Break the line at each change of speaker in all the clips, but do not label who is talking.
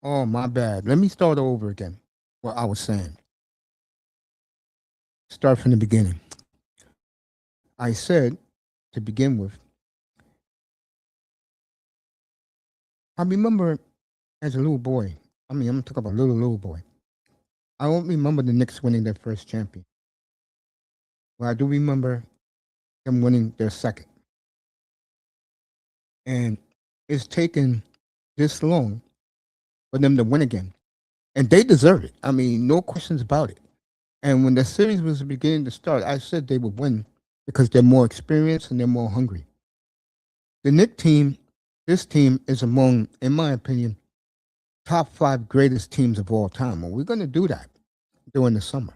Oh, my bad. Let me start over again. What I was saying. Start from the beginning. I said, to begin with, I remember as a little boy. I mean, I'm talking about little boy. I don't remember the Knicks winning their first champion. But I do remember them winning their second. And it's taken this long for them to win again. And they deserve it. I mean, no questions about it. And when the series was beginning to start, I said they would win because they're more experienced and they're more hungry. The Knicks team, this team is among, in my opinion, top five greatest teams of all time. Well, we're going to do that during the summer.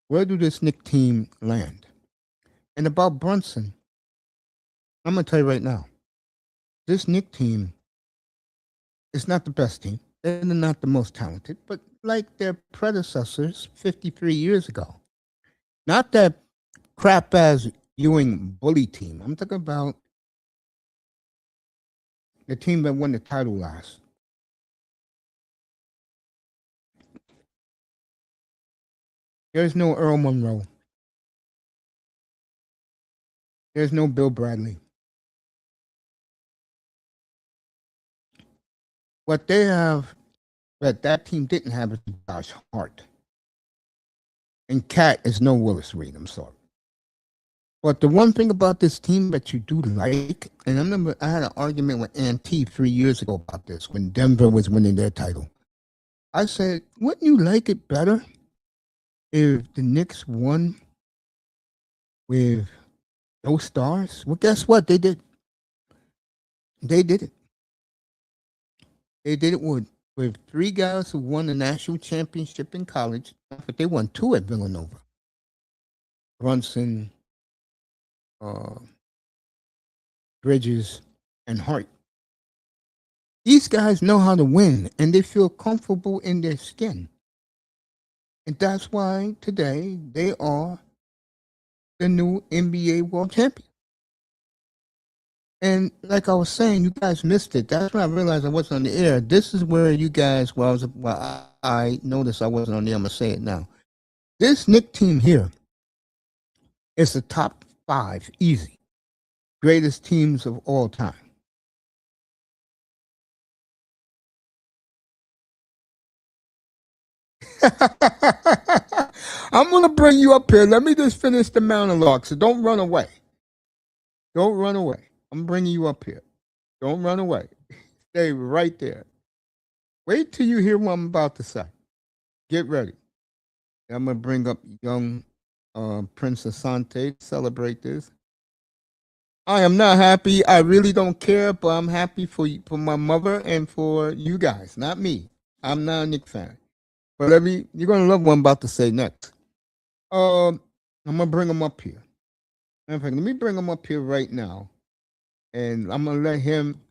Where do this Knicks team land? And about Brunson, I'm going to tell you right now, this Knicks team is not the best team. They're not the most talented, but like their predecessors 53 years ago. Not that crap ass Ewing bully team. I'm talking about the team that won the title last. There's no Earl Monroe. There's no Bill Bradley. What they have that team didn't have is Josh Hart. And K.A.T is no Willis Reed, I'm sorry. But the one thing about this team that you do like, and I remember I had an argument with N.T 3 years ago about this when Denver was winning their title. I said, wouldn't you like it better if the Knicks won with those stars? Well, guess what? They did. They did it. They did it with three guys who won the national championship in college, but they won two at Villanova. Brunson, uh, Bridges, and Hart. These guys know how to win, and they feel comfortable in their skin. And that's why today they are the new N.B.A. world champion. And like I was saying, you guys missed it. That's when I realized I wasn't on the air. This is where you guys, I noticed I wasn't on the air. I'm going to say it now. This Knicks team here is the top five, easy, greatest teams of all time. I'm going to bring you up here. Let me just finish the monologue, so don't run away. Don't run away. I'm bringing you up here. Don't run away. Stay right there. Wait till you hear what I'm about to say. Get ready. I'm going to bring up young Prince Asante to celebrate this. I am not happy. I really don't care, but I'm happy for my mother and for you guys, not me. I'm not a Knicks fan. But you're going to love what I'm about to say next. I'm going to bring him up here. In fact, let me bring him up here right now. And I'm going to let him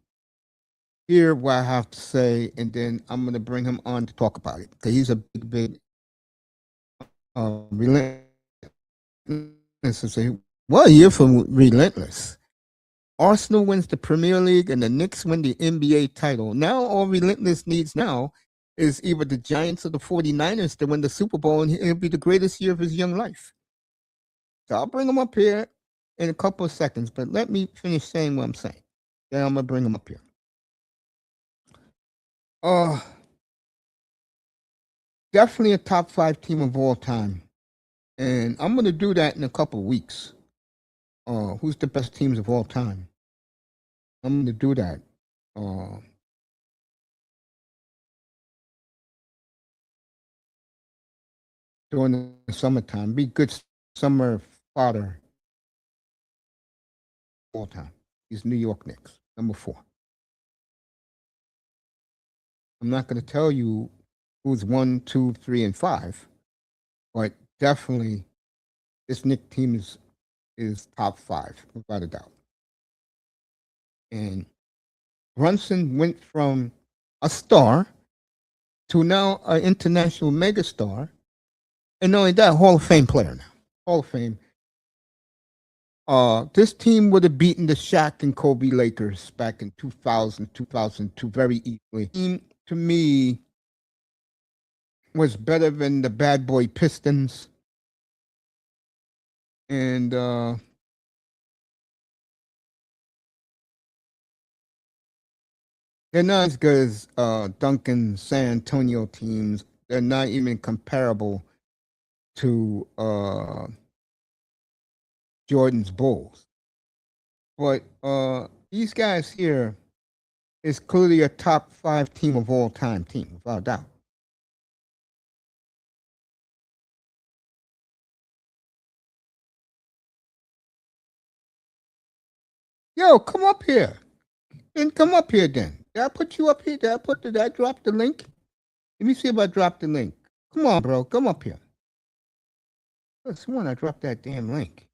hear what I have to say. And then I'm going to bring him on to talk about it. Because he's a big relentless. What a year for relentless. Arsenal wins the Premier League and the Knicks win the N.B.A. title. Now all relentless needs now is either the Giants or the 49ers to win the Super Bowl, and it'll be the greatest year of his young life. So I'll bring him up here in a couple of seconds, but let me finish saying what I'm saying. Then I'm going to bring him up here. Definitely a top five team of all time. And I'm going to do that in a couple of weeks. Who's the best teams of all time? I'm going to do that. During the summertime. Be good summer fodder all time. He's New York Knicks, number 4. I'm not going to tell you who's 1, 2, 3, and 5, but definitely this Knicks team is top 5, without a doubt. And Brunson went from a star to now an international megastar, and not only that, Hall of Fame player now. Hall of Fame. This team would have beaten the Shaq and Kobe Lakers back in 2000, 2002 very easily. To to me, was better than the bad boy Pistons. And they're not as good as Duncan San Antonio teams. They're not even comparable to Jordan's Bulls. But these guys here is clearly a top 5 team of all time team, without doubt. Yo, come up here. Then come up here then. Did I put you up here? Did I drop the link? Let me see if I dropped the link. Come on, bro. Come up here. That's one I dropped that damn link.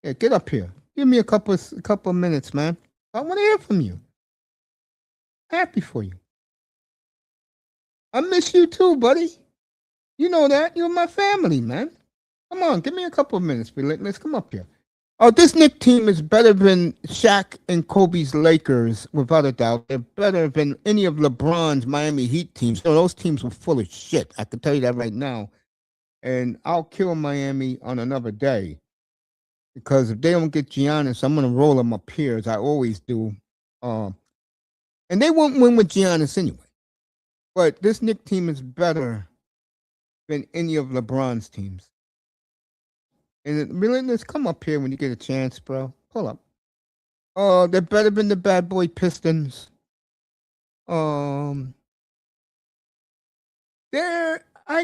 Yeah, get up here. Give me a couple minutes, man. I want to hear from you. Happy for you. I miss you too, buddy. You know that. You're my family, man. Come on, give me a couple of minutes. Let's come up here. Oh, this Knicks team is better than Shaq and Kobe's Lakers, without a doubt. They're better than any of LeBron's Miami Heat teams. So those teams were full of shit. I can tell you that right now. And I'll kill Miami on another day. Because if they don't get Giannis, I'm going to roll them up here, as I always do. And they won't win with Giannis anyway. But this Knicks team is better than any of LeBron's teams. And really, let's come up here when you get a chance, bro. Pull up. Oh, they're better than the bad boy Pistons. I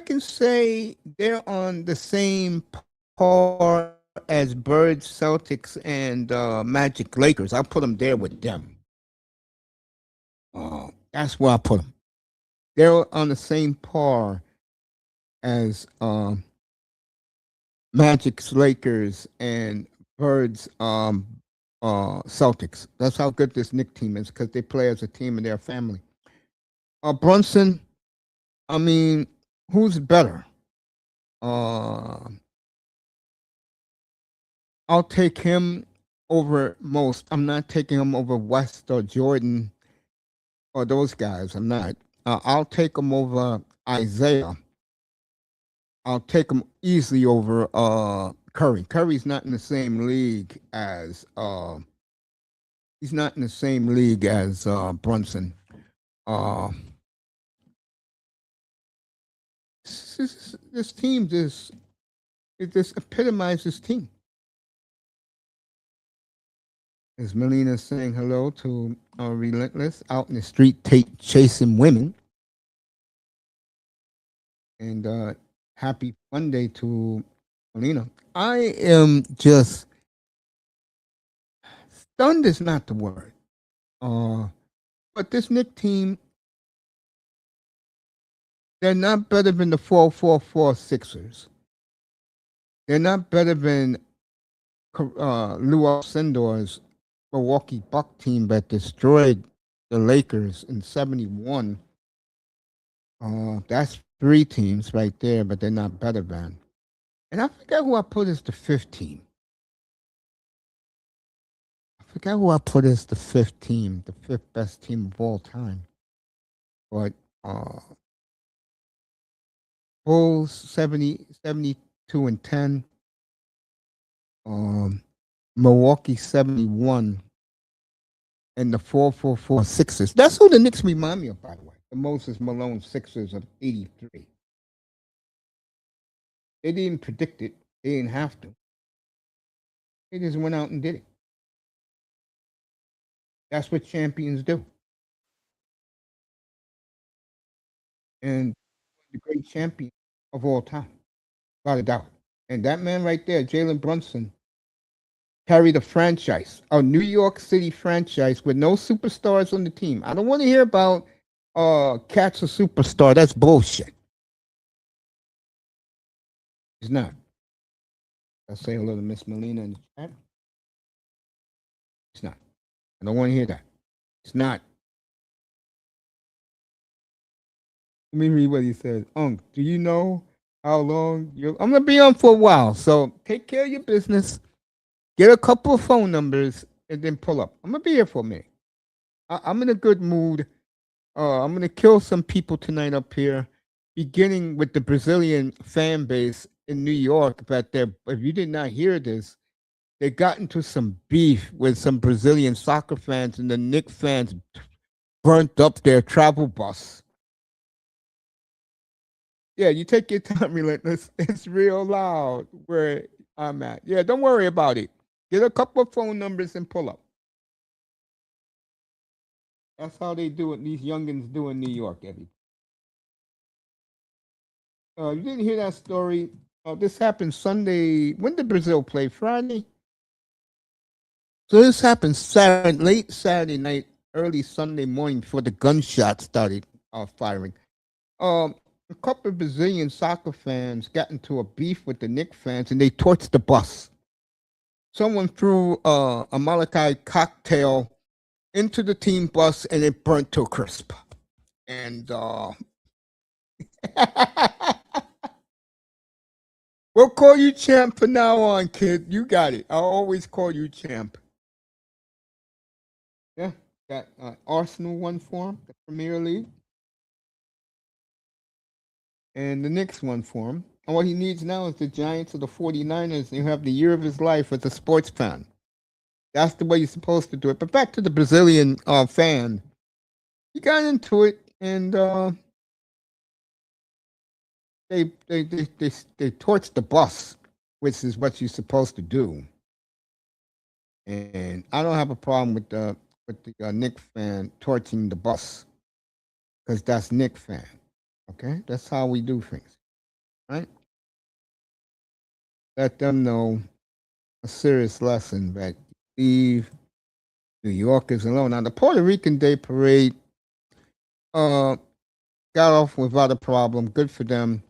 can say they're on the same par as Birds, Celtics, and Magic, Lakers. I'll put them there with them. That's where I put them. They're on the same par as Magic's, Lakers, and Birds, Celtics. That's how good this Knicks team is, because they play as a team and they're a family. Brunson, I mean, who's better? I'll take him over most. I'm not taking him over West or Jordan or those guys. I'm not. I'll take him over Isaiah. I'll take him easily over Curry. Curry's not in the same league as he's not in the same league as Brunson. This team just epitomizes this team. Is Melina saying hello to Relentless out in the street chasing women? And happy Monday to Melina. I am just stunned is not the word. But this Knicks team, they're not better than the 4-4-4 Sixers. They're not better than Lou Alcindor's Milwaukee Buck team that destroyed the Lakers in '71. That's 3 teams right there, but they're not better than. And I forget who I put as the 5th team. I forget who I put as the 5th team, the 5th best team of all time. But Bulls 72 and 10. Milwaukee 71. And the 4-4-4 Sixers. That's who the Knicks remind me of, by the way. The Moses Malone Sixers of '83. They didn't predict it. They didn't have to. They just went out and did it. That's what champions do. And the great champion of all time, without a doubt. And that man right there, Jalen Brunson, carried a franchise, a New York City franchise with no superstars on the team. I don't want to hear about K.A.T's a superstar. That's bullshit. He's not. I'll say hello to Miss Melina in the chat. It's not. I don't want to hear that. It's not. Let me read what he says. Do you know how long you're... I'm going to be on for a while, so take care of your business. Get a couple of phone numbers and then pull up. I'm going to be here for a minute. I'm in a good mood. I'm gonna kill some people tonight up here, beginning with the Brazilian fan base in New York. But if you did not hear this, they got into some beef with some Brazilian soccer fans, and the Knicks fans burnt up their travel bus. Yeah, you take your time, Relentless. It's real loud where I'm at. Yeah, don't worry about it. Get a couple of phone numbers and pull up. That's how they do it. These youngins do in New York, Eddie. You didn't hear that story? This happened Sunday. When did Brazil play? Friday. So this happened Saturday, late Saturday night, early Sunday morning before the gunshots started firing. A couple of Brazilian soccer fans got into a beef with the Knicks fans, and they torched the bus. Someone threw a Malachi cocktail into the team bus, and it burnt to a crisp. And we'll call you champ from now on, kid. You got it. I'll always call you champ. Yeah, got Arsenal won for him, the Premier League, and the Knicks won for him. And what he needs now is the Giants or the 49ers, and you have the year of his life as a sports fan. That's the way you're supposed to do it. But back to the Brazilian fan. He got into it, and they torched the bus, which is what you're supposed to do. And I don't have a problem with the Knicks fan torching the bus because that's Knicks fan. Okay, that's how we do things, right? Let them know a serious lesson that leave New Yorkers alone. Now the Puerto Rican Day Parade uh got off without a problem. Good for them.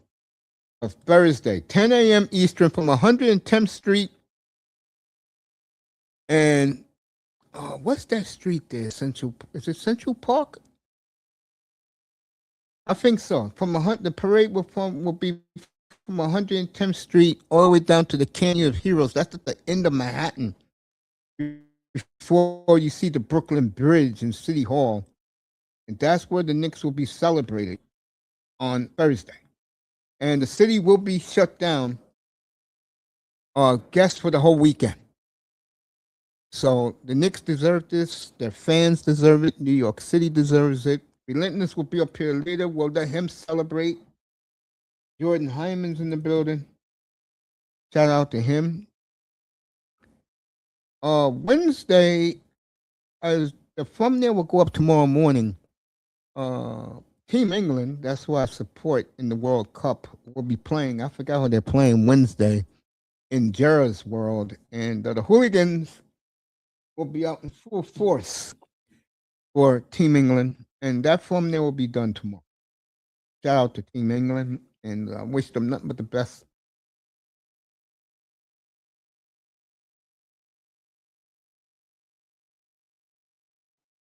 Of Thursday, 10 a.m. Eastern from 110th Street and what's that street there? Central? Is it Central Park? I think so. The parade will be from 110th Street all the way down to the Canyon of Heroes. That's at the end of Manhattan. Before you see the Brooklyn Bridge and City Hall, and that's where the Knicks will be celebrated on Thursday. And the city will be shut down. Guests for the whole weekend. So the Knicks deserve this. Their fans deserve it. New York City deserves it. Relentless will be up here later. We'll let him celebrate. Jordan Hyman's in the building. Shout out to him. Wednesday, as the thumbnail will go up tomorrow morning. Team England, that's who I support in the World Cup, will be playing. I forgot who they're playing Wednesday in Jera's world. And the hooligans will be out in full force for Team England. And that thumbnail will be done tomorrow. Shout out to Team England and wish them nothing but the best.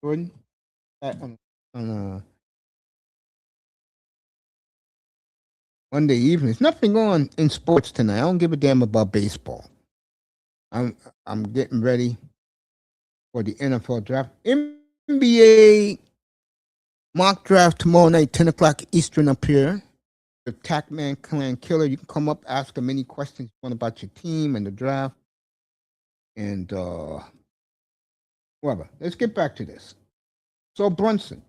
Jordan, on Monday evening. There's nothing on in sports tonight. I don't give a damn about baseball. I'm I'm getting ready for the N.F.L draft. N.B.A. mock draft tomorrow night, 10 o'clock Eastern up here. The Tackman Clan Killer. You can come up, ask him any questions you want about your team and the draft. And whatever. Let's get back to this. So Brunson,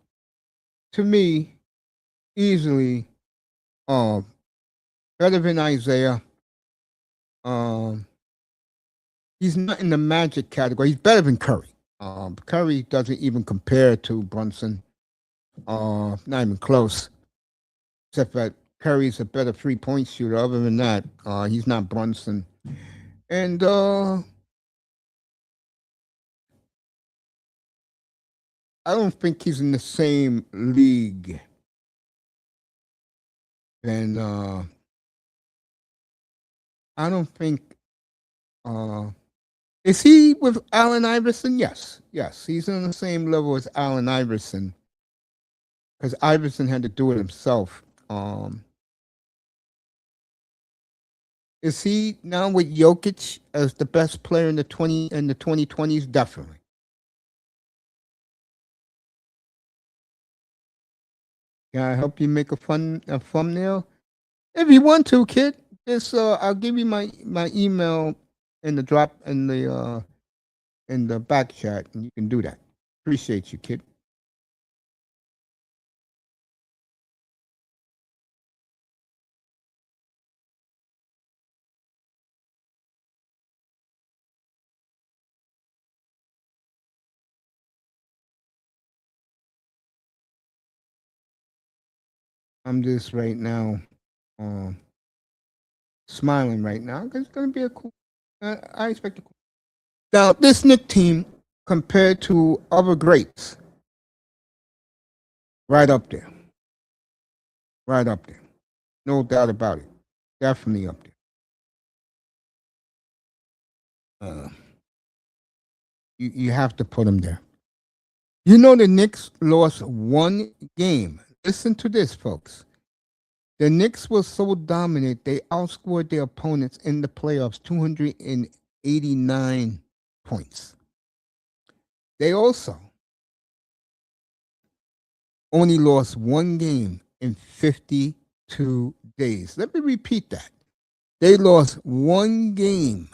to me, easily uh, better than Isaiah. Um, he's not in the magic category. He's better than Curry. Curry doesn't even compare to Brunson. Not even close. Except that Curry's a better 3-point shooter. Other than that, he's not Brunson. And I don't think he's in the same league than I don't think is he with Allen Iverson? Yes. Yes. He's on the same level as Allen Iverson. Because Iverson had to do it himself. Is he now with Jokic as the best player in the 2020s? Definitely. Can I help you make a thumbnail? If you want to, kid, just I'll give you my email in the back chat, and you can do that. Appreciate you, kid. I'm just right now, um, smiling right now because it's gonna be a cool. I expect a cool. Now this Knicks team compared to other greats, right up there, right up there, no doubt about it. Definitely up there. You have to put them there. You know the Knicks lost one game. Listen to this, folks. The Knicks were so dominant they outscored their opponents in the playoffs 289 points. They also only lost one game in 52 days. Let me repeat that. They lost one game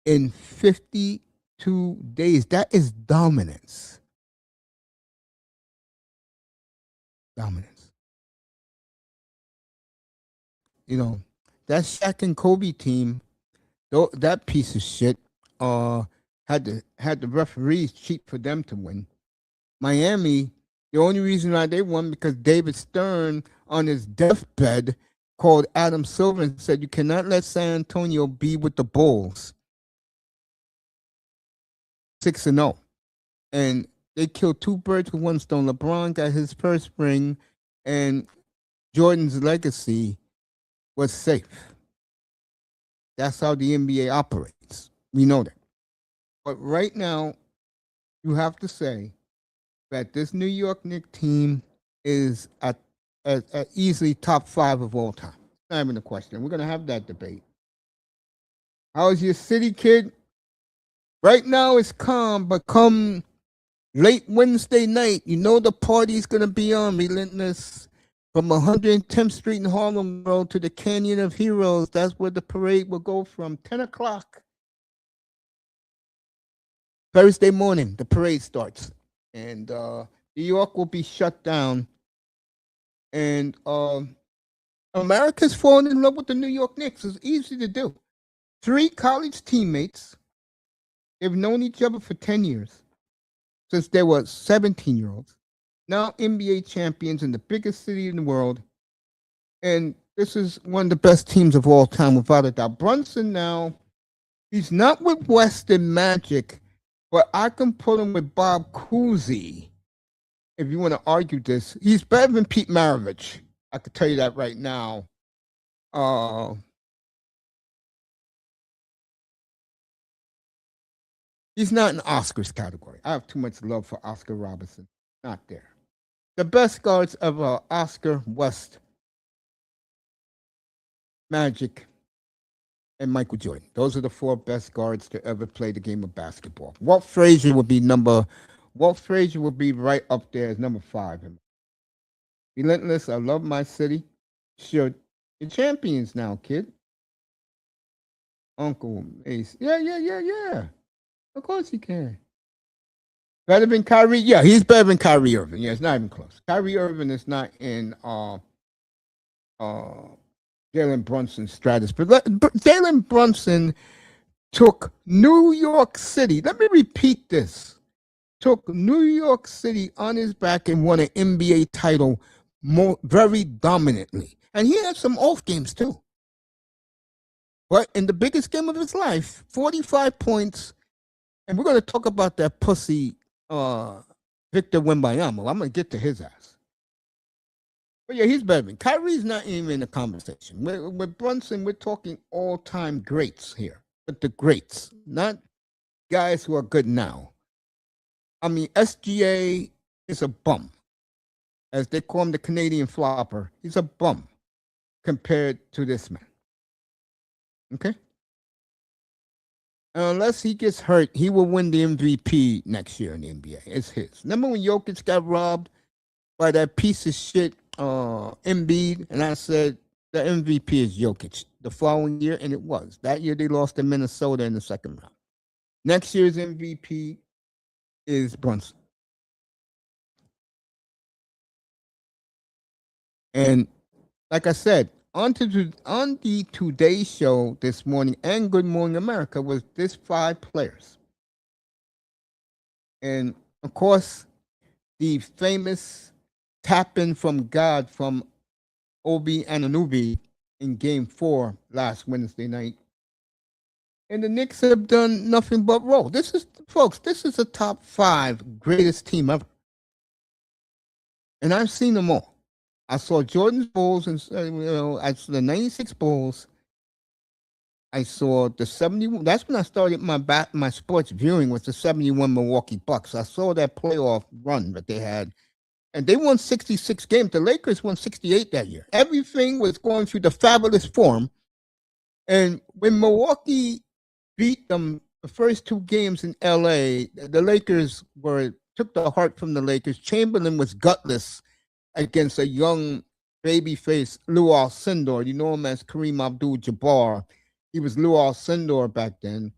in 52 days. That is dominance. Dominance. You know, that Shaq and Kobe team, that piece of shit, had the referees cheat for them to win. Miami, the only reason why they won because David Stern on his deathbed called Adam Silver and said, "You cannot let San Antonio be with the Bulls." 6-0, and they killed two birds with one stone. LeBron got his first ring, and Jordan's legacy was safe. That's how the NBA operates. We know that. But right now, you have to say that this New York Knicks team is at easily top 5 of all time. It's not even a question. We're going to have that debate. How's your city, kid? Right now, it's calm, but come late Wednesday night, you know the party's going to be on Relentless. From 110th Street in Harlem Road to the Canyon of Heroes, that's where the parade will go from 10 o'clock. Thursday morning, the parade starts. And New York will be shut down. And America's fallen in love with the New York Knicks. It's easy to do. 3 college teammates. They've known each other for 10 years, since they were 17-year-olds. Now N.B.A. champions in the biggest city in the world. And this is one of the best teams of all time, without a doubt. Brunson now, he's not with Western Magic, but I can put him with Bob Cousy. If you want to argue this, he's better than Pete Maravich. I can tell you that right now. He's not in Oscars category. I have too much love for Oscar Robertson. Not there. The best guards ever: Oscar, West, Magic, and Michael Jordan. Those are the 4 best guards to ever play the game of basketball. Walt Frazier would be right up there as number 5. Relentless, I love my city. Sure, you're champions now, kid. Uncle Ace. Yeah. Of course he can. Better than Kyrie? Yeah, he's better than Kyrie Irving. Yeah, it's not even close. Kyrie Irving is not in Jalen Brunson's stratosphere. Jalen Brunson took New York City. Let me repeat this. Took New York City on his back and won an NBA title very dominantly. And he had some off games too. But in the biggest game of his life, 45 points. And we're going to talk about that pussy Victor Wembanyama. I'm going to get to his ass. But yeah, he's better. Kyrie's not even in the conversation. With Brunson, we're talking all-time greats here. But the greats, not guys who are good now. I mean, SGA is a bum. As they call him, the Canadian flopper. He's a bum compared to this man. Okay? Unless he gets hurt, he will win the MVP next year in the NBA. It's his. Remember when Jokic got robbed by that piece of shit N.B.A, and I said the MVP is Jokic the following year, and it was. That year they lost to Minnesota in the second round. Next year's MVP is Brunson. And like I said, on the Today Show this morning and Good Morning America was this 5 players. And of course, the famous tap in from God from Obi Anunoby in Game 4 last Wednesday night. And the Knicks have done nothing but roll. This is, folks, this is a top 5 greatest team ever. And I've seen them all. I saw Jordan's Bulls, and I saw the '96 Bulls. I saw the 71. That's when I started my sports viewing with the 71 Milwaukee Bucks. I saw that playoff run that they had, and they won 66 games. The Lakers won 68 that year. Everything was going through the fabulous form. And when Milwaukee beat them the first 2 games in LA, the Lakers took the heart from the Lakers. Chamberlain was gutless against a young babyface Lou Alcindor. You know him as Kareem Abdul-Jabbar. He was Lou Alcindor back then,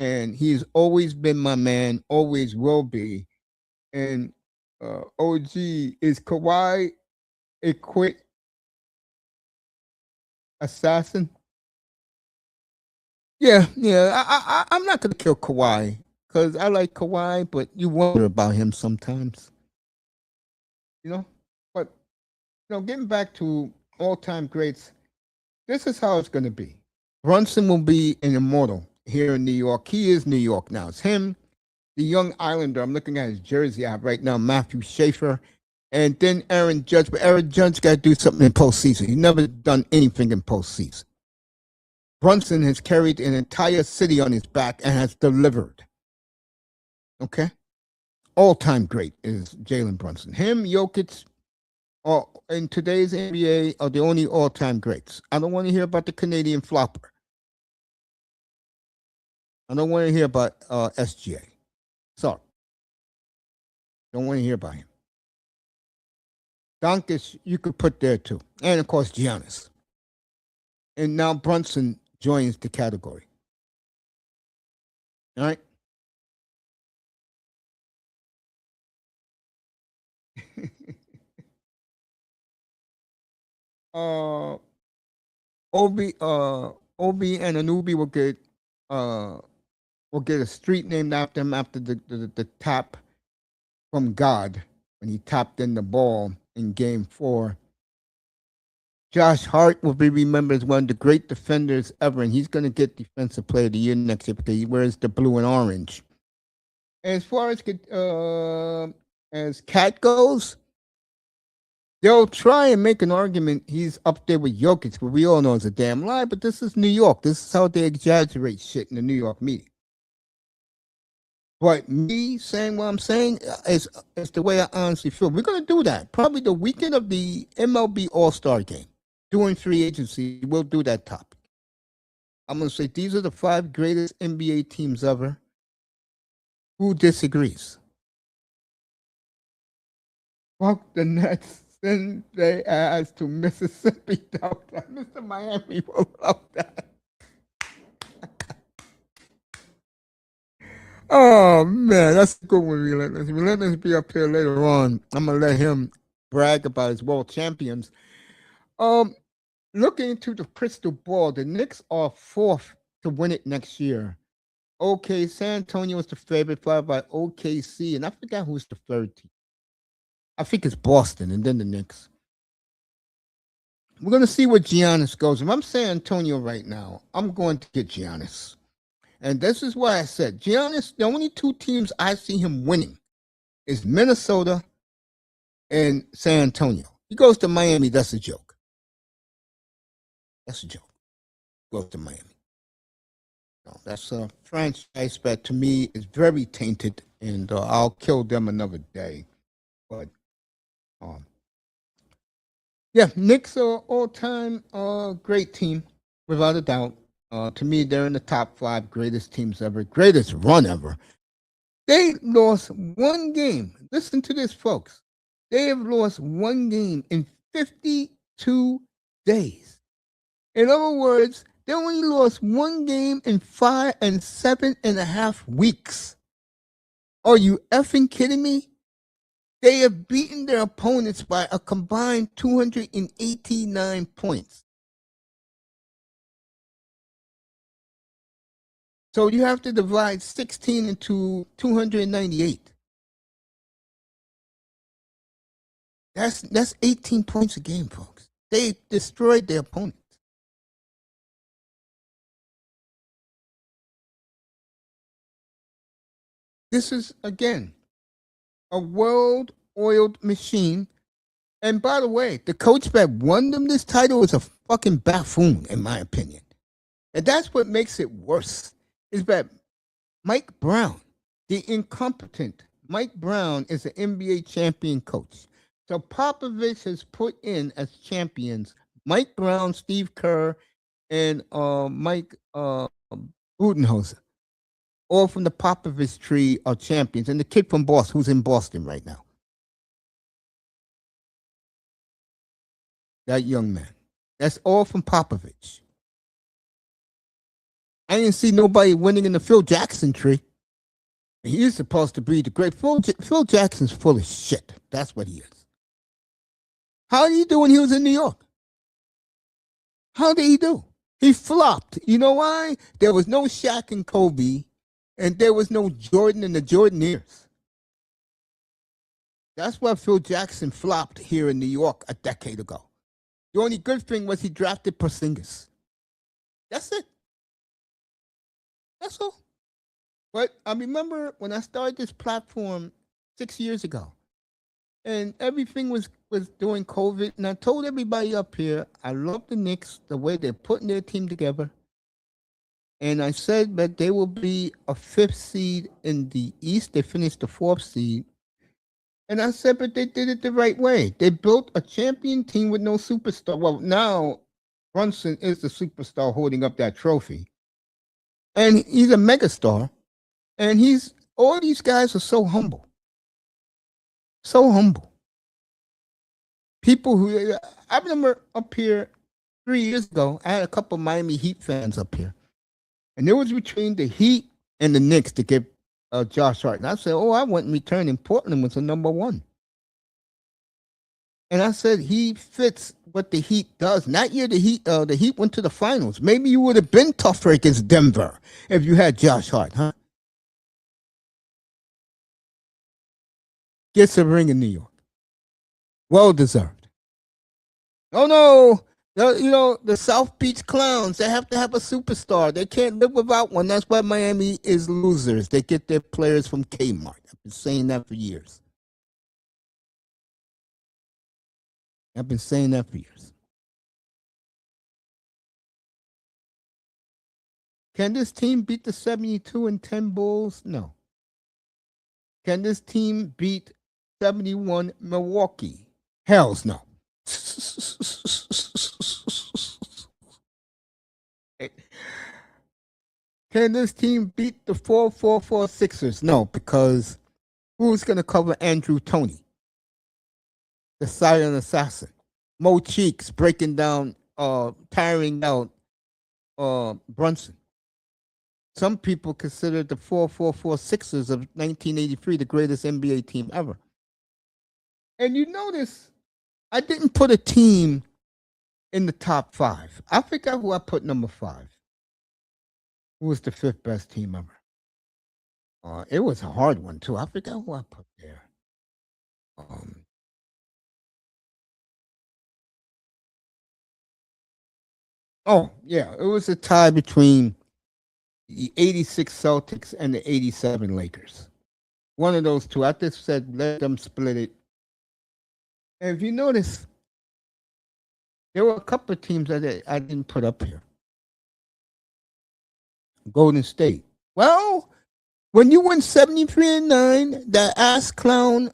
and he's always been my man, always will be. And OG, is Kawhi a quick assassin? Yeah. I'm not gonna kill Kawhi because I like Kawhi, but you wonder about him sometimes. But getting back to all-time greats, this is how it's going to be. Brunson will be an immortal here in New York. He is New York now. It's him, the young Islander. I'm looking at his jersey I have right now, Matthew Schaefer, and then Aaron Judge. But Aaron Judge got to do something in postseason. He's never done anything in postseason. Brunson has carried an entire city on his back and has delivered. Okay? All-time great is Jalen Brunson. Him, Jokic, in today's NBA are the only all-time greats. I don't want to hear about the Canadian flopper. I don't want to hear about SGA. Sorry. Don't want to hear about him. Doncic, you could put there too. And of course, Giannis. And now Brunson joins the category. All right? Obi and Anubi will get a street named after him after the tap from God when he tapped in the ball in Game 4. Josh Hart will be remembered as one of the great defenders ever, and he's going to get Defensive Player of the Year next year because he wears the blue and orange. As far as K.A.T goes, they'll try and make an argument he's up there with Jokic, but we all know it's a damn lie. But this is New York. This is how they exaggerate shit in the New York media. But me saying what I'm saying is the way I honestly feel. We're going to do that. Probably the weekend of the MLB All-Star Game. During free agency, we'll do that topic. I'm going to say these are the 5 greatest N.B.A. teams ever. Who disagrees? Fuck the Nets. Send their ass to Mississippi. Mr. Miami will love that. Oh, man, that's a good one, Relentless. Relentless be up here later on. I'm going to let him brag about his world champions. Looking into the crystal ball, the Knicks are 4th to win it next year. Okay, San Antonio is the favorite, followed by OKC, and I forgot who's the 3rd team. I think it's Boston and then the Knicks. We're going to see where Giannis goes. If I'm San Antonio right now, I'm going to get Giannis. And this is why I said, Giannis, the only 2 teams I see him winning is Minnesota and San Antonio. He goes to Miami, that's a joke. That's a joke. Goes to Miami. No, that's a franchise that to me is very tainted, and I'll kill them another day. But yeah, Knicks are all-time great team, without a doubt. To me, they're in the top 5 greatest teams ever, greatest run ever. They lost 1 game. Listen to this, folks. They have lost 1 game in 52 days. In other words, they only lost one game in 5 and 7.5 weeks. Are you effing kidding me? They have beaten their opponents by a combined 289 points. So you have to divide 16 into 298. That's 18 points a game, folks. They destroyed their opponents. This is, again, a well-oiled machine. And by the way, the coach that won them this title is a fucking buffoon, in my opinion. And that's what makes it worse, is that Mike Brown, the incompetent Mike Brown, is an NBA champion coach. So Popovich has put in as champions Mike Brown, Steve Kerr, and Mike Budenholzer. All from the Popovich tree are champions. And the kid from Boston, who's in Boston right now. That young man. That's all from Popovich. I didn't see nobody winning in the Phil Jackson tree. He's supposed to be the great. Phil Jackson's full of shit. That's what he is. How did he do when he was in New York? How did he do? He flopped. You know why? There was no Shaq and Kobe, and there was no Jordan and the Jordanaires. That's why Phil Jackson flopped here in New York a decade ago. The only good thing was he drafted Porzingis. That's it. That's all. But I remember when I started this platform 6 years ago, and everything was during COVID, and I told everybody up here, I love the Knicks, the way they're putting their team together. And I said that they will be a 5th seed in the East. They finished the 4th seed. And I said, but they did it the right way. They built a champion team with no superstar. Well, now Brunson is the superstar holding up that trophy. And he's a megastar. And all these guys are so humble. So humble. People who, I remember up here 3 years ago, I had a couple of Miami Heat fans up here. And it was between the Heat and the Knicks to get Josh Hart. And I said, I went and returned, and Portland was the number 1. And I said, he fits what the Heat does. That year, the Heat went to the finals. Maybe you would have been tougher against Denver if you had Josh Hart, huh? Gets a ring in New York. Well deserved. Oh, no. The South Beach Clowns, they have to have a superstar. They can't live without one. That's why Miami is losers. They get their players from Kmart. I've been saying that for years. Can this team beat the 72-10 Bulls? No. Can this team beat 71 Milwaukee? Hells no. Can this team beat the 444 Sixers? No, because who's going to cover Andrew Toney? The silent assassin. Mo Cheeks breaking down, tiring out Brunson. Some people consider the 444 Sixers of 1983 the greatest N.B.A. team ever. And you notice, I didn't put a team in the top 5. I forgot who I put number 5. Who was the 5th best team ever? It was a hard one, too. I forgot who I put there. It was a tie between the 86 Celtics and the 87 Lakers. One of those two. I just said, let them split it. And if you notice, there were a couple of teams that I didn't put up here. Golden State. Well, when you win 73-9, that ass clown,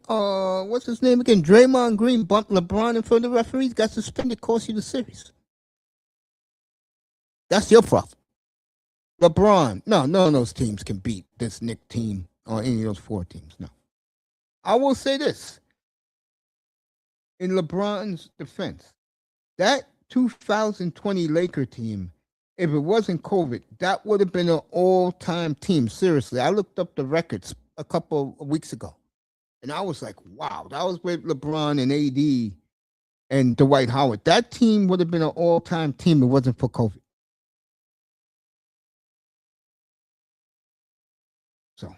what's his name again? Draymond Green bumped LeBron in front of the referees, got suspended, cost you the series. That's your problem. LeBron, no, none of those teams can beat this Knicks team or any of those 4 teams. No. I will say this. in LeBron's defense, that 2020 Laker team, if it wasn't COVID, that would have been an all-time team. Seriously, I looked up the records a couple of weeks ago, and I was like, wow, that was with LeBron and AD and Dwight Howard. That team would have been an all-time team if it wasn't for COVID. So,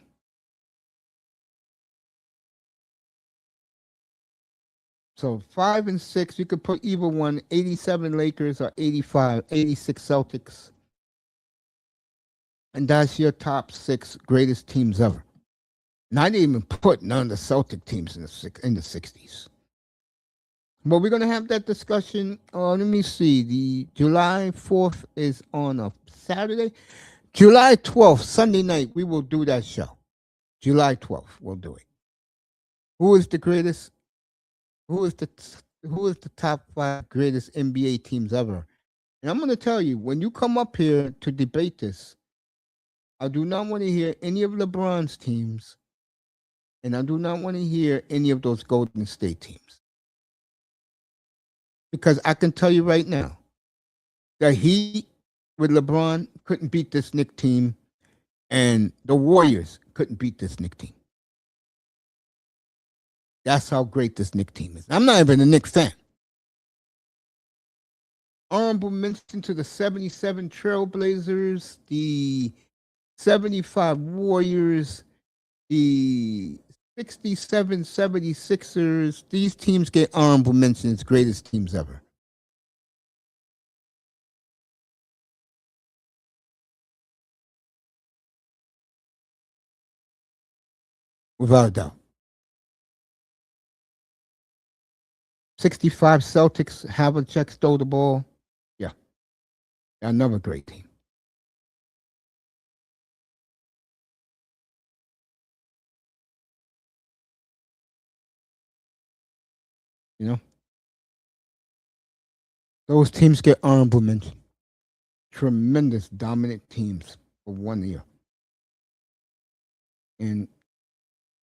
so 5 and 6, you could put either one, 87 Lakers or 86 Celtics. And that's your top 6 greatest teams ever. Not even put none of the Celtic teams in the 60s. But we're going to have that discussion. Let me see. The July 4th is on a Saturday. July 12th, Sunday night, we will do that show. July 12th, we'll do it. Who is the greatest? Who is the top 5 greatest N.B.A. teams ever? And I'm going to tell you, when you come up here to debate this, I do not want to hear any of LeBron's teams, and I do not want to hear any of those Golden State teams. Because I can tell you right now, the Heat with LeBron couldn't beat this Knicks team, and the Warriors couldn't beat this Knicks team. That's how great this Knicks team is. I'm not even a Knicks fan. Honorable mention to the 77 Trailblazers, the 75 Warriors, the 67 76ers. These teams get honorable mentions, greatest teams ever. Without a doubt. 65 Celtics, Havlicek stole the ball. Yeah. Another great team. You know? Those teams get honorable mention. Tremendous dominant teams for 1 year. And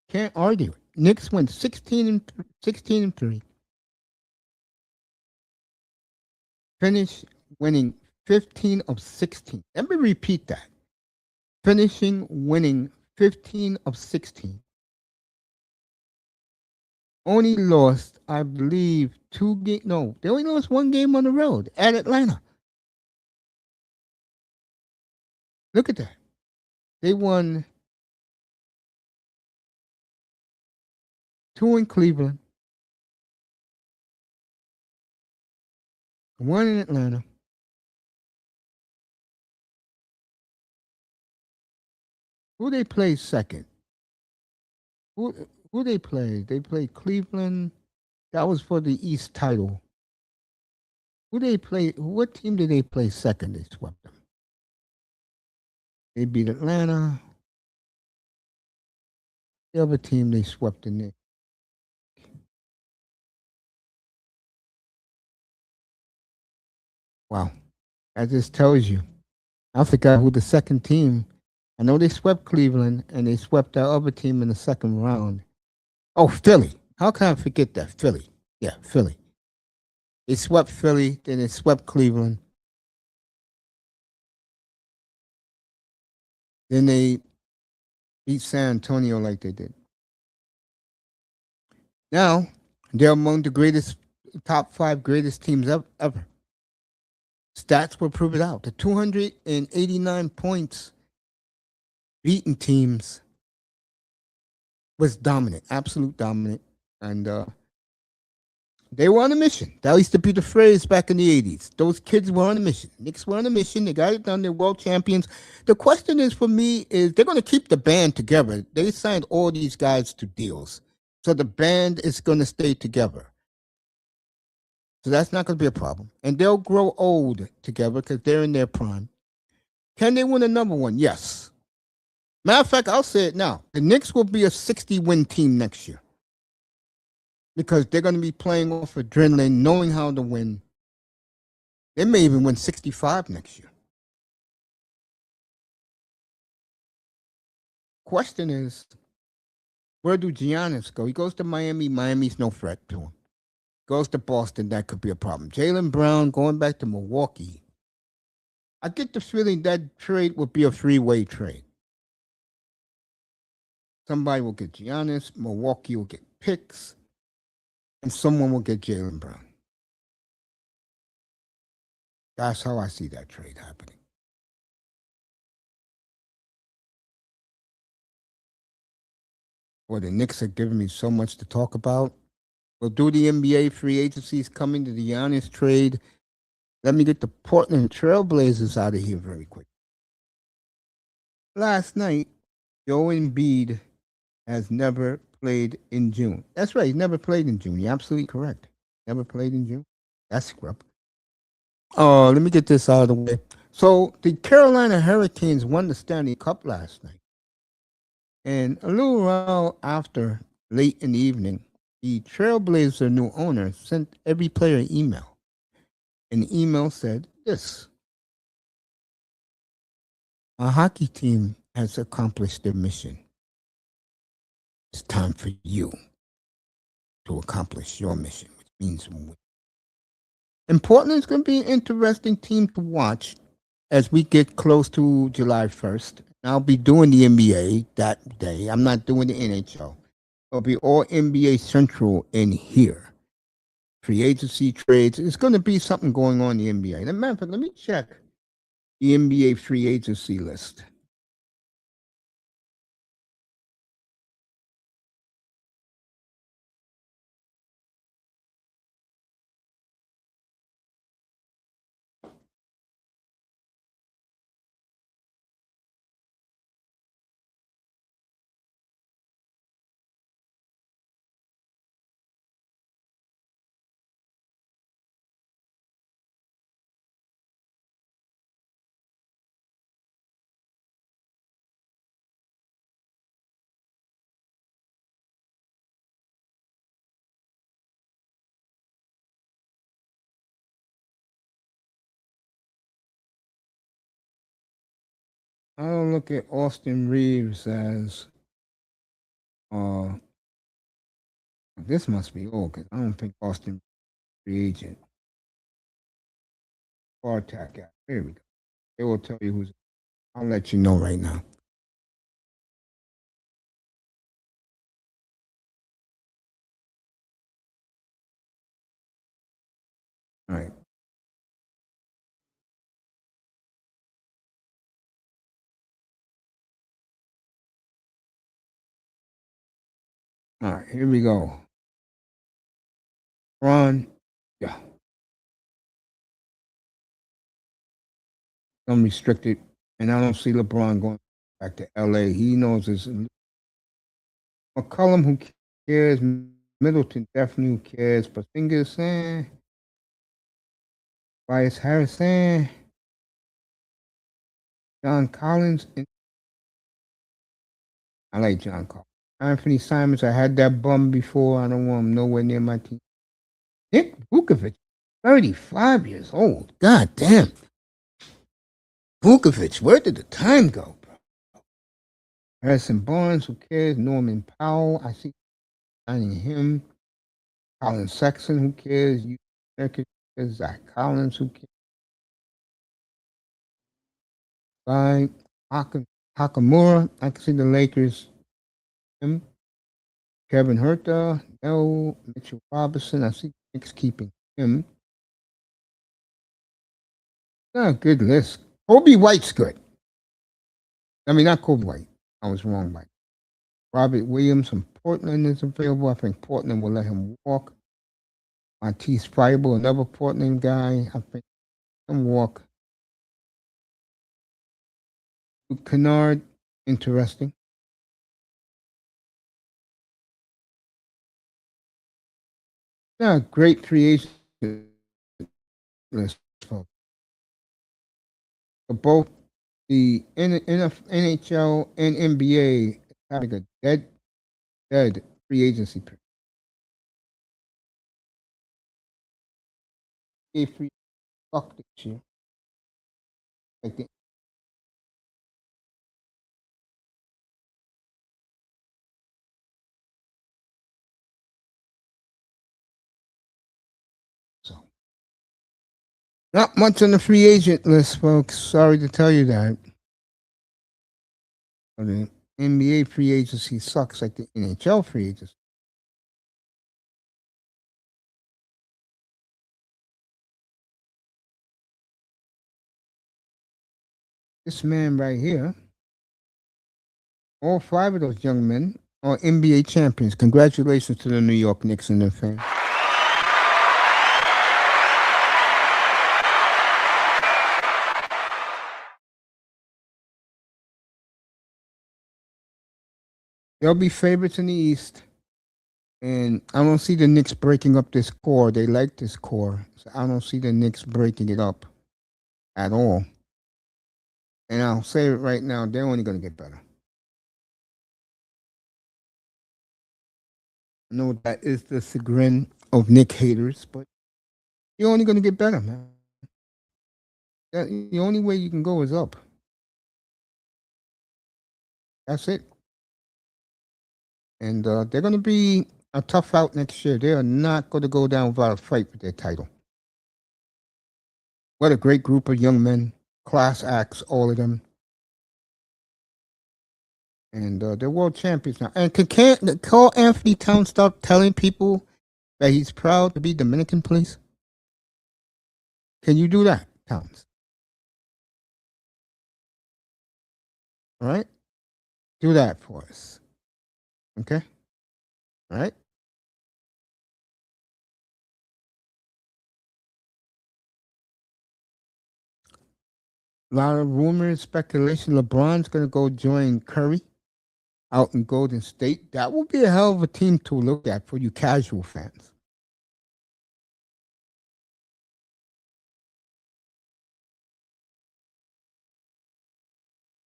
can't argue it. Knicks went 16 and 3. Finish winning 15 of 16. Let me repeat that. Finishing winning 15 of 16. Only lost, I believe, 2 games. No, they only lost 1 game on the road at Atlanta. Look at that. They won 2 in Cleveland, 1 in Atlanta. Who they play second? Who they played? They played Cleveland. That was for the East title. Who they play? What team did they play second? They swept them. They beat Atlanta. The other team they swept the Knicks. Wow. That just tells you. I forgot who the second team. I know they swept Cleveland and they swept that other team in the second round. Oh, Philly. How can I forget that? Philly. Yeah, Philly. They swept Philly, then they swept Cleveland. Then they beat San Antonio like they did. Now, they're among the greatest, top 5 greatest teams ever. Stats will prove it out. The 289 points beaten teams was dominant, absolute dominant. And they were on a mission. That used to be the phrase back in the 80s. Those kids were on a mission. Knicks were on a mission. They got it done. They're world champions. The question is for me is they're going to keep the band together. They signed all these guys to deals. So the band is going to stay together. So that's not going to be a problem. And they'll grow old together because they're in their prime. Can they win another one? Yes. Matter of fact, I'll say it now. The Knicks will be a 60-win team next year because they're going to be playing off adrenaline, knowing how to win. They may even win 65 next year. Question is, where do Giannis go? He goes to Miami. Miami's no threat to him. Goes to Boston, that could be a problem. Jalen Brown going back to Milwaukee. I get the feeling that trade would be a three-way trade. Somebody will get Giannis, Milwaukee will get picks, and someone will get Jalen Brown. That's how I see that trade happening. Boy, the Knicks are giving me so much to talk about. We'll do the NBA free agencies coming to the Giannis trade. Let me get the Portland Trailblazers out of here very quick. Last night, Joe Embiid has never played in June. That's right, he's never played in June. You're absolutely correct. Never played in June. That's scrub. Oh, let me get this out of the way. So the Carolina Hurricanes won the Stanley Cup last night. And a little while after, late in the evening, the Trailblazer new owner sent every player an email. And the email said this: our hockey team has accomplished their mission. It's time for you to accomplish your mission, which means win. And Portland's going to be an interesting team to watch as we get close to July 1st. I'll be doing the NBA that day. I'm not doing the N.H.L. It'll be all NBA Central in here. Free agency trades. It's going to be something going on in the NBA. As a matter of fact, let me check the NBA free agency list. I don't look at Austin Reeves as this must be old because I don't think Austin free agent. Bartak guy. Here we go. They will tell you who's. I'll let you know right now. All right. All right. Here we go. Ron. Yeah. Unrestricted. And I don't see LeBron going back to LA. He knows this. McCollum, who cares? Middleton, definitely who cares. But Fingers, Bias Harris, John Collins. I like John Collins. Anthony Simons, I had that bum before. I don't want him nowhere near my team. Nick Vukovic, 35 years old. God damn. Vukovic, where did the time go, bro? Harrison Barnes, who cares? Norman Powell, I see signing him. Colin Sexton, who cares? You Zach Collins, who cares? Fine. Hakamura, I can see the Lakers. Him. Kevin Herta, no. Mitchell Robinson, I see the Knicks keeping him. Not a good list. Kobe White's good. I mean, not Kobe White. I was wrong by Robert Williams from Portland is available. I think Portland will let him walk. M.I.T.E Fireball, another Portland guy. I think him walk. Kennard, interesting. Not a great creation list, folks. But both the N.H.L and N.B.A having a dead free agency period. A free fuck this year. Like the Not much on the free agent list, folks. Sorry to tell you that. The NBA free agency sucks like the N.H.L free agency. This man right here, all five of those young men are NBA champions. Congratulations to the New York Knicks and their fans. They'll be favorites in the East. And I don't see the Knicks breaking up this core. They like this core. So I don't see the Knicks breaking it up at all. And I'll say it right now, they're only going to get better. I know that is the chagrin of Nick haters, but you're only going to get better, man. The only way you can go is up. That's it. And they're going to be a tough out next year. They are not going to go down without a fight for their title. What a great group of young men, class acts, all of them. And they're world champions now. And can't Carl Anthony Towns stop telling people that he's proud to be Dominican, please? Can you do that, Towns? All right? Do that for us. Okay? All right? A lot of rumors, speculation. LeBron's going to go join Curry out in Golden State. That will be a hell of a team to look at for you casual fans.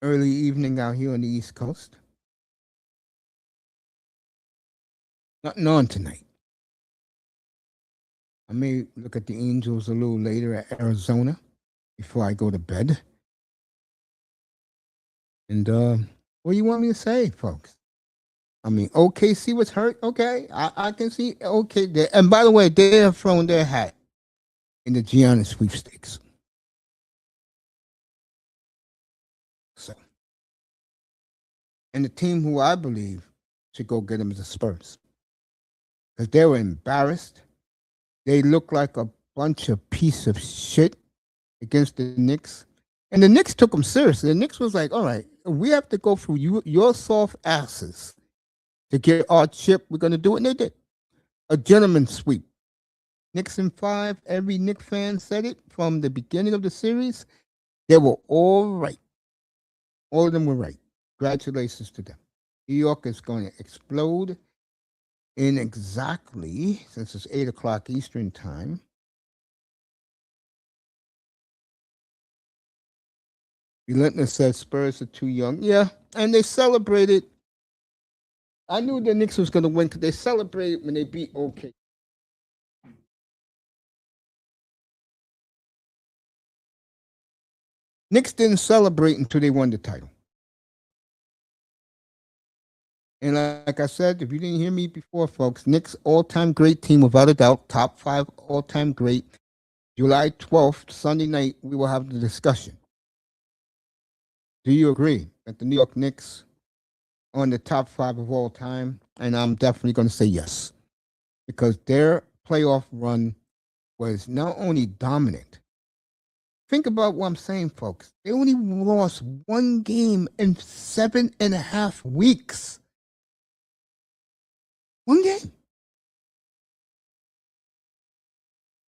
Early evening out here on the East Coast. Nothing on tonight. I may look at the Angels a little later at Arizona before I go to bed. And what do you want me to say, folks? I mean, OKC was hurt. Okay, I can see okay. And by the way, they have thrown their hat in the Giannis sweepstakes. So, and the team who I believe should go get them is the Spurs because they were embarrassed. They look like a bunch of piece of shit against the Knicks. And the Knicks took them seriously. The Knicks was like, all right, we have to go through your soft asses to get our chip. We're going to do it. And they did. A gentleman's sweep. Knicks in five. Every Knicks fan said it from the beginning of the series. They were all right. All of them were right. Congratulations to them. New York is going to explode in exactly, since it's 8 o'clock Eastern time, Relentless said Spurs are too young. Yeah, and they celebrated. I knew the Knicks was going to win because they celebrated when they beat OK. Knicks didn't celebrate until they won the title. And like I said, if you didn't hear me before, folks, Knicks all-time great team without a doubt, top five all-time great. July 12th, Sunday night, we will have the discussion. Do you agree that the New York Knicks are on the top five of all time? And I'm definitely going to say yes, because their playoff run was not only dominant. Think about what I'm saying, folks. They only lost one game in 7.5 weeks. One game.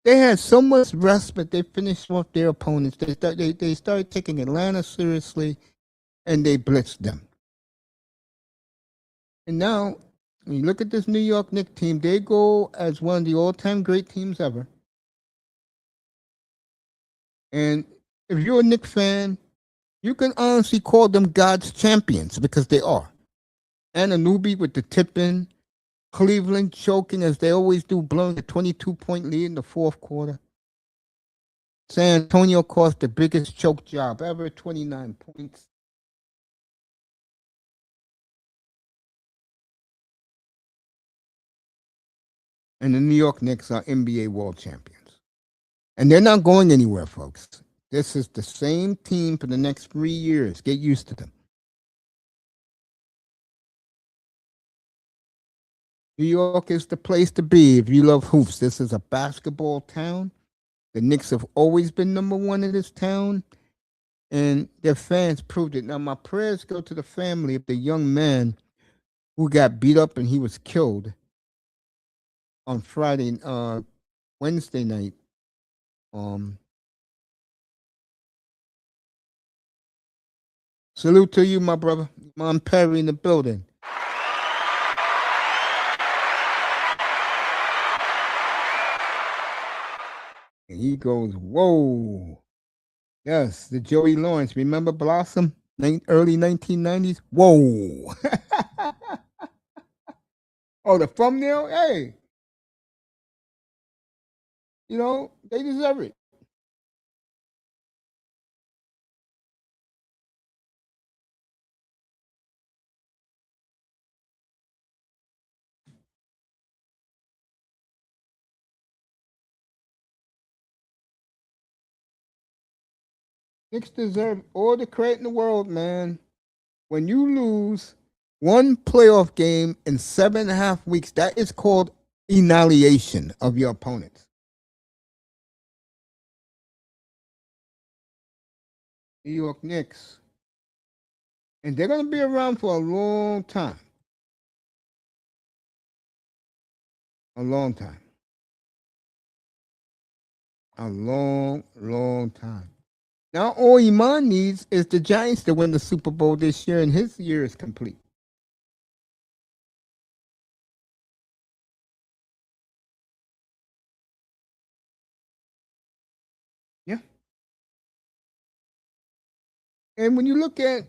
They had so much respite. They finished off their opponents. They started taking Atlanta seriously, and they blitzed them. And now, when you look at this New York Knicks team, they go as one of the all-time great teams ever. And if you're a Knicks fan, you can honestly call them God's champions because they are. And a newbie with the tip in, Cleveland choking as they always do, blowing a 22-point lead in the fourth quarter. San Antonio caused the biggest choke job ever, 29 points. And the New York Knicks are NBA world champions. And they're not going anywhere, folks. This is the same team for the next 3 years. Get used to them. New York is the place to be if you love hoops. This is a basketball town. The Knicks have always been number one in this town, and their fans proved it. Now, my prayers go to the family of the young man who got beat up and he was killed on Wednesday night. Salute to you, my brother. Mom Perry in the building. And he goes, whoa. Yes, the Joey Lawrence. Remember Blossom? Early 1990s? Whoa. Oh, the thumbnail? Hey. You know, they deserve it. Knicks deserve all the credit in the world, man. When you lose one playoff game in 7.5 weeks, that is called annihilation of your opponents. New York Knicks. And they're going to be around for a long time. A long time. A long, long time. Now, all Iman needs is the Giants to win the Super Bowl this year, and his year is complete. Yeah. And when you look at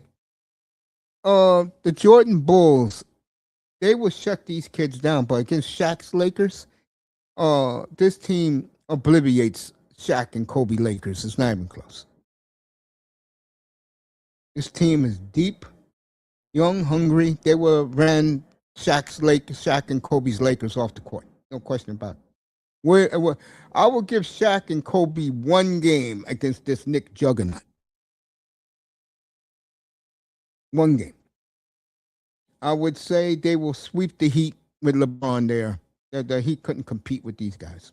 the Jordan Bulls, they will shut these kids down. But against Shaq's Lakers, this team obliterates Shaq and Kobe Lakers. It's not even close. This team is deep, young, hungry. They ran Shaq and Kobe's Lakers off the court. No question about it. I will give Shaq and Kobe one game against this Knick juggernaut. One game. I would say they will sweep the Heat with LeBron there. The Heat couldn't compete with these guys.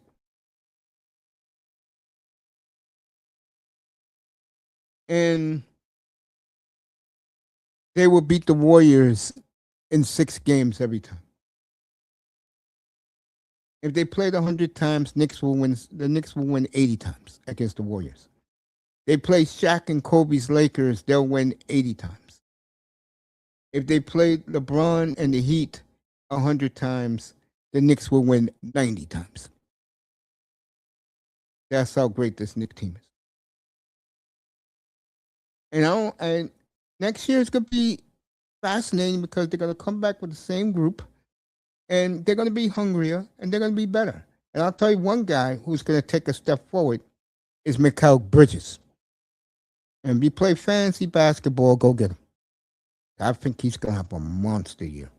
And they will beat the Warriors in 6 games every time. If they played 100 times, the Knicks will win 80 times against the Warriors. They play Shaq and Kobe's Lakers, they'll win 80 times. If they played LeBron and the Heat 100 times, the Knicks will win 90 times. That's how great this Knicks team is. And next year is going to be fascinating because they're going to come back with the same group, and they're going to be hungrier, and they're going to be better. And I'll tell you one guy who's going to take a step forward is Mikal Bridges. And if you play fantasy basketball, go get him. I think he's going to have a monster year.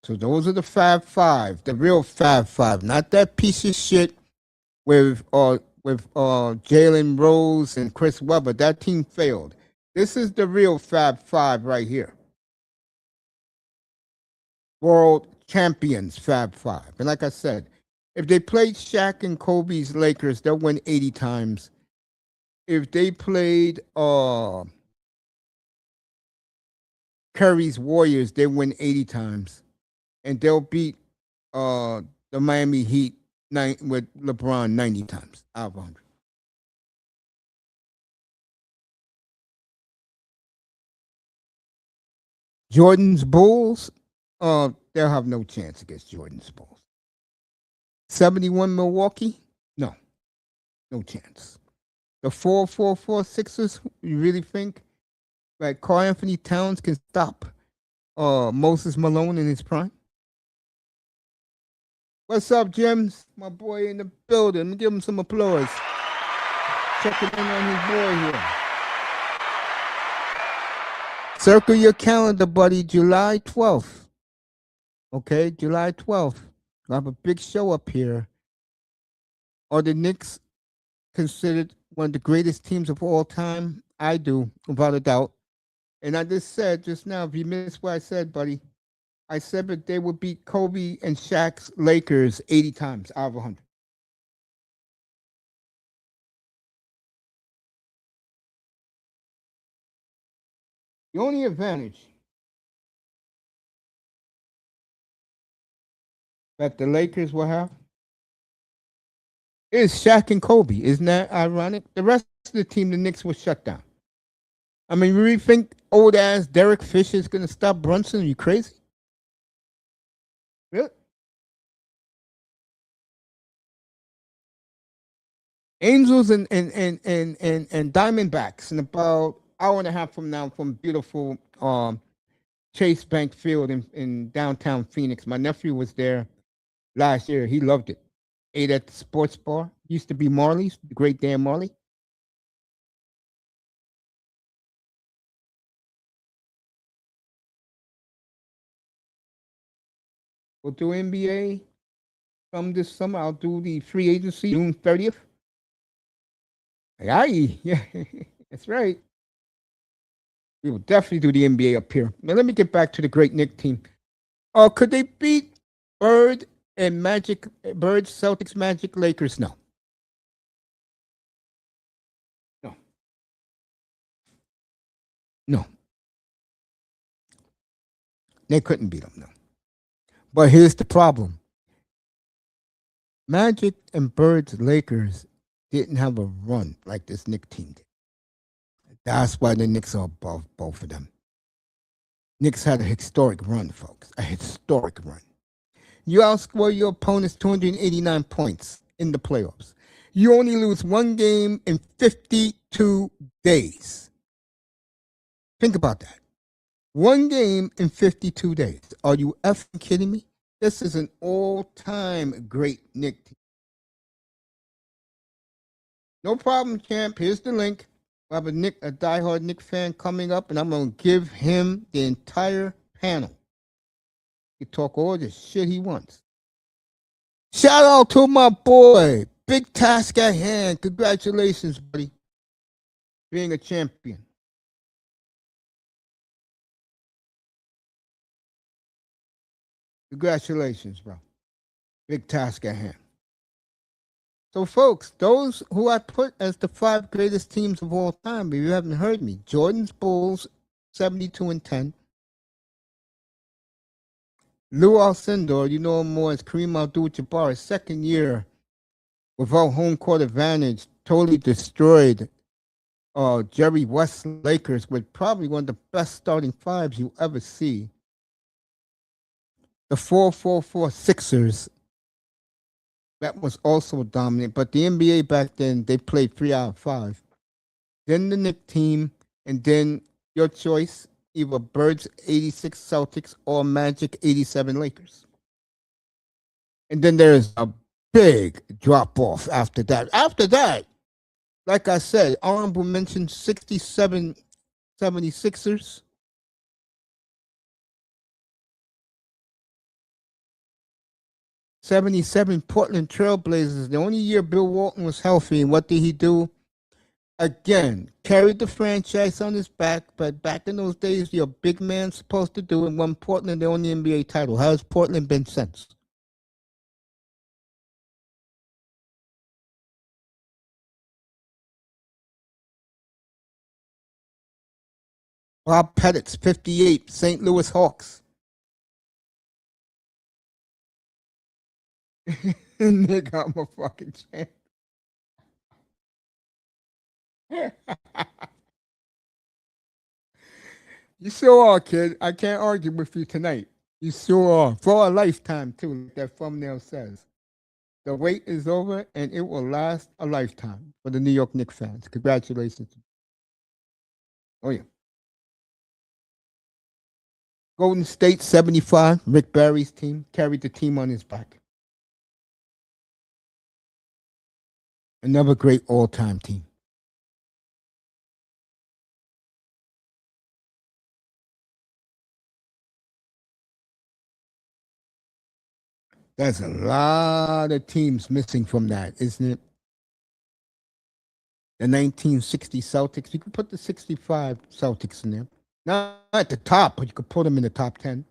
So those are the Fab Five, the real Fab Five, not that piece of shit with Jalen Rose and Chris Webber. That team failed. This is the real Fab Five right here. World champions, Fab Five. And like I said, if they played Shaq and Kobe's Lakers, they'll win 80 times. If they played Curry's Warriors, they win 80 times. And they'll beat the Miami Heat with LeBron 90 times out of 100. Jordan's Bulls, they'll have no chance against Jordan's Bulls. 71 Milwaukee, no chance. The 4-4-4 Sixers, you really think that Karl Anthony Towns can stop Moses Malone in his prime? What's up, James? My boy in the building. Let me give him some applause. Checking in on his boy here. Circle your calendar, buddy. July 12th. Okay, July 12th. I have a big show up here Are the Knicks considered one of the greatest teams of all time? I do, without a doubt. And I just said just now, if you missed what I said, buddy, I said that they would beat Kobe and Shaq's Lakers 80 times out of 100. The only advantage that the Lakers will have is Shaq and Kobe. Isn't that ironic? The rest of the team, the Knicks, will shut down. I mean, you really think old ass Derek Fisher is going to stop Brunson? Are you crazy? Really? Angels and Diamondbacks in about hour and a half from now from beautiful Chase Bank Field in downtown Phoenix. My nephew was there last year. He loved it. Ate at the sports bar. Used to be Marley's, the great Dan Marley. We'll do NBA from this summer. I'll do the free agency June 30th. Aye, yeah, that's right. We will definitely do the NBA up here. Now let me get back to the great Nick team. Could they beat Bird and Magic? Bird, Celtics, Magic, Lakers? No, no, no. They couldn't beat them. No. But here's the problem: Magic and Bird's Lakers didn't have a run like this Nick team did. That's why the Knicks are above both of them. Knicks had a historic run, folks. A historic run. You outscore your opponents 289 points in the playoffs. You only lose one game in 52 days. Think about that. One game in 52 days. Are you effing kidding me? This is an all-time great Knick team. No problem, champ. Here's the link. I have a diehard Knick fan coming up, and I'm gonna give him the entire panel. He talk all the shit he wants. Shout out to my boy. Big task at hand. Congratulations, buddy. Being a champion. Congratulations, bro. Big task at hand. So, folks, those who I put as the five greatest teams of all time, if you haven't heard me, Jordan's Bulls, 72 and 10. Lou Alcindor, you know him more as Kareem Abdul-Jabbar, his second year without home court advantage, totally destroyed Jerry West Lakers with probably one of the best starting fives you ever see. The 4-4-4 Sixers, that was also dominant, but the NBA back then, they played 3 out of 5. Then the Knick team, and then your choice, either Birds 86 Celtics or Magic 87 Lakers. And then there's a big drop off after that. After that, like I said, honorable mention 67 76ers. 77 Portland Trailblazers. The only year Bill Walton was healthy, and what did he do? Again, carried the franchise on his back, but back in those days, you're a big man supposed to do, and won Portland the only NBA title. How has Portland been since? Bob Pettit's 58, St. Louis Hawks. Nigga, I'm a fucking champ. You sure are, kid. I can't argue with you tonight. You sure are. For a lifetime, too, like that thumbnail says. The wait is over, and it will last a lifetime for the New York Knicks fans. Congratulations. Oh, yeah. Golden State 75, Rick Barry's team, carried the team on his back. Another great all time team. There's a lot of teams missing from that, isn't it? The 1960 Celtics. You could put the 65 Celtics in there. Not at the top, but you could put them in the top 10.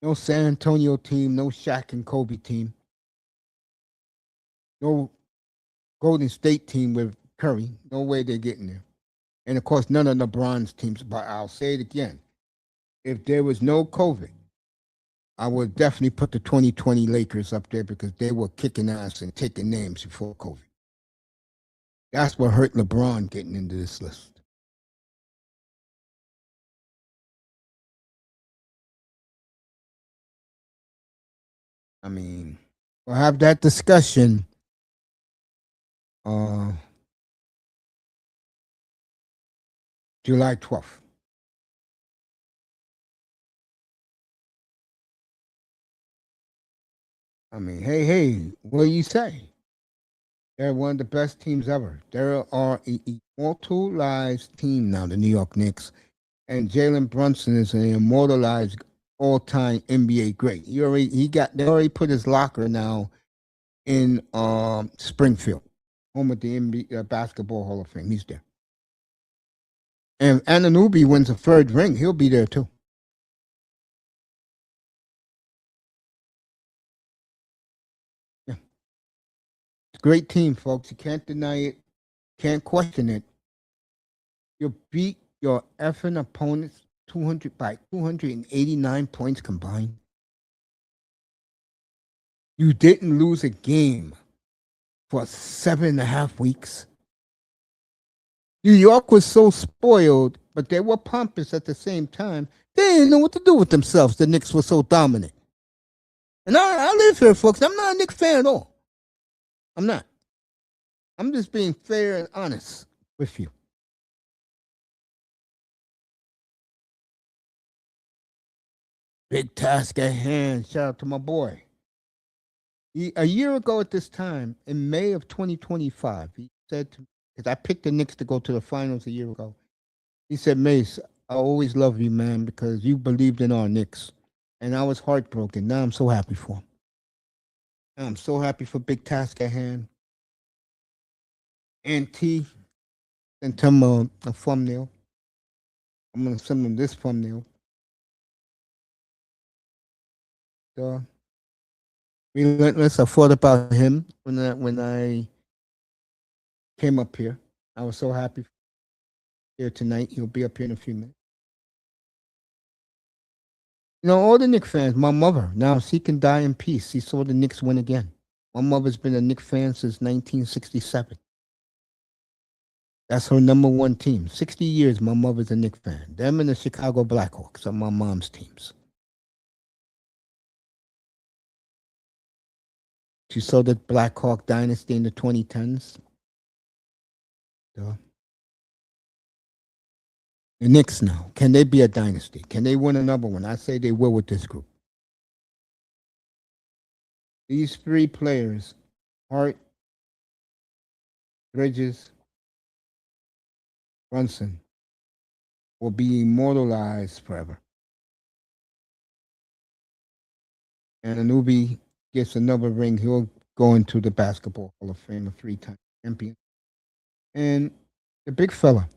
No San Antonio team, no Shaq and Kobe team, no Golden State team with Curry. No way they're getting there. And of course, none of LeBron's teams. But I'll say it again. If there was no COVID, I would definitely put the 2020 Lakers up there because they were kicking ass and taking names before COVID. That's what hurt LeBron getting into this list. I mean, we'll have that discussion uh, July 12th. I mean, hey, what do you say? They're one of the best teams ever. There are an immortalized team now, the New York Knicks, and Jalen Brunson is an immortalized all-time NBA great. They already put his locker now in Springfield, home of the NBA Basketball Hall of Fame. He's there. And N.B.A wins a third ring, he'll be there too. Yeah. It's a great team, folks. You can't deny it, can't question it. You beat your effing opponents 200 by 289 points combined. You didn't lose a game for 7.5 weeks. New York was so spoiled, but they were pompous at the same time. They didn't know what to do with themselves. The Knicks were so dominant. And I live here, folks. I'm not a Knicks fan at all. I'm not. I'm just being fair and honest with you. Big task at hand. Shout out to my boy. A year ago at this time, in May of 2025, he said to me, because I picked the Knicks to go to the finals a year ago. He said, Mace, I always love you, man, because you believed in our Knicks. And I was heartbroken. Now I'm so happy for him. I'm so happy for Big Task at hand. N.T. sent him a thumbnail. I'm going to send him this thumbnail. Uh, Relentless. I thought about him when I came up here. I was so happy here tonight. He'll be up here in a few minutes. You know, all the Knicks fans, my mother, now she can die in peace. She saw the Knicks win again. My mother's been a Knicks fan since 1967. That's her number one team. 60 years, my mother's a Knicks fan. Them and the Chicago Blackhawks are my mom's teams. She saw the Blackhawk dynasty in the 2010s. The Knicks now, can they be a dynasty? Can they win another one? I say they will with this group. These three players, Hart, Bridges, Brunson, will be immortalized forever. And N.B.A gets another ring. He'll go into the Basketball Hall of Fame, a three-time champion. And the big fella,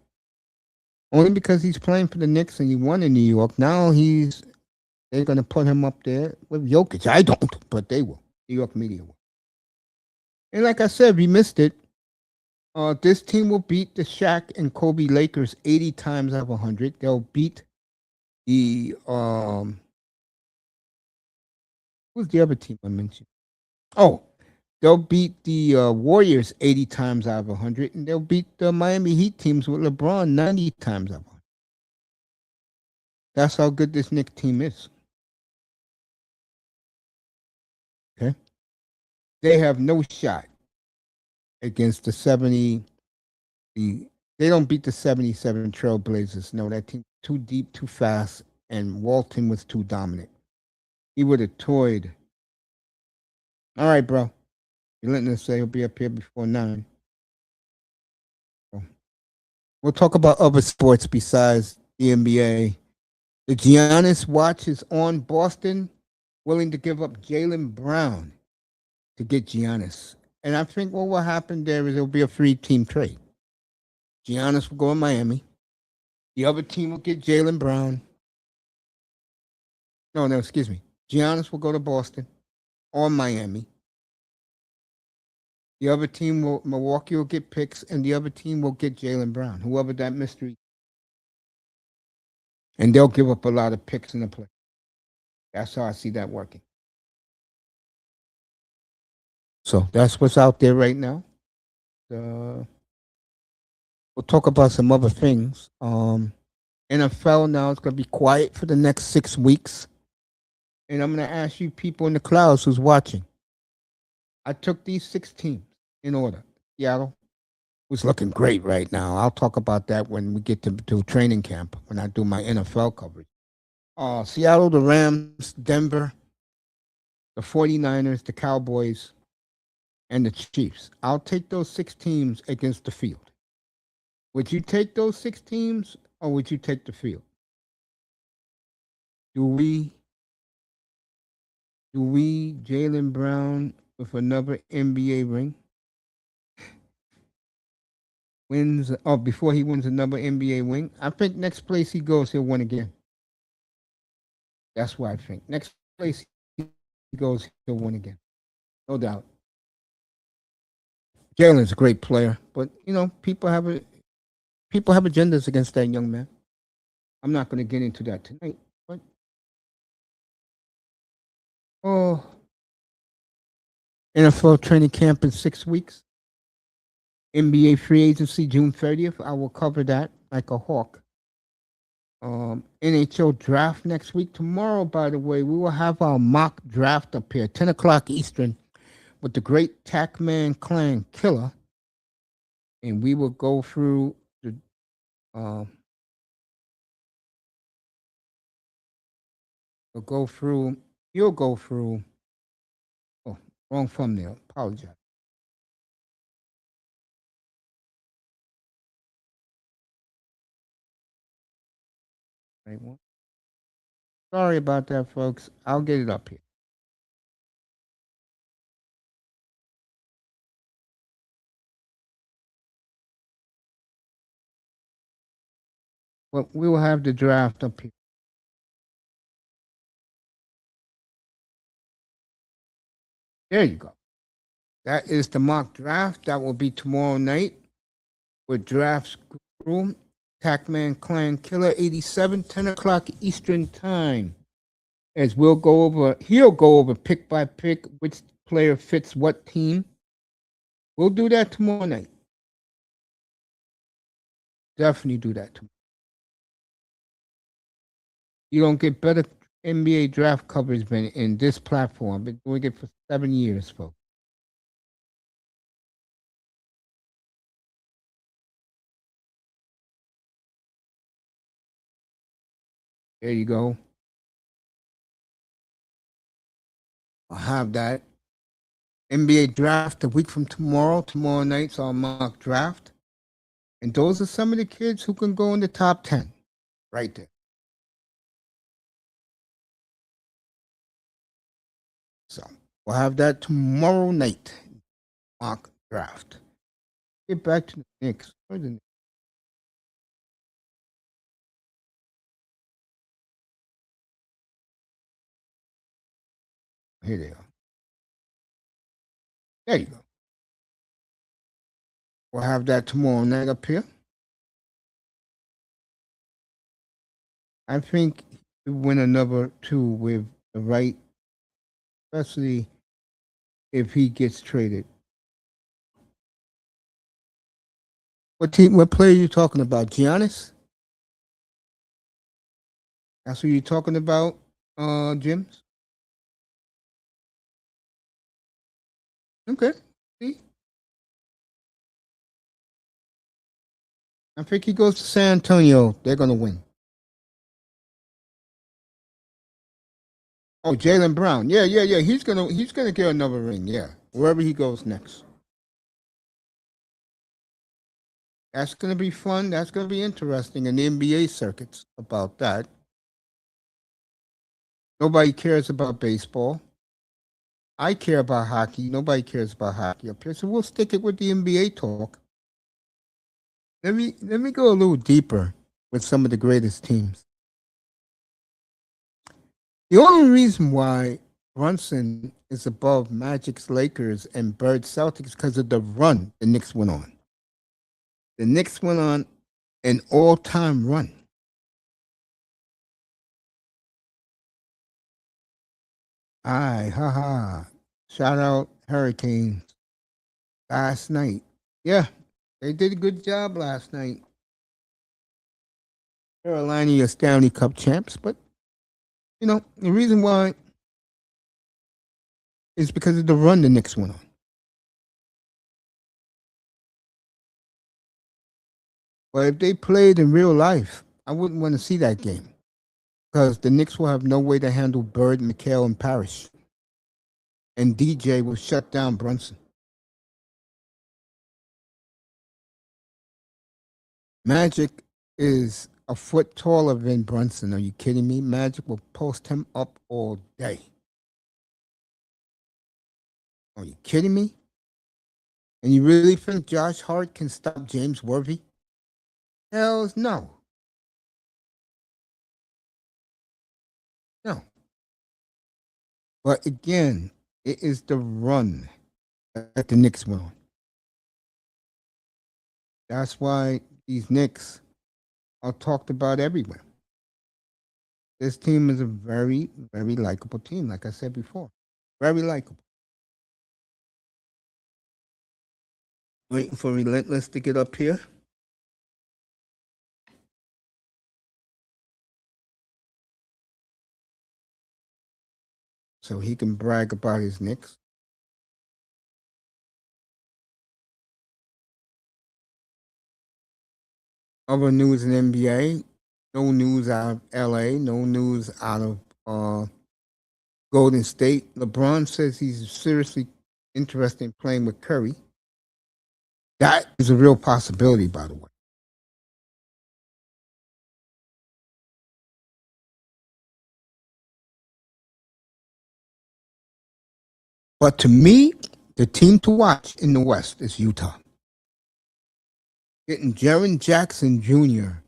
only because he's playing for the Knicks and he won in New York, now they're going to put him up there with Jokic. I don't, but they will. New York media will. And like I said, we missed it. This team will beat the Shaq and Kobe Lakers 80 times out of 100. They'll beat the who's the other team I mentioned? Oh, they'll beat the Warriors 80 times out of 100, and they'll beat the Miami Heat teams with LeBron 90 times out of 100. That's how good this Knicks team is. Okay, they have no shot against the 70. They don't beat the 77 Trailblazers. No, that team too deep, too fast, and Walton was too dominant. He would have toyed. All right, bro. You're letting us say he'll be up here before 9. We'll talk about other sports besides the N.B.A. The Giannis watch is on Boston, willing to give up Jalen Brown to get Giannis. And I think what will happen there is it'll be a free team trade. Giannis will go to Miami. The other team will get Jalen Brown. No, no, excuse me. Giannis will go to Boston or Miami. The other team will Milwaukee will get picks, and the other team will get Jalen Brown, whoever that mystery, and they'll give up a lot of picks in the play. That's how I see that working. So that's what's out there right now. Uh, we'll talk about some other things. N.F.L. now is going to be quiet for the next 6 weeks, and I'm going to ask you people in the clouds who's watching. I took these 6 teams in order. Seattle was looking great right now. I'll talk about that when we get to training camp, when I do my NFL coverage. Seattle, the Rams, Denver, the 49ers, the Cowboys, and the Chiefs. I'll take those 6 teams against the field. Would you take those 6 teams or would you take the field? Do we Jalen Brown with another N.B.A. ring? Wins before he wins another N.B.A. ring? I think next place he goes, he'll win again. That's what I think. Next place he goes, he'll win again. No doubt. Jalen's a great player, but people have agendas against that young man. I'm not going to get into that tonight, but NFL training camp in 6 weeks. N.B.A. free agency June 30th. I will cover that like a hawk. N.H.L. draft next week. Tomorrow, by the way, we will have our mock draft up here, 10 o'clock Eastern, with the great Tackman Clan Killer. And we will go through the you'll go through oh, wrong thumbnail. Apologize. Right one. Sorry about that, folks. I'll get it up here. Well, we will have the draft up here. There you go. That is the mock draft. That will be tomorrow night with Drafts Room. Tackman Clan Killer 87, 10 o'clock Eastern Time. As he'll go over pick by pick which player fits what team. We'll do that tomorrow night. Definitely do that tomorrow. You don't get better N.B.A. draft coverage than in this platform. I've been doing it for 7 years, folks. There you go. I'll have that. N.B.A. draft a week from tomorrow. Tomorrow night's our mock draft. And those are some of the kids who can go in the top 10 right there. So we'll have that tomorrow night. Mock draft. Get back to the Knicks. Where's the Knicks? Here they are. There you go. We'll have that tomorrow night up here. I think he win another 2 with the right, especially if he gets traded. What player are you talking about? Giannis? That's who you're talking about, Jims? Okay. See? I think he goes to San Antonio. They're gonna win. Oh, Jalen Brown. Yeah, yeah, yeah. He's gonna get another ring. Yeah, wherever he goes next. That's gonna be fun. That's gonna be interesting in the N.B.A. circuits about that. Nobody cares about baseball. I care about hockey. Nobody cares about hockey up here. So we'll stick it with the NBA talk. Let me go a little deeper with some of the greatest teams. The only reason why Brunson is above Magic's Lakers and Bird Celtics because of the run the Knicks went on. The Knicks went on an all-time run. Aye, haha. Shout out Hurricanes last night. Yeah, they did a good job last night. Carolina are Stanley Cup champs, but the reason why is because of the run the Knicks went on. But if they played in real life, I wouldn't want to see that game because the Knicks will have no way to handle Bird, McHale, and Parrish, and DJ will shut down Brunson. Magic is a foot taller than Brunson. Are you kidding me? Magic will post him up all day. Are you kidding me? And you really think Josh Hart can stop James Worthy? Hells no. No. But again, it is the run that the Knicks went on. That's why these Knicks are talked about everywhere. This team is a very, very likable team, like I said before. Very likable. Waiting for Relentless to get up here. So he can brag about his Knicks. Other news in NBA, no news out of LA, no news out of Golden State. LeBron says he's seriously interested in playing with Curry. That is a real possibility, by the way. But to me, the team to watch in the West is Utah. Getting Jaren Jackson Jr.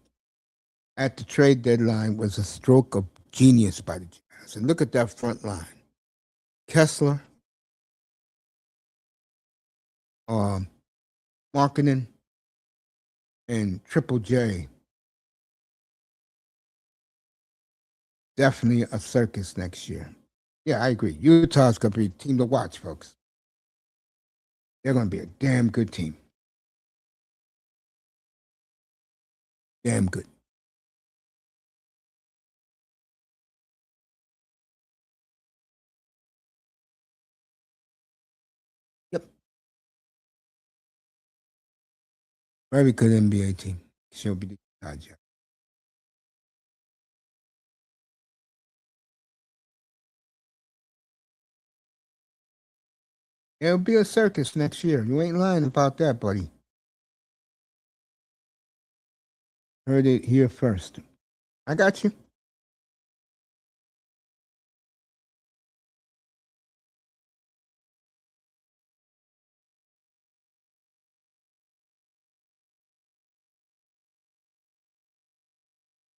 at the trade deadline was a stroke of genius by the Jazz. And look at that front line. Kessler, um, Markkinen, and Triple J. Definitely a circus next year. Yeah, I agree. Utah's going to be a team to watch, folks. They're going to be a damn good team. Damn good. Yep. Very good NBA team. She'll be the Utah. It'll be a circus next year. You ain't lying about that, buddy. Heard it here first. I got you.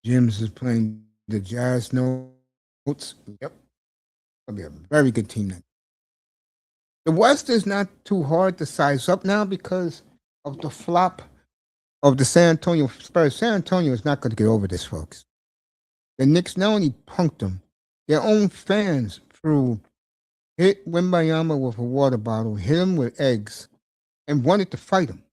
James is playing the Jazz notes. Yep. It'll be a very good team then. The West is not too hard to size up now because of the flop of the San Antonio Spurs. San Antonio is not going to get over this, folks. The Knicks not only punked them, their own fans threw hit Wimbayama with a water bottle, hit him with eggs, and wanted to fight him.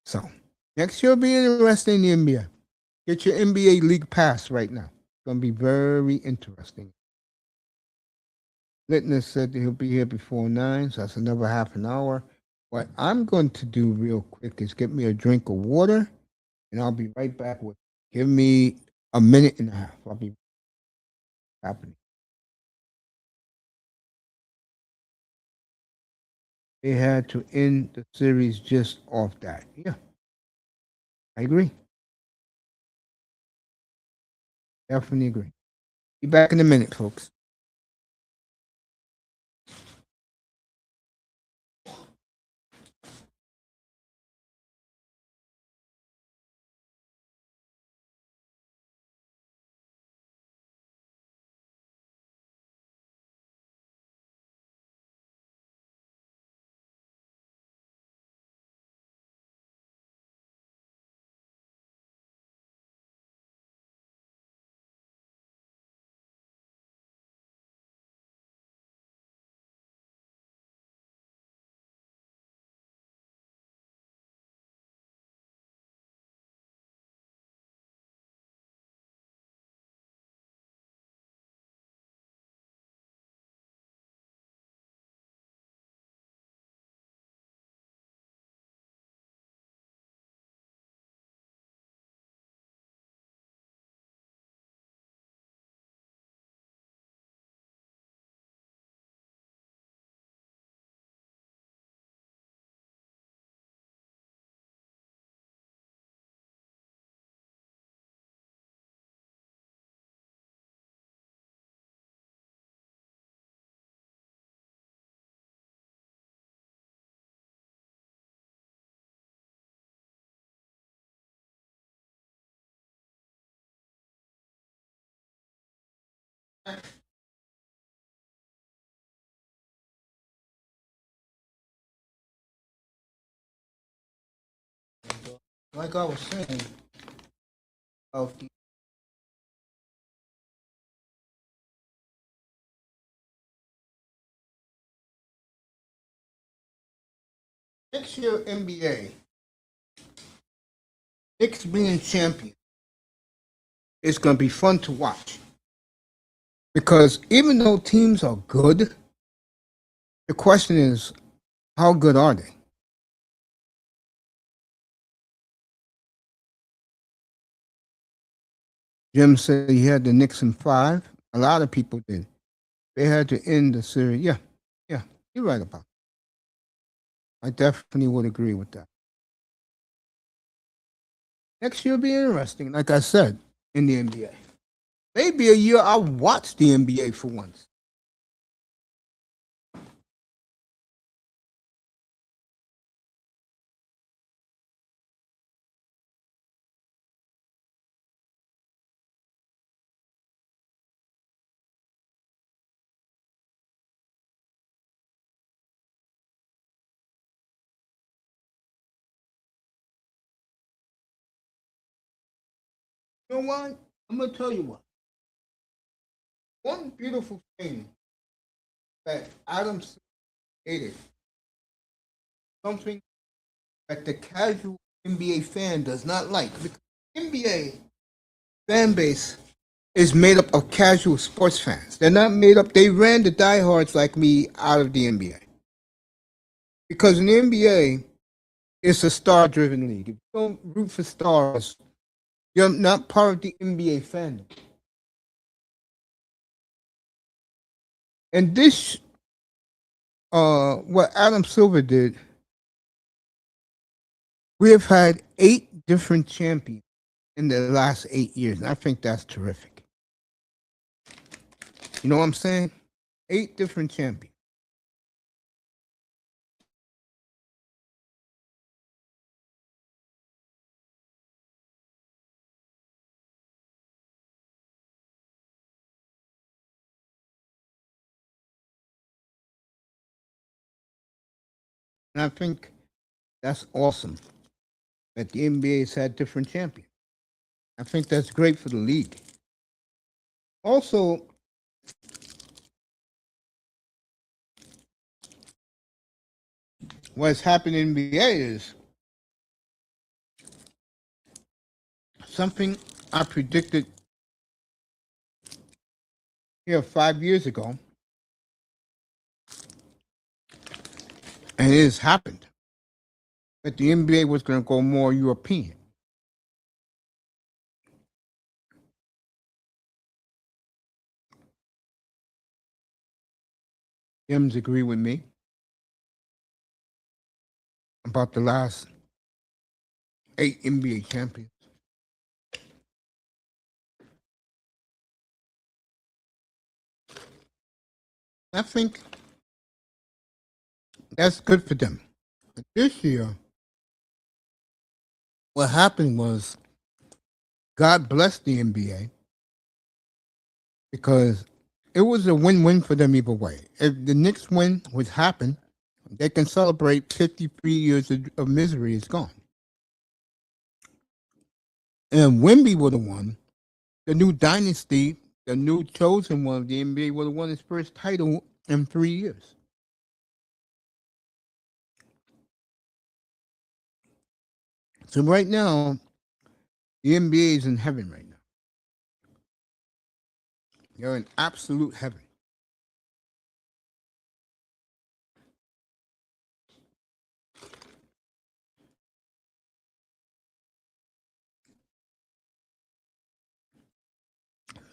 So next year will be interesting in the NBA. Get your NBA League Pass right now. It's going to be very interesting. Litness said that he'll be here before 9, so that's another half an hour. What I'm going to do real quick is get me a drink of water, and I'll be right back with. Give me a minute and a half. I'll be happening. They had to end the series just off that. Yeah, I agree. Definitely agree. Be back in a minute, folks. Like I was saying, of the next year NBA, Knicks being champion is going to be fun to watch because even though teams are good, the question is how good are they? Jim said he had the Knicks in five. A lot of people did. They had to end the series. Yeah, yeah, you're right about it. I definitely would agree with that. Next year will be interesting, like I said, in the NBA. Maybe a year I'll watch the NBA for once. You know what? I'm going to tell you what. One beautiful thing that Adams created, something that the casual NBA fan does not like. Because NBA fan base is made up of casual sports fans. They're not made up. They ran the diehards like me out of the NBA because in the NBA it's a star-driven league. If you don't root for stars, you're not part of the NBA fandom. And this, what Adam Silver did, we have had 8 different champions in the last 8 years. And I think that's terrific. You know what I'm saying? 8 different champions. And I think that's awesome that the NBA has had different champions. I think that's great for the league. Also, what's happened in the NBA is something I predicted here 5 years ago, and it has happened. That the NBA was going to go more European. M's agree with me. about the last 8 NBA champions. I think that's good for them. But this year, what happened was God blessed the NBA because it was a win-win for them either way. If the Knicks win, which happened, they can celebrate 53 years of misery is gone. And Wemby would have won. The new dynasty, the new chosen one of the NBA would have won his first title in 3 years. So right now, the NBA is in heaven right now. They're in absolute heaven.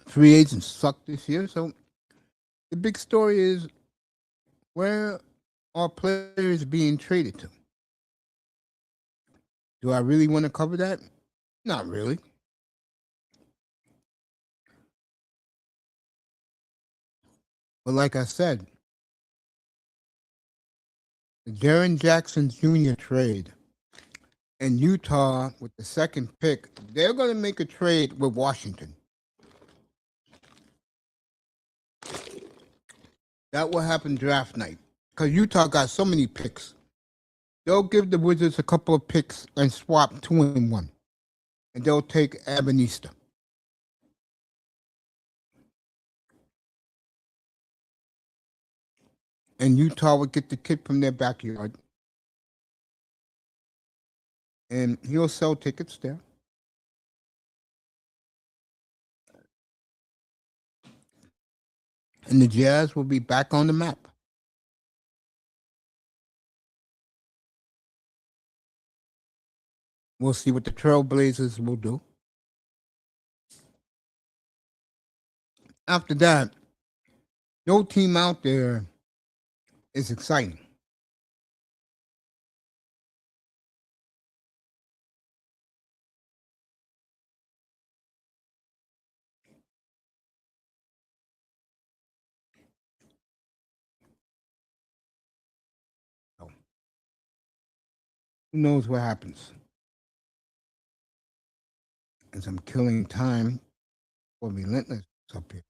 Free agents suck this year. So the big story is where are players being traded to? Do I really want to cover that? Not really. But like I said, the Darren Jackson Jr. trade and Utah with the second pick, they're going to make a trade with Washington. That will happen draft night because Utah got so many picks. They'll give the Wizards a couple of picks and swap 2 and 1, and they'll take Abanista. And Utah would get the kid from their backyard, and he'll sell tickets there. And the Jazz will be back on the map. We'll see what the Trailblazers will do. After that, no team out there is exciting. So, who knows what happens? As I'm killing time for relentless up here.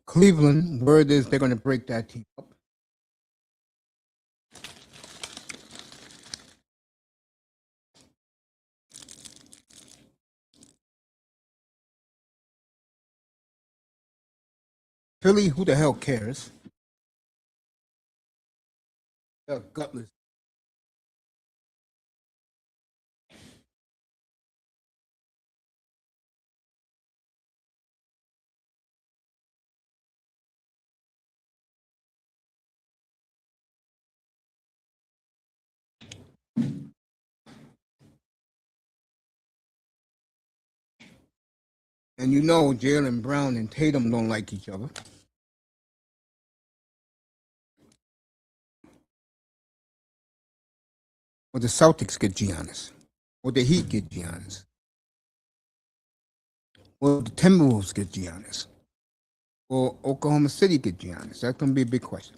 Cleveland, word is they're going to break that team up. Philly, who the hell cares? They're gutless. And you know Jalen Brown and Tatum don't like each other. Or the Celtics get Giannis. Or the Heat get Giannis. Or the Timberwolves get Giannis. Or Oklahoma City get Giannis. That's going to be a big question.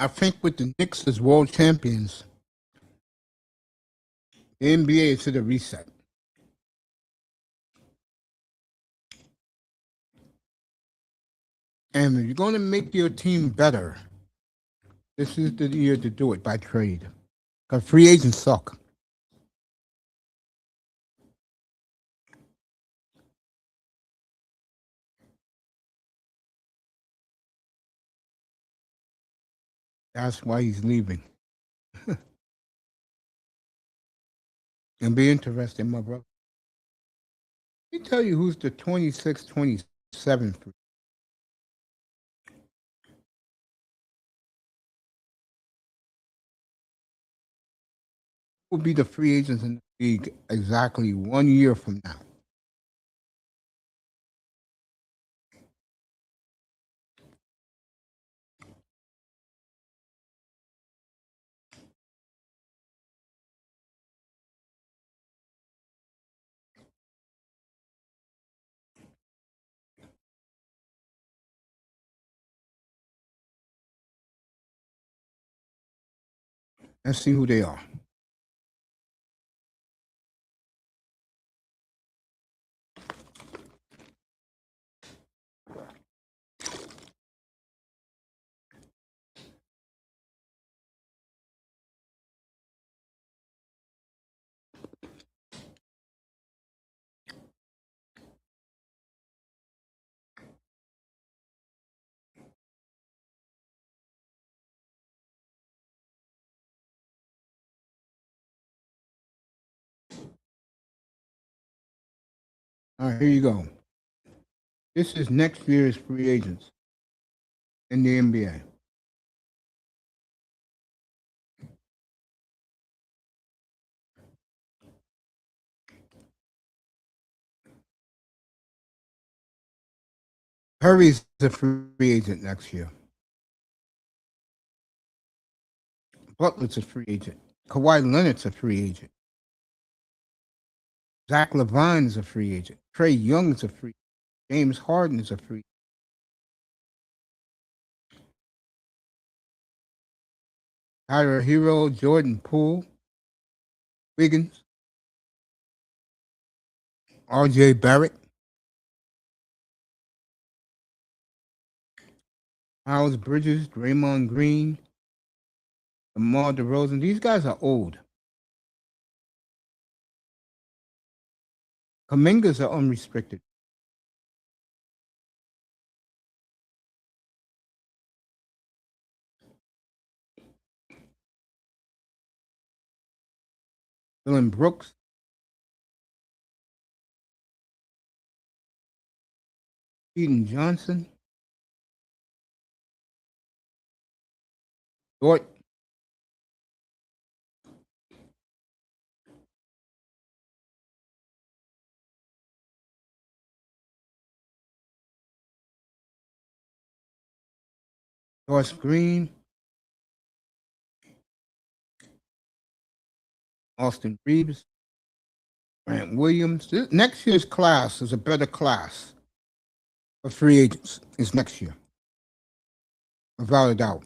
I think with the Knicks as world champions, the NBA is to the reset. And if you're going to make your team better, this is the year to do it by trade. Because free agents suck. That's why he's leaving. And be interesting, my brother. Let me tell you who's the 26th, 27th. Will be the free agents in the league exactly 1 year from now. Let's see who they are. All right, here you go. This is next year's free agents in the NBA. Curry's a free agent next year. Butler's a free agent. Kawhi Leonard's a free agent. Zach LaVine's a free agent. Trey Young's a free agent. James Harden is a free agent. Tyler Hero, Jordan Poole, Wiggins, R.J. Barrett, Miles Bridges, Draymond Green, DeMar DeRozan. These guys are old. Kamingas are unrestricted. Dylan Brooks, Keaton Johnson, Dort, Josh Green, Austin Reeves, Grant Williams. Next year's class is a better class of free agents. Is next year, without a doubt.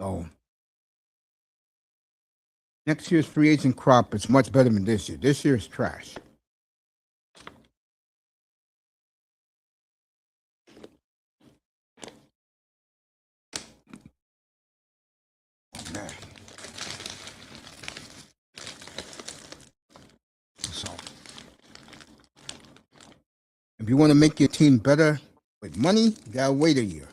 So next year's free agent crop is much better than this year. This year is trash. Man. So if you want to make your team better with money, you gotta wait a year.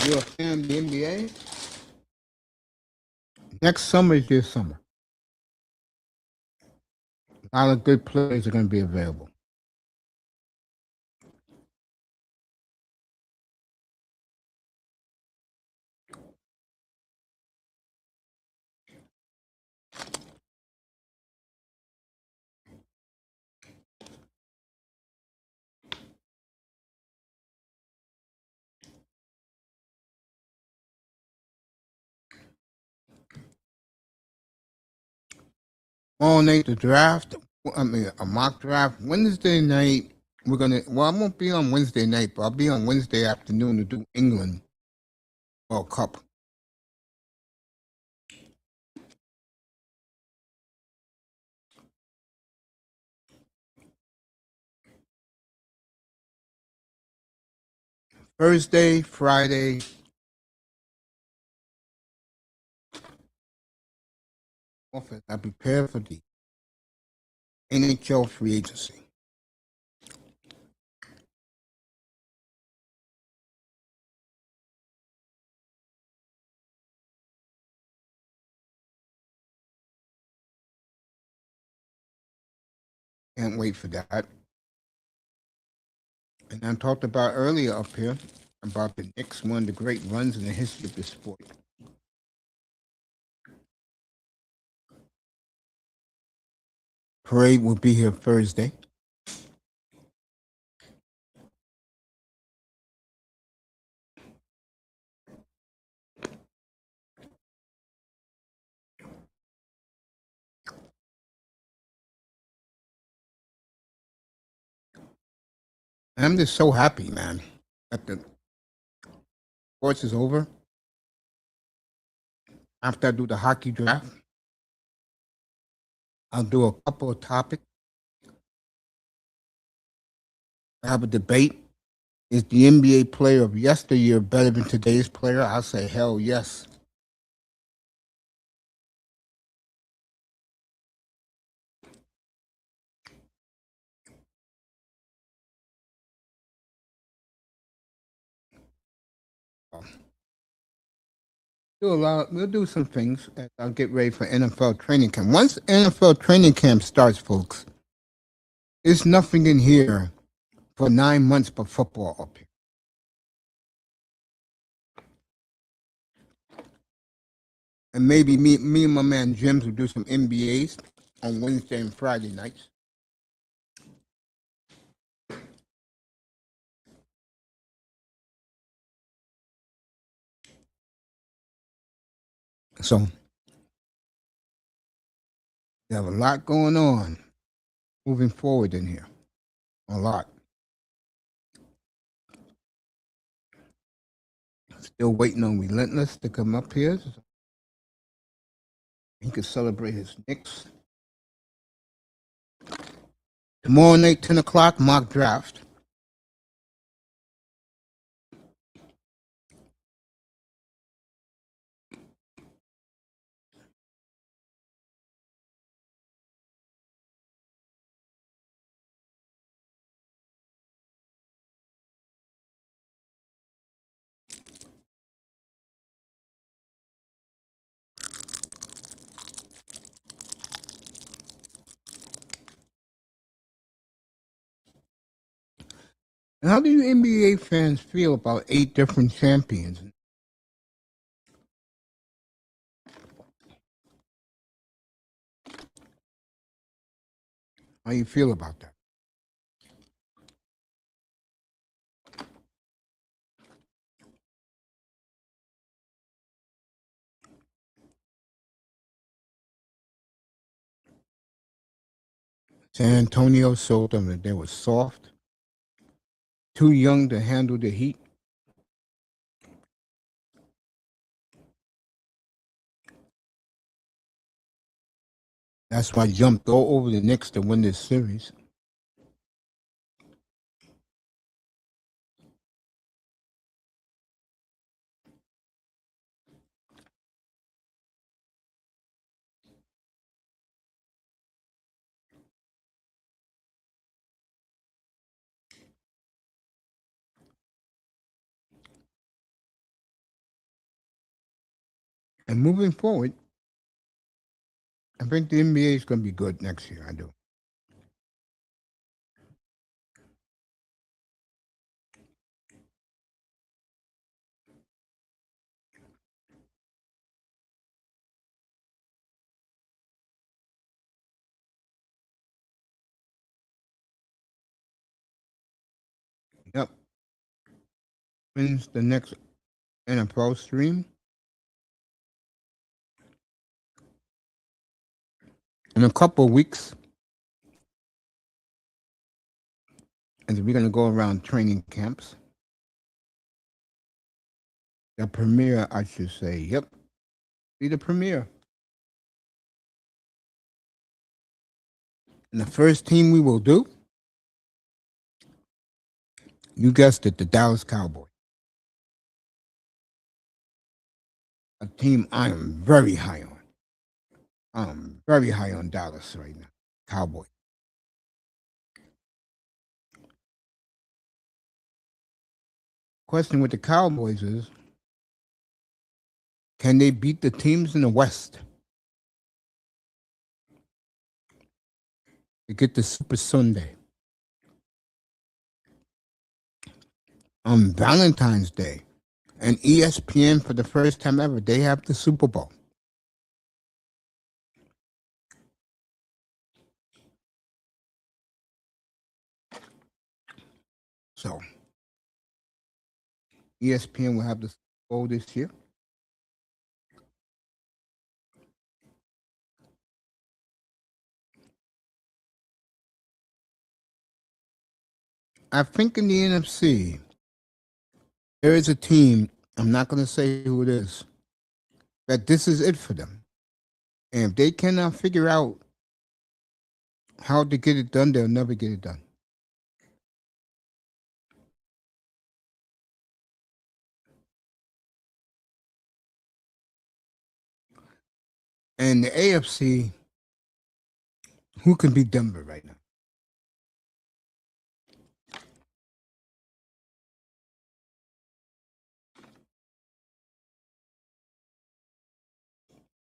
If you're a fan of the NBA, next summer is your summer. A lot of good players are going to be available. All night the draft. I mean, a mock draft. Wednesday night, we're gonna. Well, I won't be on Wednesday night, but I'll be on Wednesday afternoon to do England World Cup. Thursday, Friday. Office. I prepare for the N.H.L free agency. Can't wait for that. And I talked about earlier up here about the Knicks, one of the great runs in the history of the sport. Parade will be here Thursday. And I'm just so happy, man, that the sports is over. After I do the hockey draft, I'll do a couple of topics. I have a debate. Is the N.B.A player of yesteryear better than today's player? I'll say hell yes. Do a lot. We'll do some things. I'll get ready for N.F.L training camp. Once N.F.L training camp starts, folks, there's nothing in here for 9 months but football up here. And maybe me and my man James will do some N.B.As on Wednesday and Friday nights. So we have a lot going on moving forward in here. A lot. Still waiting on Relentless to come up here. So he could celebrate his Knicks. Tomorrow night, 10 o'clock, mock draft. And how do you N.B.A fans feel about 8 different champions? How you feel about that? San Antonio showed them that they were soft, too young to handle the heat. That's why I jumped all over the Knicks to win this series. And moving forward, I think the NBA is going to be good next year. I do. Yep. When's the next N.F.L stream? In a couple of weeks, as we're going to go around training camps, the premier, I should say, yep, be the premier. And the first team we will do, you guessed it, the Dallas Cowboys. A team I am very high on. I'm very high on Dallas right now. Cowboys. Question with the Cowboys is, can they beat the teams in the West to get the Super Sunday on Valentine's Day? And ESPN, for the first time ever, they have the Super Bowl. So ESPN will have the Super Bowl this year. I think in the NFC, there is a team, I'm not going to say who it is, that this is it for them. And if they cannot figure out how to get it done, they'll never get it done. And the AFC, who can beat Denver right now?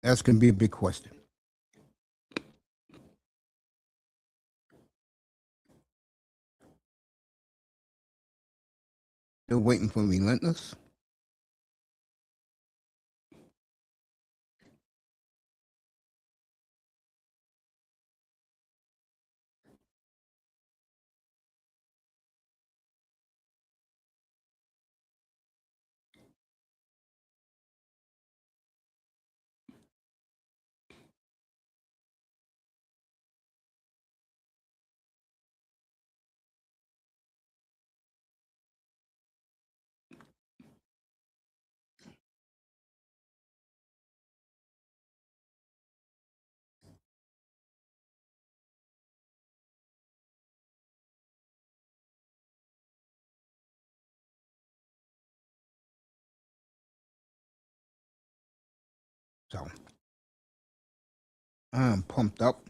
That's going to be a big question. They're waiting for Relentless. So I'm pumped up.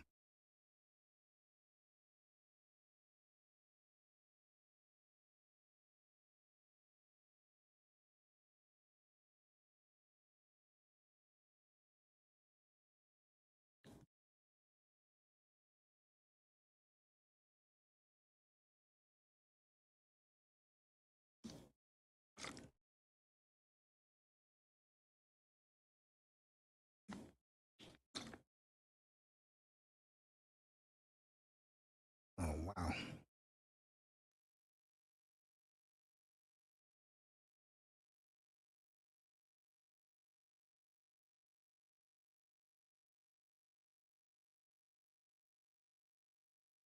Oh, wow.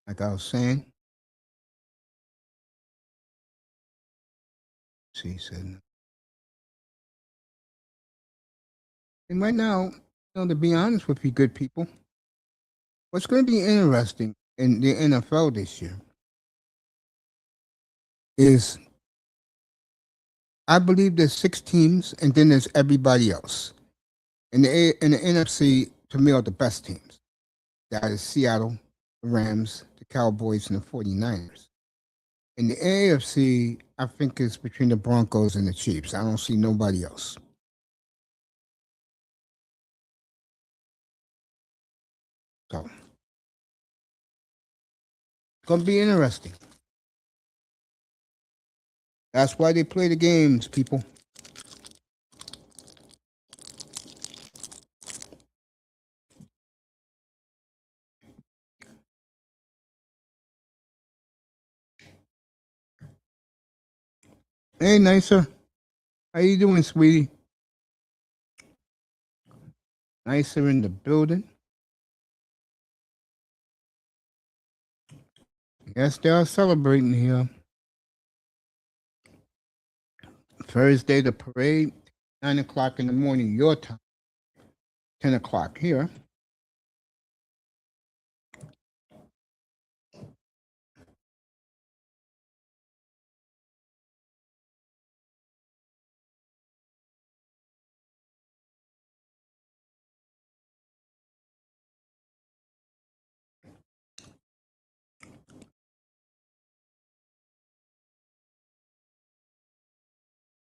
Like I was saying, she said, and right now, to be honest with you, good people, what's going to be interesting in the NFL this year is I believe there's 6 teams and then there's everybody else. In the NFC, to me, are the best teams. That is Seattle, the Rams, the Cowboys, and the 49ers. In the AFC, I think it's between the Broncos and the Chiefs. I don't see nobody else. So it's going to be interesting. That's why they play the games, people. Hey, Nicer. How you doing, sweetie? Nicer in the building. Yes, they are celebrating here. Thursday, the parade, 9 o'clock in the morning, your time, 10 o'clock here.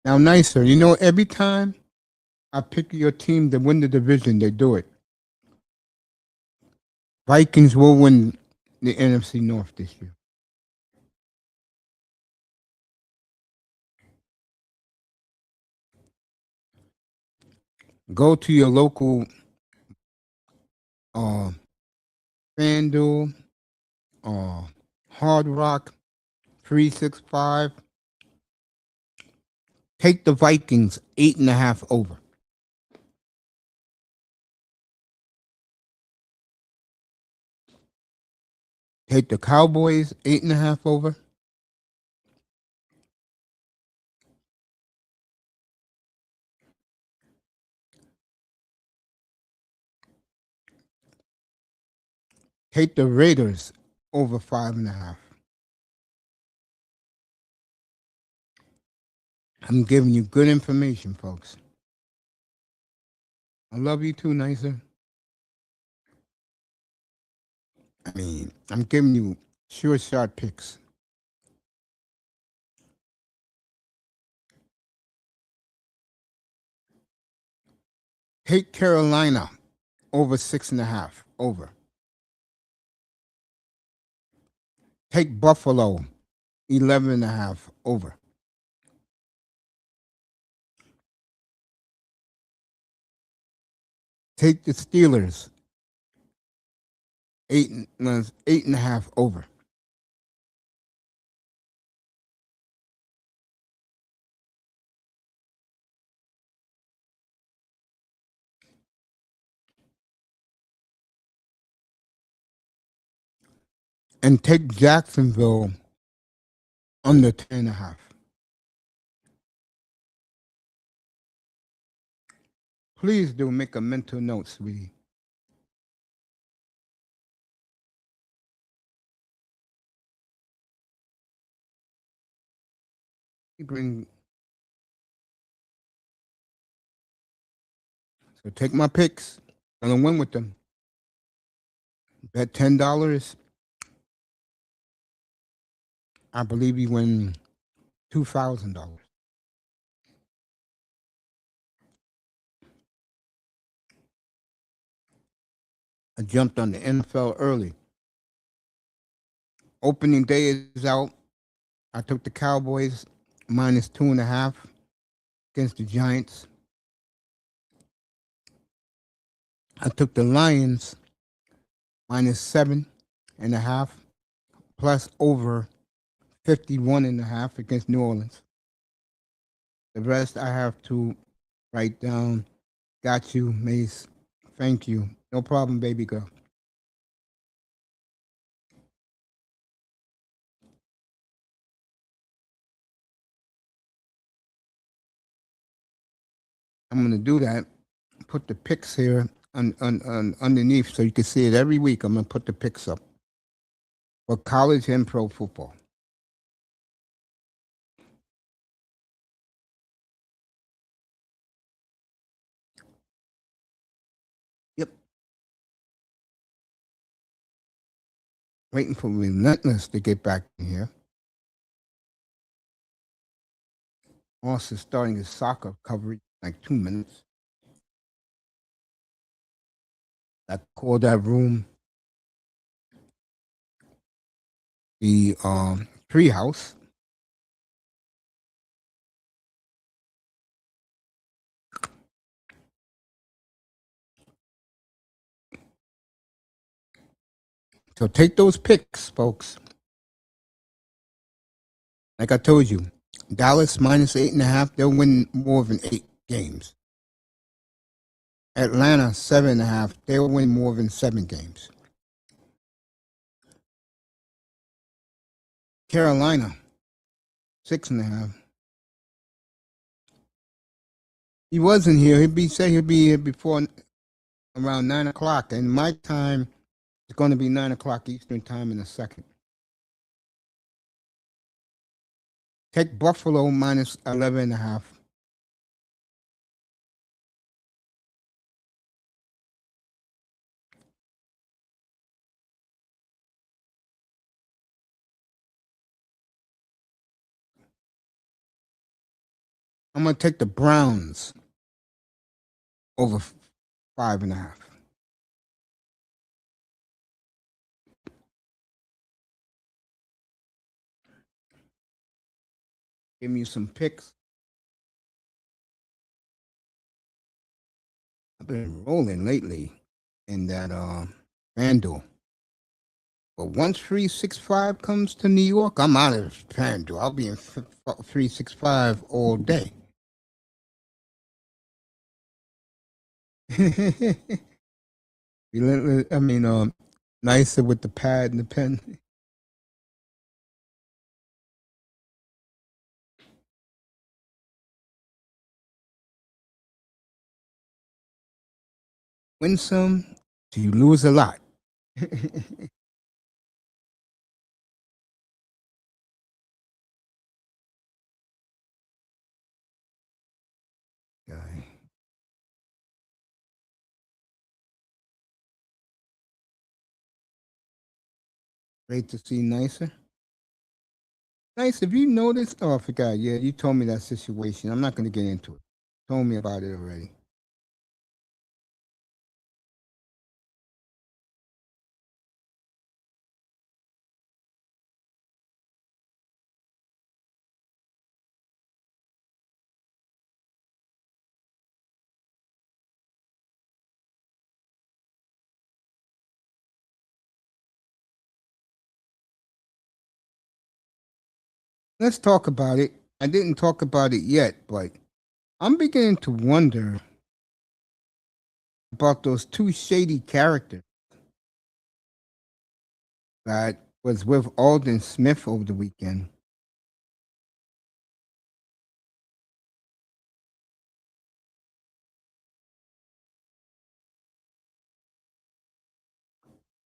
Now, nicer, you know, every time I pick your team to win the division, they do it. Vikings will win the NFC North this year. Go to your local uh, FanDuel, uh, Hard Rock, 365. Take the Vikings 8.5 over. Take the Cowboys 8.5 over. Take the Raiders over 5.5. I'm giving you good information, folks. I love you too, Nicer. I mean, I'm giving you sure shot picks. Take Carolina over 6.5 over. Take Buffalo 11.5 over. Take the Steelers 8.5 over. And take Jacksonville under 10.5. Please do make a mental note, sweetie. Bring so take my picks. Gonna win with them. Bet $10. I believe you win $2,000. I jumped on the N.F.L early. Opening day is out. I took the Cowboys minus 2.5 against the Giants. I took the Lions minus 7.5 plus over 51.5 against New Orleans. The rest I have to write down. Got you, Mace. Thank you. No problem, baby girl. I'm gonna do that. Put the picks here underneath so you can see it every week. I'm gonna put the picks up for college and pro football. Yep. Waiting for Relentless to get back in here. Also starting his soccer coverage in like 2 minutes. I call that room the treehouse. So take those picks, folks. Like I told you, Dallas minus 8.5, they'll win more than 8 games. Atlanta 7.5, they'll win more than 7 games. Carolina, 6.5. He wasn't here. He'll be here before around 9 o'clock, and my time is going to be 9 o'clock Eastern time in a second. Take Buffalo minus 11.5. I'm going to take the Browns over 5.5. Give me some picks. I've been rolling lately in that FanDuel. But once 365 comes to New York, I'm out of FanDuel. I'll be in 365 all day. I mean, nicer with the pad and the pen. Win some, so you lose a lot. Guy. Great to see nicer. Nice. Have you noticed? Oh, I forgot. Yeah, you told me that situation. I'm not going to get into it. Told me about it already. Let's talk about it. I didn't talk about it yet, but I'm beginning to wonder about those two shady characters that was with Alden Smith over the weekend.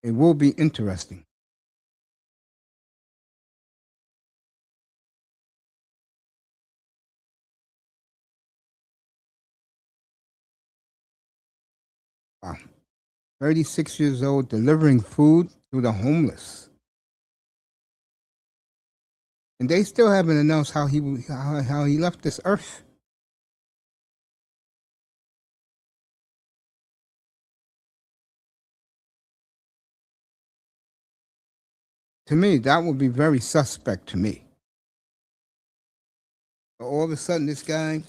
It will be interesting. Wow. 36 years old, delivering food to the homeless. And they still haven't announced how he left this earth. To me, that would be very suspect to me. All of a sudden, this guy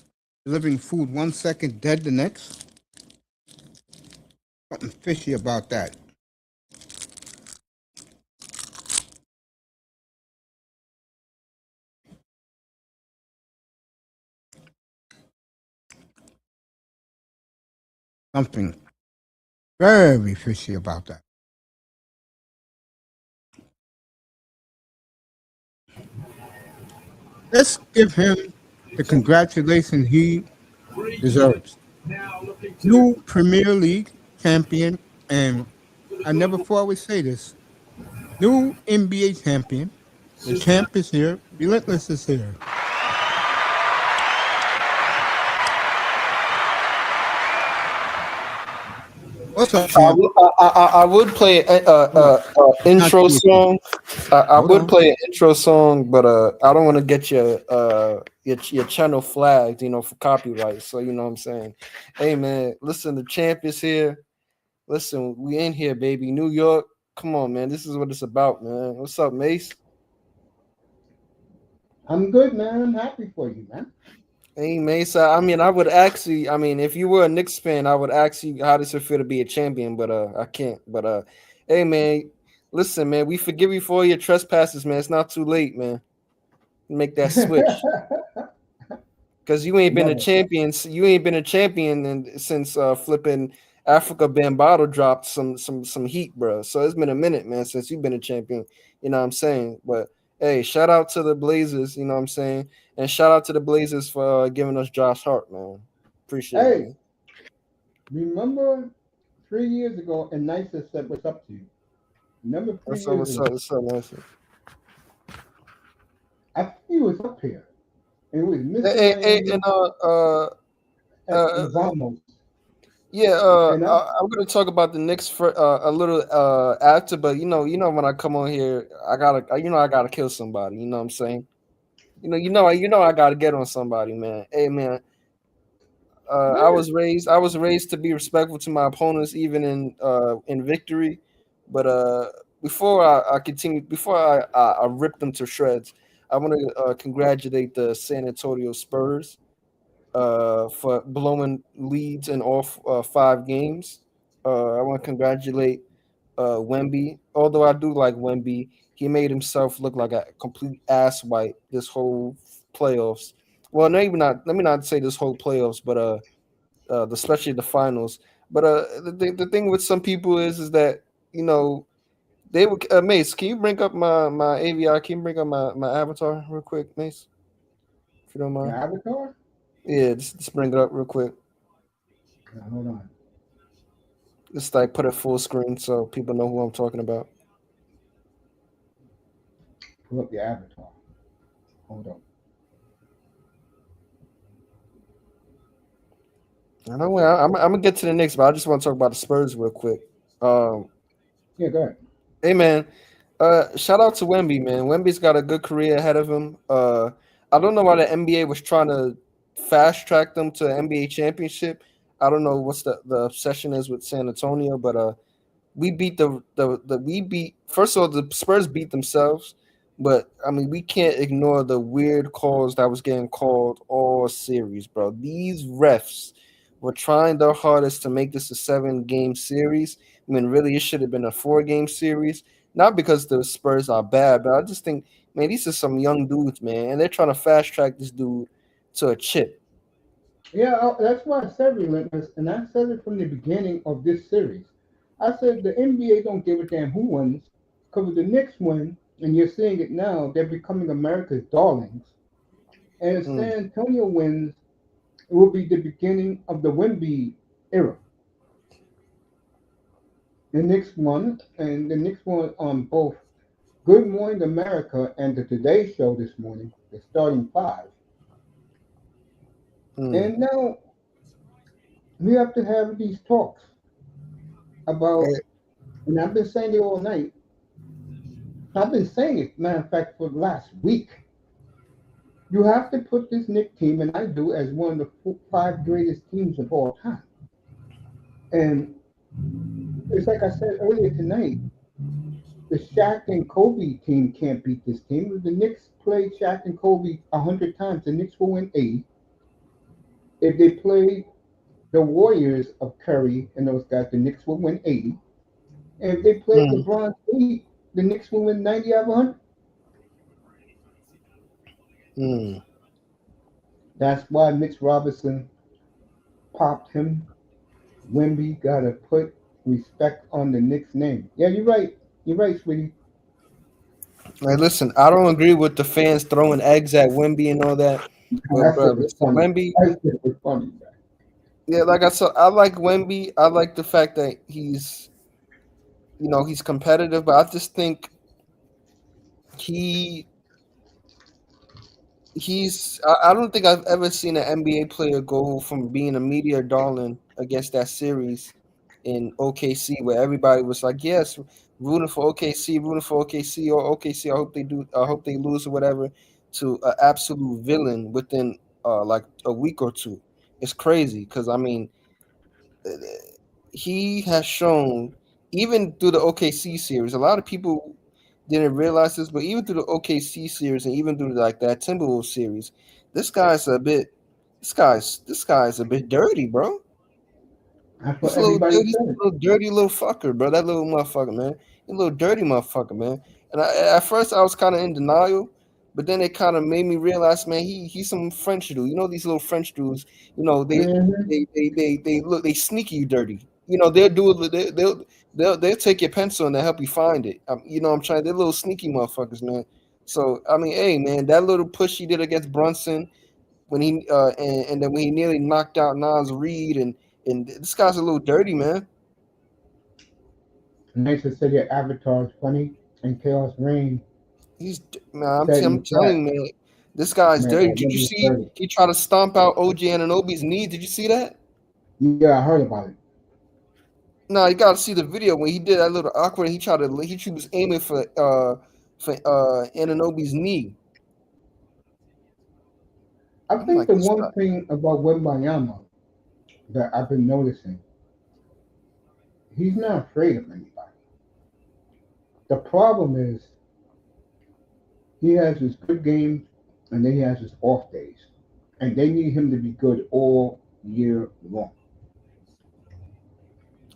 delivering food 1 second, dead the next. Something fishy about that. Something very fishy about that. Let's give him the congratulations he deserves. New Premier League champion, and I never thought I would say this. New NBA champion. The champ is here. Relentless is here. What's up, champ?
I would play
Hold on. Not
intro
you again.
song. I
Hold
would
on.
play an intro song, but I don't want to get your channel flagged, for copyright. So you know what I'm saying. Hey man, listen, the champ is here. Listen, we in here, baby. New York. Come on, man. This is what it's about, man. What's up, Mace?
I'm good, man. I'm happy for you, man.
Hey, Mace. I mean, I would actually. I mean, if you were a Knicks fan, I would ask you how does it feel to be a champion, but I can't. But hey, man. Listen, man. We forgive you for all your trespasses, man. It's not too late, man. Make that switch because you ain't been a
Never.
champion. You ain't been a champion since flipping Africa Bambaataa dropped some heat, bro. So it's been a minute, man, since you've been a champion. You know what I'm saying? But Hey, shout out to the Blazers. You know what I'm saying, and shout out to the Blazers for giving us Josh Hart, man. Appreciate it,
Hey,
man.
remember 3 years ago, and Nicer said what's up to you. Remember three
What's up?
years
What's
ago,
up? What's up, Nancy?
I think he was up here, and it was Mr.
Hey,
Miami
and
and
uh,
Vamos,
yeah,
and I,
I'm gonna talk about the Knicks for a little after, but when I come on here, I gotta kill somebody. You know what I'm saying? I gotta get on somebody, man. Hey, man,
man,
I was raised to be respectful to my opponents, even in victory. But before I continue, before I rip them to shreds, I want to congratulate the San Antonio Spurs for blowing leads in all 5 games. I want to congratulate Wemby. Although I do like Wemby, he made himself look like a complete ass white this whole playoffs. Well, maybe not. Let me not say this whole playoffs, but especially the finals. But the thing with some people is that you know they would Mace. Can you bring up my AVI? Can you bring up my avatar real quick, Mace, if you don't
the
mind?
Avatar.
Yeah, just bring it up real quick.
Hold on,
Just like put it full screen so people know who I'm talking about.
pull up the Avatar. Hold on.
I know I'm gonna get to the Knicks, but I just want to talk about the Spurs real quick. Um,
Yeah, go ahead.
Hey man, shout out to Wemby, man. Wemby's got a good career ahead of him. I don't know why the NBA was trying to fast track them to NBA championship. I don't know what's the obsession is with San Antonio, but we beat the we beat first of all the Spurs beat themselves, but I mean we can't ignore the weird calls that was getting called all series, bro. These refs were trying their hardest to make this a 7 game series. I mean, really, it should have been a 4 game series. Not because the Spurs are bad, but I just think, man, these are some young dudes, man, and they're trying to fast track this dude to a chip.
Yeah, that's why I said relentless, and I said it from the beginning of this series. I said the NBA don't give a damn who wins, because if the Knicks win, and you're seeing it now, they're becoming America's darlings. And if
Mm,
San Antonio wins, it will be the beginning of the Wemby era. The Knicks won, and the Knicks won on both Good Morning America and the Today Show this morning, the starting five.
mm.
And now we have to have these talks about,
Eh,
and I've been saying it all night. I've been saying it, matter of fact, for the last week. You have to put this Knicks team, and I do, as one of the five greatest teams of all time. And it's like I said earlier tonight, the Shaq and Kobe team can't beat this team. If the Knicks played Shaq and Kobe 100 times, the Knicks will win 80. If they play the Warriors of Curry and those guys, the Knicks will win 80. And if they played
mm,
LeBron's Heat, the Knicks will win 90 out of 100.
mm.
That's why Mitch Robinson popped him. Wemby got to put respect on the Knicks name. Yeah, you're right. You're right, sweetie.
Like, listen, I don't agree with the fans throwing eggs at Wemby and all that, but
That's
bro,
super
listen,
funny.
Wemby,
That's super funny.
yeah, like I said, I like Wemby. I like the fact that he's competitive, but I just think he I don't think I've ever seen an NBA player go from being a media darling against that series in OKC where everybody was like, yes, rooting for OKC, rooting for OKC or OKC. I hope they lose or whatever. To an absolute villain within like a week or two. It's crazy because I mean he has shown even through the OKC series. A lot of people didn't realize this, but even through the OKC series and even through like that Timberwolves series, this guy's a bit. This guy's a bit dirty, bro.
That's what
He's a little
everybody
dirty, he's
said.
a little dirty little fucker, bro. That little motherfucker, man. He's a little dirty motherfucker, man. And at first I was kind of in denial, but then it kind of made me realize, man, he's some French dude. You know these little French dudes. You know
Hmm.
they look they sneaky you dirty. You know they'll do it. They'll take your pencil and they'll help you find it. You know what I'm trying. They're little sneaky motherfuckers, man. So I mean, hey man, that little push he did against Brunson when and then when he nearly knocked out Nas Reed and this guy's a little dirty, man.
Nice said your avatar is funny, and Chaos Rain
He's man,
said
I'm
in
telling
chat,
you, man, this guy's
man,
dirty.
I
Did you
never
see
heard it.
he tried to stomp out OG Ananobi's knee? Did you see that?
Yeah, I heard about it.
No, you gotta see the video when he did that little awkward. He was aiming for Ananobi's knee.
I
I'm
think
like
the
this
one
guy.
thing about Wembayama that I've been noticing, he's not afraid of anybody. The problem is he has his good games and then he has his off days. And they need him to be good all year long.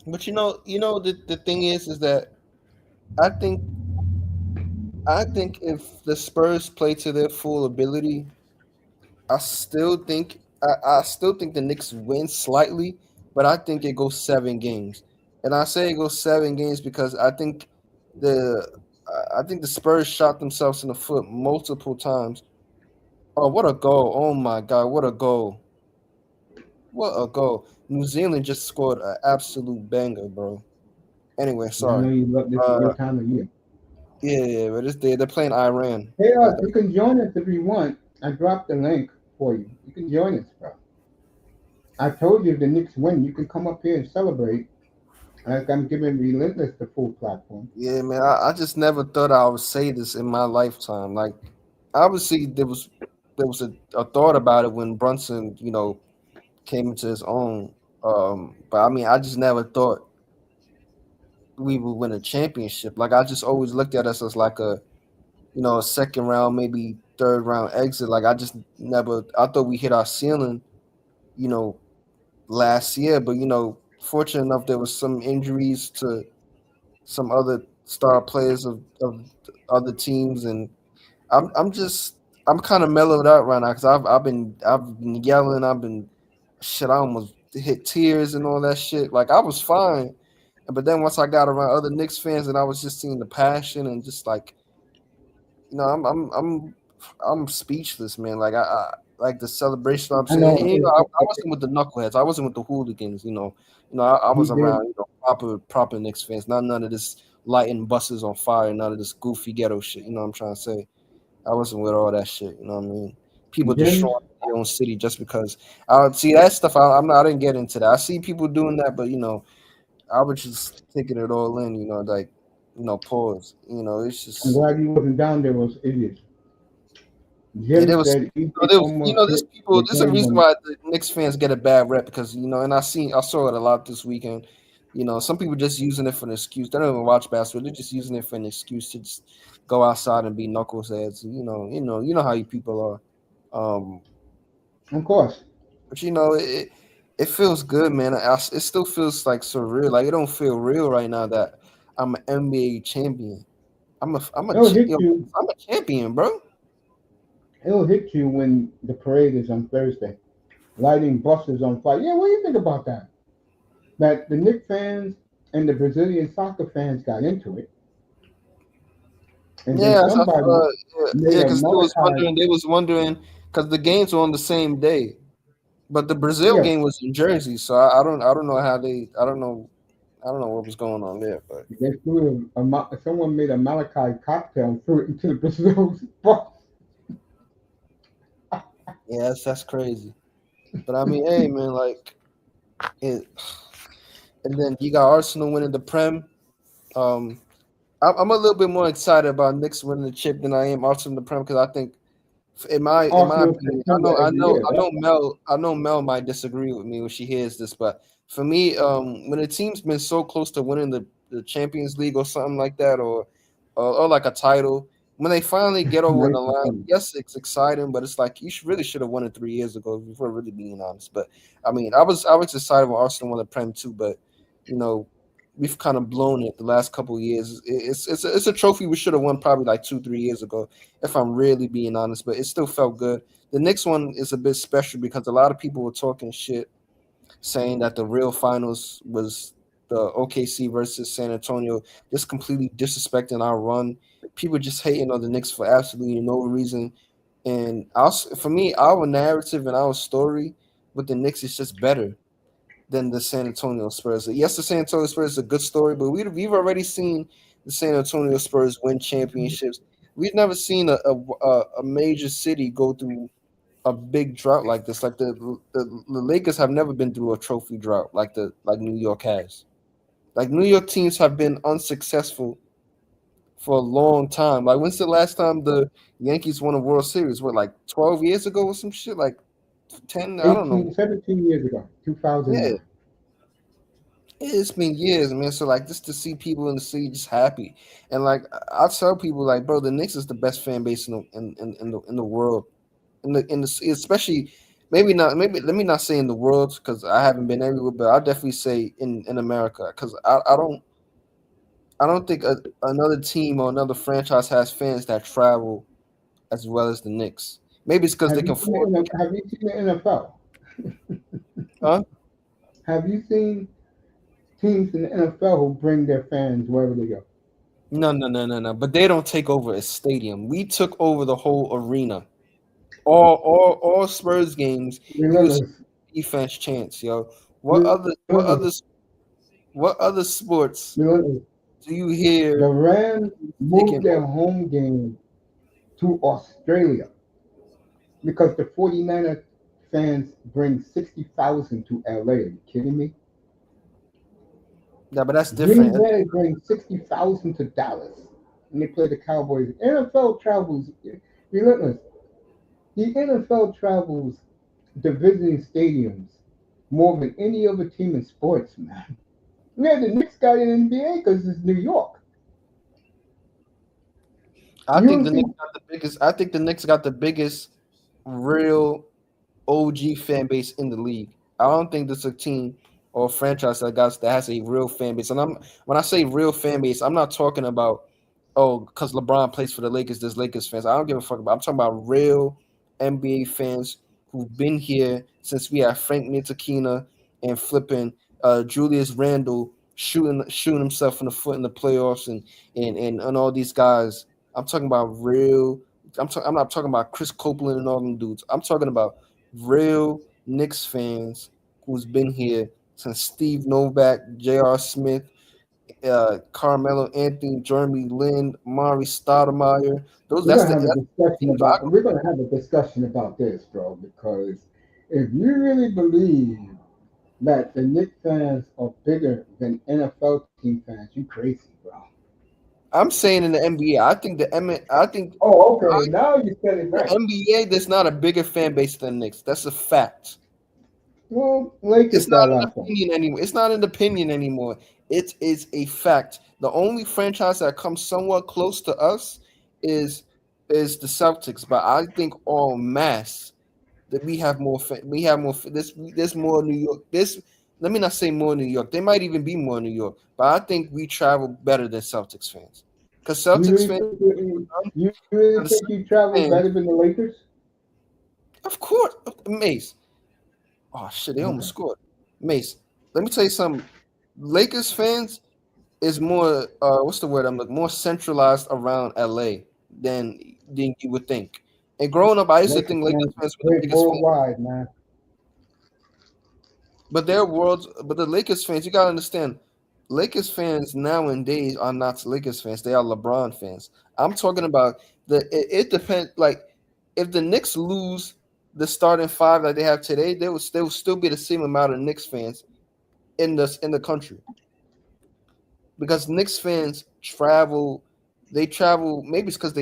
But the thing is that I think I think if the Spurs play to their full ability, I still think the Knicks win slightly, but I think it goes 7 games. And I say it goes 7 games because the I think the Spurs shot themselves in the foot multiple times. Oh, what a goal! Oh my God, what a goal! What a goal! New Zealand just scored an absolute banger, bro. Anyway,
And I know
sorry.
you love this is your
Uh,
time of year.
yeah, but they're playing Iran.
Hey,
That,
you can join us if you want. I dropped the link for you. You can join us, bro. I told you if the Knicks win, you can come up here and celebrate. Like I'm giving Relentless the full platform.
yeah, man. I just never thought I would say this in my lifetime. Like, obviously, there was a thought about it when Brunson, came into his own. But I mean, I just never thought we would win a championship. Like, I just always looked at us as like a second round, maybe third round exit. Like, I just never. I thought we hit our ceiling, you know, last year. But fortunate enough, there was some injuries to some other star players of other teams, and I'm kind of mellowed out right now because I've been yelling, I've been shit, I almost hit tears and all that shit. Like I was fine, but then once I got around other Knicks fans and I was just seeing the passion and just like I'm speechless, man. Like I like the celebration I'm
I
seeing.
know
And, I wasn't with the knuckleheads. I wasn't with the hooligans. I
he
was
did.
around proper Knicks fans. Not none of this lighting buses on fire. None of this goofy ghetto shit. You know what I'm trying to say. I wasn't with all that shit. You know what I mean? People
James,
destroying their own city just because. I would see that stuff. I'm not. I didn't get into that. I see people doing that, but I was just taking it all in. Like pause. It's
I'm
just.
glad he wasn't down there with those idiots.
Yeah,
Jim
there was.
said EJ
There was,
almost
there's
hit
people.
the
There's a
game
reason
winner.
why the Knicks fans get a bad rep because and I saw it a lot this weekend. Some people just using it for an excuse. They don't even watch basketball. They're just using it for an excuse to just go outside and be knuckleheads. You know how you people are.
Of course.
But it feels good, man. It still feels like surreal. Like it don't feel real right now that I'm an NBA champion.
It'll hit you.
I'm a champion, bro.
It'll hit you when the parade is on Thursday. Lighting buses on fire. Yeah, what do you think about that? That the Knicks fans and the Brazilian soccer fans got into it, and then
Yeah,
somebody
yeah,
made a
because
Malachi.
they was wondering because the games were on the same day, but the Brazil
Yeah,
game was in Jersey, so I don't know how I don't know what was going on there, but
they threw someone made a Malachi cocktail and threw it into the Brazil's bus.
yeah, that's crazy. But I mean, hey, man, like it, and then you got Arsenal winning the Prem. Um, I'm a little bit more excited about Knicks winning the chip than I am Arsenal in the Prem because I think in my
Arsenal
opinion,
September every year, right?
I know Mel might disagree with me when she hears this, but for me, when a team's been so close to winning the Champions League or something like that, or like a title, when they finally get over the
Nice and
line,
funny.
yes, it's exciting, but it's like really should have won it 3 years ago if we're really being honest. But I mean, I was excited when Arsenal won the Prem too, but you know. We've kind of blown it the last couple of years. It's a trophy we should have won probably like 2 3 years ago if I'm really being honest, but it still felt good. The next one is a bit special because a lot of people were talking shit, saying that the real finals was the OKC versus San Antonio, just completely disrespecting our run. people just hating on the Knicks for absolutely no reason. And also, for me, our narrative and our story with the Knicks is just better than the San Antonio Spurs. Yes, the San Antonio Spurs is a good story, but we've already seen the San Antonio Spurs win championships. We've never seen a major city go through a big drought like this. Like the Lakers have never been through a trophy drought like New York has. Like New York teams have been unsuccessful for a long time. Like when's the last time the Yankees won a World Series? What, like 12 years ago or some shit? Like 10? I don't know.
18, 17 years ago,
Yeah,
2009.
it's been years, man. So like just to see people in the city just happy, and like I tell people, like, bro, the Knicks is the best fan base in the world, in the especially maybe not, maybe let me not say in the world because I haven't been everywhere, but I'll definitely say in America because I don't think another team or another franchise has fans that travel as well as the Knicks. Maybe it's because they can afford.
Have you seen the NFL?
Huh?
Have you seen teams in the NFL who bring their fans wherever they go?
No, no, no, no, no. But they don't take over a stadium. We took over the whole arena. All Spurs games, you would see
Relentless,
defense chants, yo. What other what
relentless,
other what other sports
relentless.
do you
The
hear
Rams moved
taking
their
over?
home game to Australia because the 49er fans bring 60,000 to LA. Are you kidding me?
Yeah, but that's
Green
different.
Bay brings 60,000 to Dallas. And they play the Cowboys. NFL travels relentless. The NFL travels to visiting stadiums more than any other team in sports, man. Yeah, the Knicks got an N.B.A because it's New York.
I
You
think
don't
the
see
Knicks got the biggest. I think the Knicks got the biggest real OG fan base in the league. I don't think there's a team or franchise that has a real fan base. And I'm when I say real fan base, I'm not talking about because LeBron plays for the Lakers, there's Lakers fans. I don't give a fuck about. I'm talking about real NBA fans who've been here since we had Frank Ntilikina and flipping Julius Randle shooting himself in the foot in the playoffs and all these guys. I'm talking about real. I'm not talking about Chris Copeland and all them dudes. I'm talking about real Knicks fans who's been here since Steve Novak, J.R. Smith, Carmelo Anthony, Jeremy Lin, Mari Stoudemire. Those
we're
that's
gonna
the
have a
that's the
discussion
teams I
about
go.
we're gonna have a discussion about this, bro, because if you really believe that the Knicks fans are bigger than NFL team fans, you crazy, bro.
I'm saying in the NBA, I think
Oh, okay. Now you said it
the
right.
NBA there's not a bigger fan base than Knicks. That's a fact.
Well, Lakers
It's not
got a
an
lot of fun.
opinion anymore. It's not an opinion anymore. It is a fact. The only franchise that comes somewhat close to us is the Celtics, but I think en masse that we have more this more New York. This let me not say more New York. They might even be more New York, but I think we travel better than Celtics fans. Because Celtics fans,
You really
the
think you
Celtics
travel
fans,
better than the Lakers?
of course, Mace. Oh shit, they almost
Okay.
scored. Mace, let me tell you something. Lakers fans is more what's the word I'm looking more centralized around LA than you would think. And growing up, I used to
Lakers
think Lakers
fans
fans were the
spread
biggest fans.
worldwide, man.
But the Lakers fans, you gotta understand, Lakers fans nowadays are not Lakers fans. They are LeBron fans. I'm talking about it depends. Like if the Knicks lose the starting five that they have today, there will still be the same amount of Knicks fans in the country because Knicks fans travel. They travel. Maybe it's because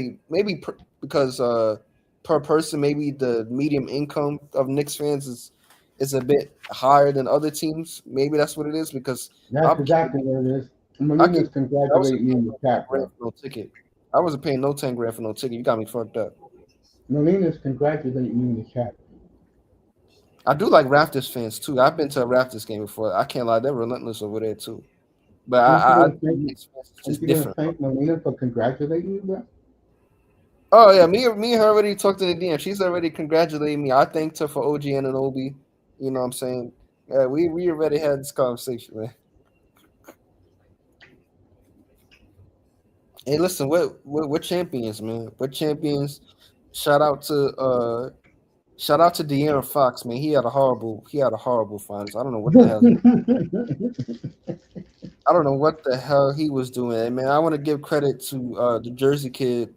because per person, maybe the medium income of Knicks fans is a bit higher than other teams. Maybe that's what it is because
That's
I'm
exactly what it is.
I keep
Molina's
I wasn't
congratulating you
paying
in the
no 10
chat,
grand
bro.
for no ticket. I wasn't paying no 10 grand for no ticket. You got me fucked up.
Molina's congratulating you in the chat.
I do like Raptors fans too. I've been to a Raptors game before. I can't lie, they're relentless over there too. But
Aren't you
I
gonna
think
thank
Knicks fans is
aren't
just
you gonna
different.
thank Molina for congratulating you, bro?
Oh yeah, me and her already talked in the DM. She's already congratulating me. I thanked her for OG and Anobi. You know what I'm saying? Yeah, we already had this conversation, man. Hey, listen, we're champions, man. We're champions. Shout out to shout out to De'Aaron Fox, man. He had a horrible finals. I don't know what the hell I don't know what the hell he was doing. Hey, man, I want to give credit to the Jersey kid.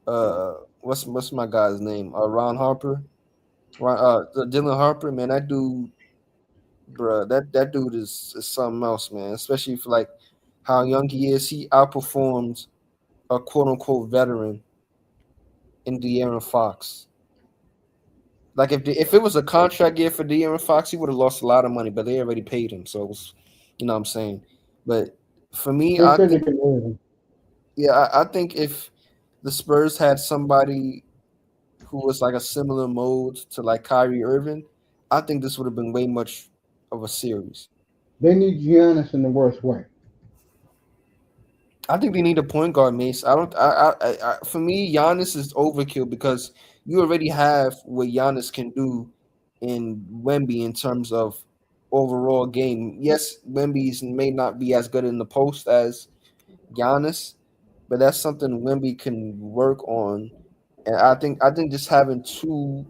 What's my guy's name? Ron Harper. Dylan Harper, man. That dude, bruh, that dude is something else, man. Especially for like how young he is. He outperformed a quote unquote veteran in De'Aaron Fox. Like if it was a contract year for De'Aaron Fox, he would have lost a lot of money, but they already paid him, so it was, you know what I'm saying. But for me,
They
I
said they
think
can win.
yeah, I think if the Spurs had somebody who was like a similar mold to like Kyrie Irving, I think this would have been way much of a series.
They need Giannis in the worst way.
I think they need a point guard, Mace. I don't. For me, Giannis is overkill because you already have what Giannis can do in Wemby in terms of overall game. Yes, Wemby's may not be as good in the post as Giannis, but that's something Wemby can work on. And I think just having two,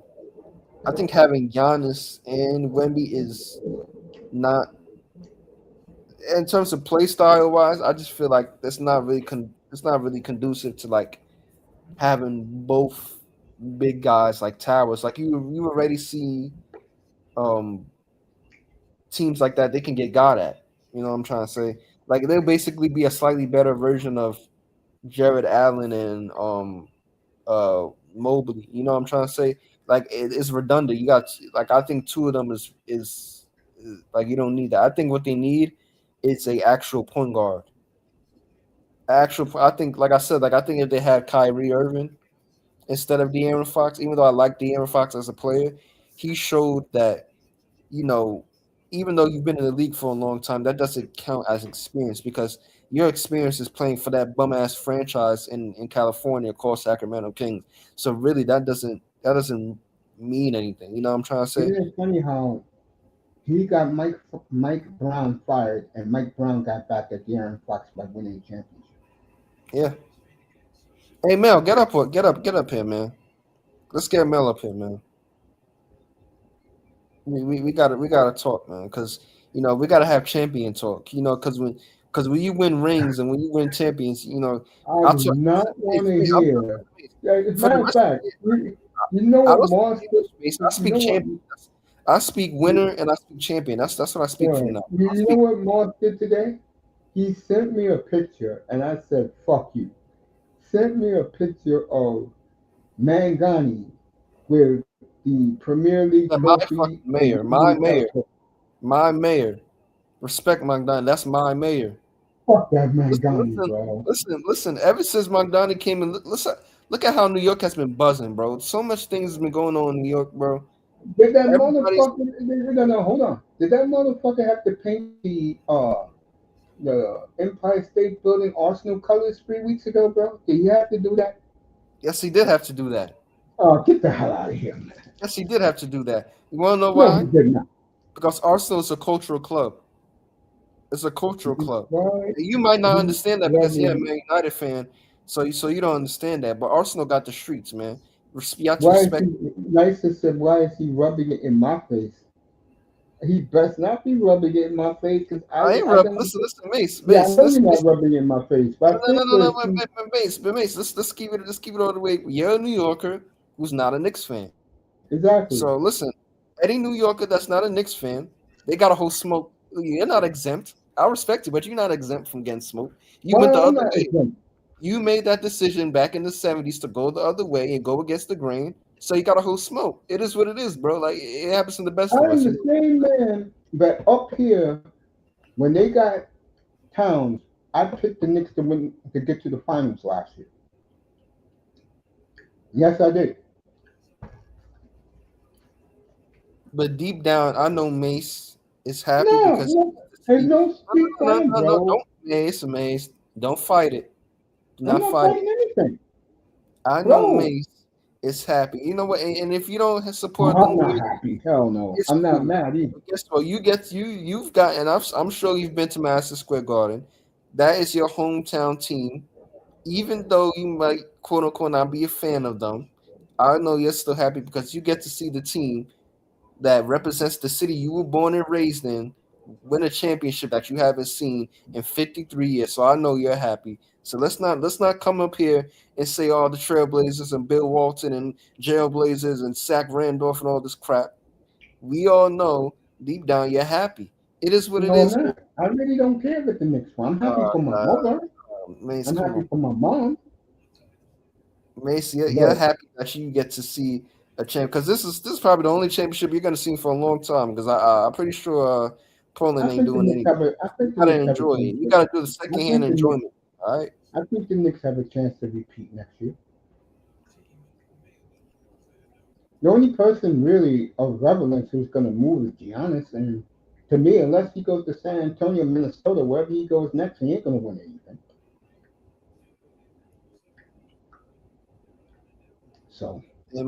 I think having Giannis and Wemby is not in terms of play style wise. I just feel like it's not really conducive to like having both big guys like towers. Like you already see um teams like that they can get got at. You know what I'm trying to say? Like they'll basically be a slightly better version of Jared Allen and Mobley. You know what I'm trying to say? Like it's redundant. You got like I think two of them is like you don't need that. I think what they need is a actual point guard. I think like I said, like I think if they had Kyrie Irving instead of De'Aaron Fox, even though I like De'Aaron Fox as a player, he showed that, you know, even though you've been in the league for a long time, that doesn't count as experience because your experience is playing for that bum ass franchise in California called Sacramento Kings. So really that doesn't mean anything. You know what I'm trying to say?
Isn't it funny how he got Mike Brown fired and Mike Brown got back at De'Aaron Fox by winning a championship?
Yeah. Hey Mel, get up here, man. Let's get Mel up here, man. We gotta talk, man, because we gotta have champion talk. Because when you win rings and when you win champions,
I
I'll
do
talk.
not
Hey,
want
for
to
me,
hear. Yeah, as a
for the
matter of
rest of
fact,
the
you know
I
what
don't speak
Moss did?
English, Mason. I
You
speak
know what?
champion. I speak winner and I speak champion. That's what I speak from
Right.
now. I
You know
speak.
what Moss did today? He sent me a picture, and I said, "Fuck you." Sent me a picture of Mangani with the Premier League
My
trophy
fucking
and
mayor,
the
my
N.H.L
mayor,
trophy.
my mayor. Respect McDonald. That's my mayor.
Fuck that
Listen,
Mangani,
listen,
bro.
listen, listen. Ever since McDonald came in, listen. Look at how New York has been buzzing, bro. So much things has been going on in New York, bro.
Did that
Everybody's
motherfucker? No, hold on. Did that motherfucker have to paint the Empire State Building Arsenal colors 3 weeks ago, bro? Did he have to do that?
Yes, he did have to do that.
Oh, get the hell out of here, man.
Yes, he did have to do that. You want to know
No, he
why?
did not.
Because Arsenal is a cultural club. It's a cultural club.
Why
You might not
he
understand that because you're a
rubbing?
Man United fan, so you don't understand that. But Arsenal got the streets, man. You have to
Why is
respect.
he? Nicer said, "Why is he rubbing it in my face?" He best not be rubbing it in my face because
I ain't
I
rub.
don't.
Listen, Mace,
Yeah, I
Mace.
know you're
Listen,
not
Mace.
rubbing it in my face,
No,
but I
no, no,
think
no, no,
we're too.
Mace, Mace. Let's keep it all the way. You're a New Yorker who's not a Knicks fan. So
Exactly.
listen, any New Yorker that's not a Knicks fan, they got a whole smoke. You're not exempt. I respect you, but you're not exempt from getting smoked. You went
Why
the
I'm
other
not
way.
exempt?
You made that decision back in the '70s to go the other way and go against the grain. So you got a whole smoke. It is what it is, bro. Like it happens to the best of
I
us.
am the same man that up here when they got Towns, I picked the Knicks to win to get to the finals last year. Yes, I did.
But deep down, I know Mace is happy
No,
because
no, there's
he,
no
no,
street
no, no,
fighting,
no, no,
bro.
don't Mace, don't fight it. Do
I'm
not
not
fight it.
fighting anything,
I know
bro.
Mace is happy. You know what? And if you don't support the
I'm
New
not
York,
happy. Hell no.
it's
I'm not
cool.
mad either.
But guess what? You've got, and I'm sure you've been to Madison Square Garden. That is your hometown team. even though you might quote unquote not be a fan of them, I know you're still happy because you get to see the team that represents the city you were born and raised in win a championship that you haven't seen in 53 years. So I know you're happy. So let's not come up here and say all the Trailblazers and Bill Walton and Jailblazers and Sack Randolph and all this crap. We all know deep down you're happy. It is what it
No, I'm
is.
not. I really don't care with the Knicks one. I'm happy
Uh,
for my
uh,
mother.
Mace,
I'm
come
happy
on.
for my mom.
Mace, you're
But
happy that you get to see a champ because this is probably the only championship you're gonna see for a long time. Because I'm pretty sure Portland
I
ain't
think the
doing
Knicks
anything.
have a. I
You
think the
gotta
Knicks have a
enjoy
chance.
it. You gotta do the
I
secondhand
think the Knicks.
enjoyment. All right.
I think the Knicks have a chance to repeat next year. The only person really of relevance who's going to move is Giannis, and to me, unless he goes to San Antonio, Minnesota, wherever he goes next, he ain't going to win anything. So
Hey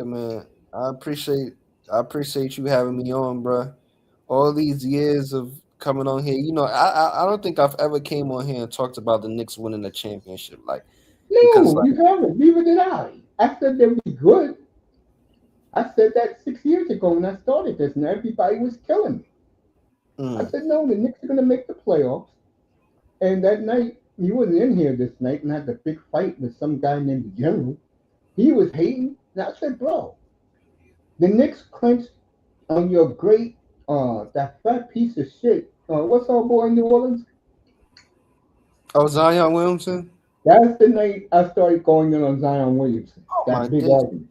man, I appreciate you having me on, bro. All these years of coming on here, I don't think I've ever came on here and talked about the Knicks winning the championship, like because
no,
like.
you haven't. Neither did I. I said they'd be good. I said that 6 years ago when I started this, and everybody was killing me. I
Mm.
said no, the Knicks are going to make the playoffs. And that night, you was in here this night and had the big fight with some guy named the General. He was hating. And I said, bro, the Knicks clinched on your great, that fat piece of shit. What's our boy in New Orleans?
Oh, Zion Williamson.
That's the night I started going in on Zion Williamson.
Oh my
That big
days.
argument.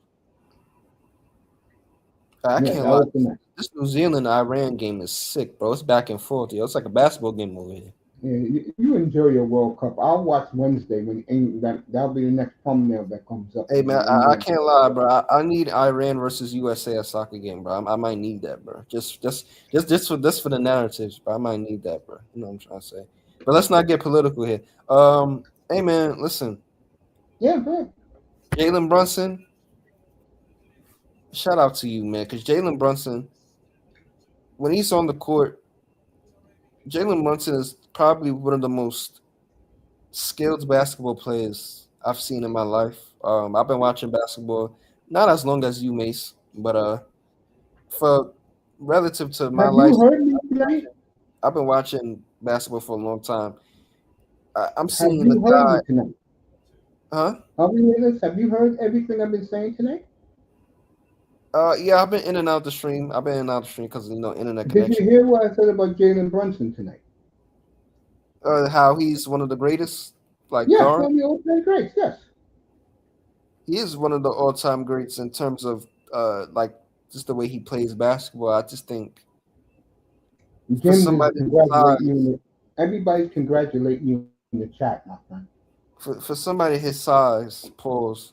I
Yeah,
can't
that
lie.
was the night.
This New Zealand Iran game is sick, bro. It's back and forth, yo. It's like a basketball game over here.
Yeah, you enjoy your World Cup. I'll watch Wednesday when England, that'll be the next thumbnail that comes up.
Hey
Will be
man, I
England.
can't lie, bro. I need Iran versus USA a soccer game, bro. I might need that, bro. Just for the narratives, bro. I might need that, bro. You know what I'm trying to say. But let's not get political here. Hey man, listen,
Yeah, good.
Jalen Brunson. Shout out to you, man, because Jalen Brunson, when he's on the court, Jalen Brunson is probably one of the most skilled basketball players I've seen in my life. I've been watching basketball not as long as you, Mace, but for relative to my
Have you
life,
heard me tonight?
I've been watching basketball for a long time. I'm
Have
seeing the
you heard
guy,
me tonight?
huh?
Are we niggas? Have you heard everything I've been saying tonight?
Yeah, I've been in and out the stream. I've been in and out the stream because internet
Did you
connection.
hear what I said about Jalen Brunson tonight?
How he's one of the greatest, like
Yes,
guard.
one of the all-time greats. Yes,
He is one of the all-time greats in terms of like just the way he plays basketball. I just think for
James is
somebody his
congratulating you.
size,
Everybody's congratulating you in the chat, my friend.
for somebody his size, pause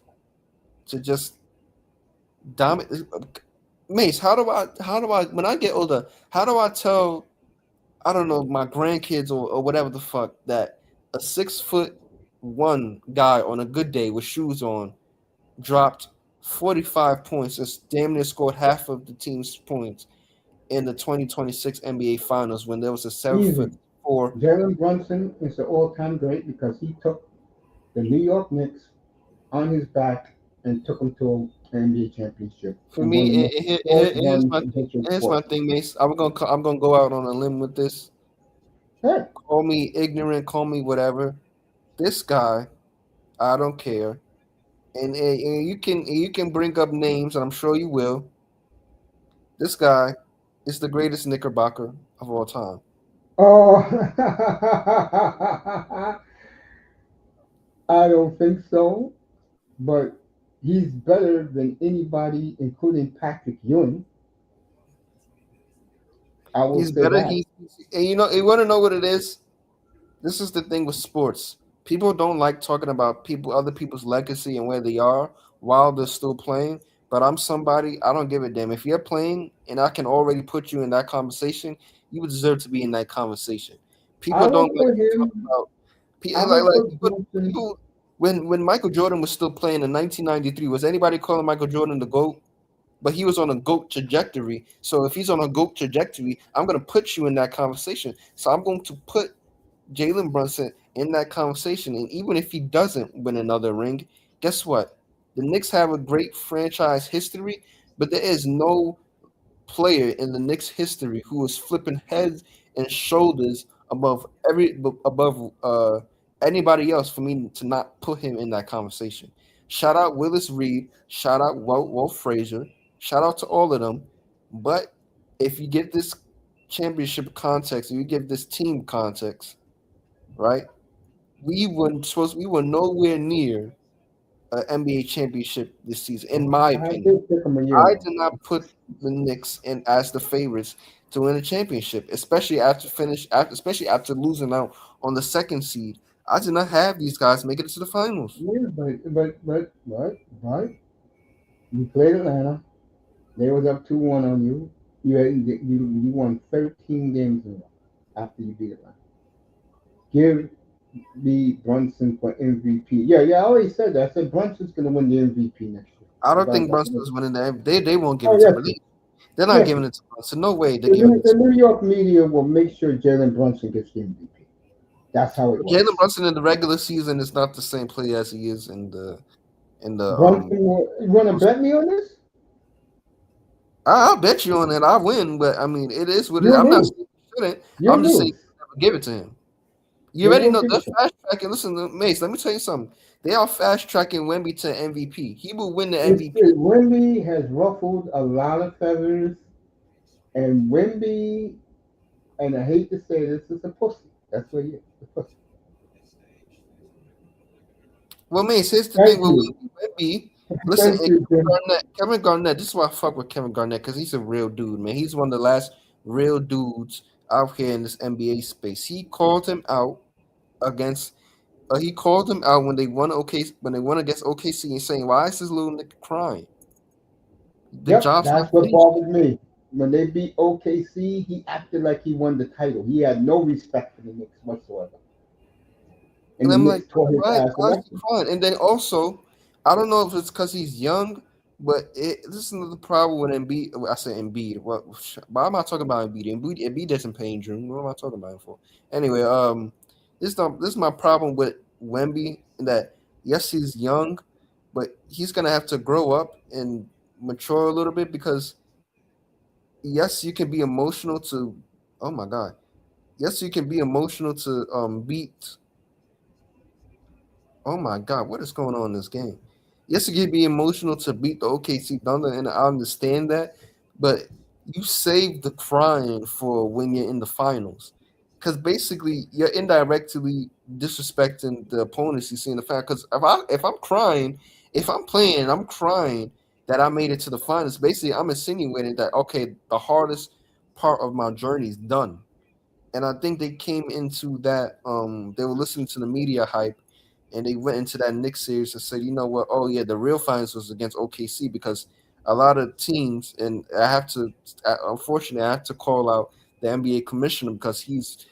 to just dominate. Mace, how do I when I get older, how do I tell I don't know my grandkids or whatever the fuck that a 6'1" guy on a good day with shoes on dropped 45 points and damn near scored half of the team's points in the 2026 NBA Finals when there was a 7 foot
Easy.
four.
Jalen Brunson is the all-time great because he took the New York Knicks on his back and took them to an NBA championship
For
and one of the
me,
most historic
here's
runs
my
in
thing.
history of
Here's my
sports.
thing, Mace. I'm gonna go out on a limb with this.
Hey,
Call me ignorant, call me whatever. This guy, I don't care. And you can bring up names, and I'm sure you will. This guy is the greatest Knickerbocker of all time.
oh, I don't think so, but he's better than anybody, including Patrick Ewing. I will
He's
say
better.
that.
And you want to know what it is? This is the thing with sports. People don't like talking about other people's legacy and where they are while they're still playing. But I'm somebody, I don't give a damn. If you're playing and I can already put you in that conversation, you would deserve to be in that conversation.
I
People don't
will
like
put
to talk
him.
about
I will
like
put Brunson.
people when Michael Jordan was still playing in 1993, was anybody calling Michael Jordan the GOAT? But he was on a GOAT trajectory. So if he's on a GOAT trajectory, I'm going to put you in that conversation. So I'm going to put Jalen Brunson in that conversation. And even if he doesn't win another ring, guess what? The Knicks have a great franchise history, but there is no player in the Knicks history who is flipping heads and shoulders above anybody else for me to not put him in that conversation. Shout out Willis Reed, shout out Walt Frazier, shout out to all of them. But if you give this championship context, if you give this team context, right? We were nowhere near an NBA championship this season, in my
I
opinion.
did pick him a year
I
ago.
did not put the Knicks in as the favorites to win a championship, especially after losing out on the second seed. I did not have these guys making it to the finals.
Yeah, but you played Atlanta. They was up 2-1 on you. You won 13 games in a row after you beat Atlanta. Give the Brunson for MVP. Yeah, I already said that. I said Brunson's gonna win the MVP next year.
I
I
don't
got
think
that.
Brunson is winning the. They won't give
Oh
it to him.
yes,
They're not
yes.
giving it to Brunson. No way they're
The,
giving it
the
to
New York media will make sure Jalen Brunson gets the MVP. That's how it
Jalen
works.
Brunson in the regular season is not the same player as he is in the.
You want to bet me on this?
I'll bet you on it. I win, but I mean, it is what it is.
You'll
I'm not
lose.
saying you shouldn't.
You'll
I'm just saying
lose.
you never give it to him. You
They
already
won't
know
give
they're
it to him.
fast tracking. Listen to Mace. Let me tell you something. They are fast tracking Wemby to MVP. He will win the MVP.
Wemby has ruffled a lot of feathers, and Wemby, and I hate to say this, is a pussy. That's what he is. A pussy.
Well, Mace, here's the thing
Thank
with
you.
Wemby. Listen,
Thank
and
you, Jim.
Kevin Garnett. This is why I fuck with Kevin Garnett because he's a real dude, man. He's one of the last real dudes out here in this NBA space. He called him out against. He called him out when they won when they won against OKC and saying, "Why is this little nigga crying? The
Yep,
job's not
that's what
finished."
bothered me. When they beat OKC, he acted like he won the title. He had no respect for the Knicks whatsoever. And
And
the
I'm like,
Knicks tore his ass a
why is he
lesson.
crying? And then also, I don't know if it's because he's young, but this is the problem with Embiid. I say Embiid. What? Why am I talking about Embiid? Embiid doesn't pay in June. What am I talking about him for? Anyway, this is my problem with Wemby. That yes, he's young, but he's gonna have to grow up and mature a little bit because yes, you can be emotional to. Oh my god. Yes, you can be emotional to beat. Oh my God, what is going on in this game? Yes, it can be emotional to beat the OKC Thunder, and I understand that, but you save the crying for when you're in the finals, because basically you're indirectly disrespecting the opponents you see in the final. Because if I'm crying, if I'm playing, and I'm crying that I made it to the finals. Basically, I'm insinuating that okay, the hardest part of my journey is done, and I think they came into that. They were listening to the media hype and they went into that Knicks series and said, you know what? Oh yeah, the real finals was against OKC because a lot of teams, and unfortunately, I have to call out the NBA commissioner because he's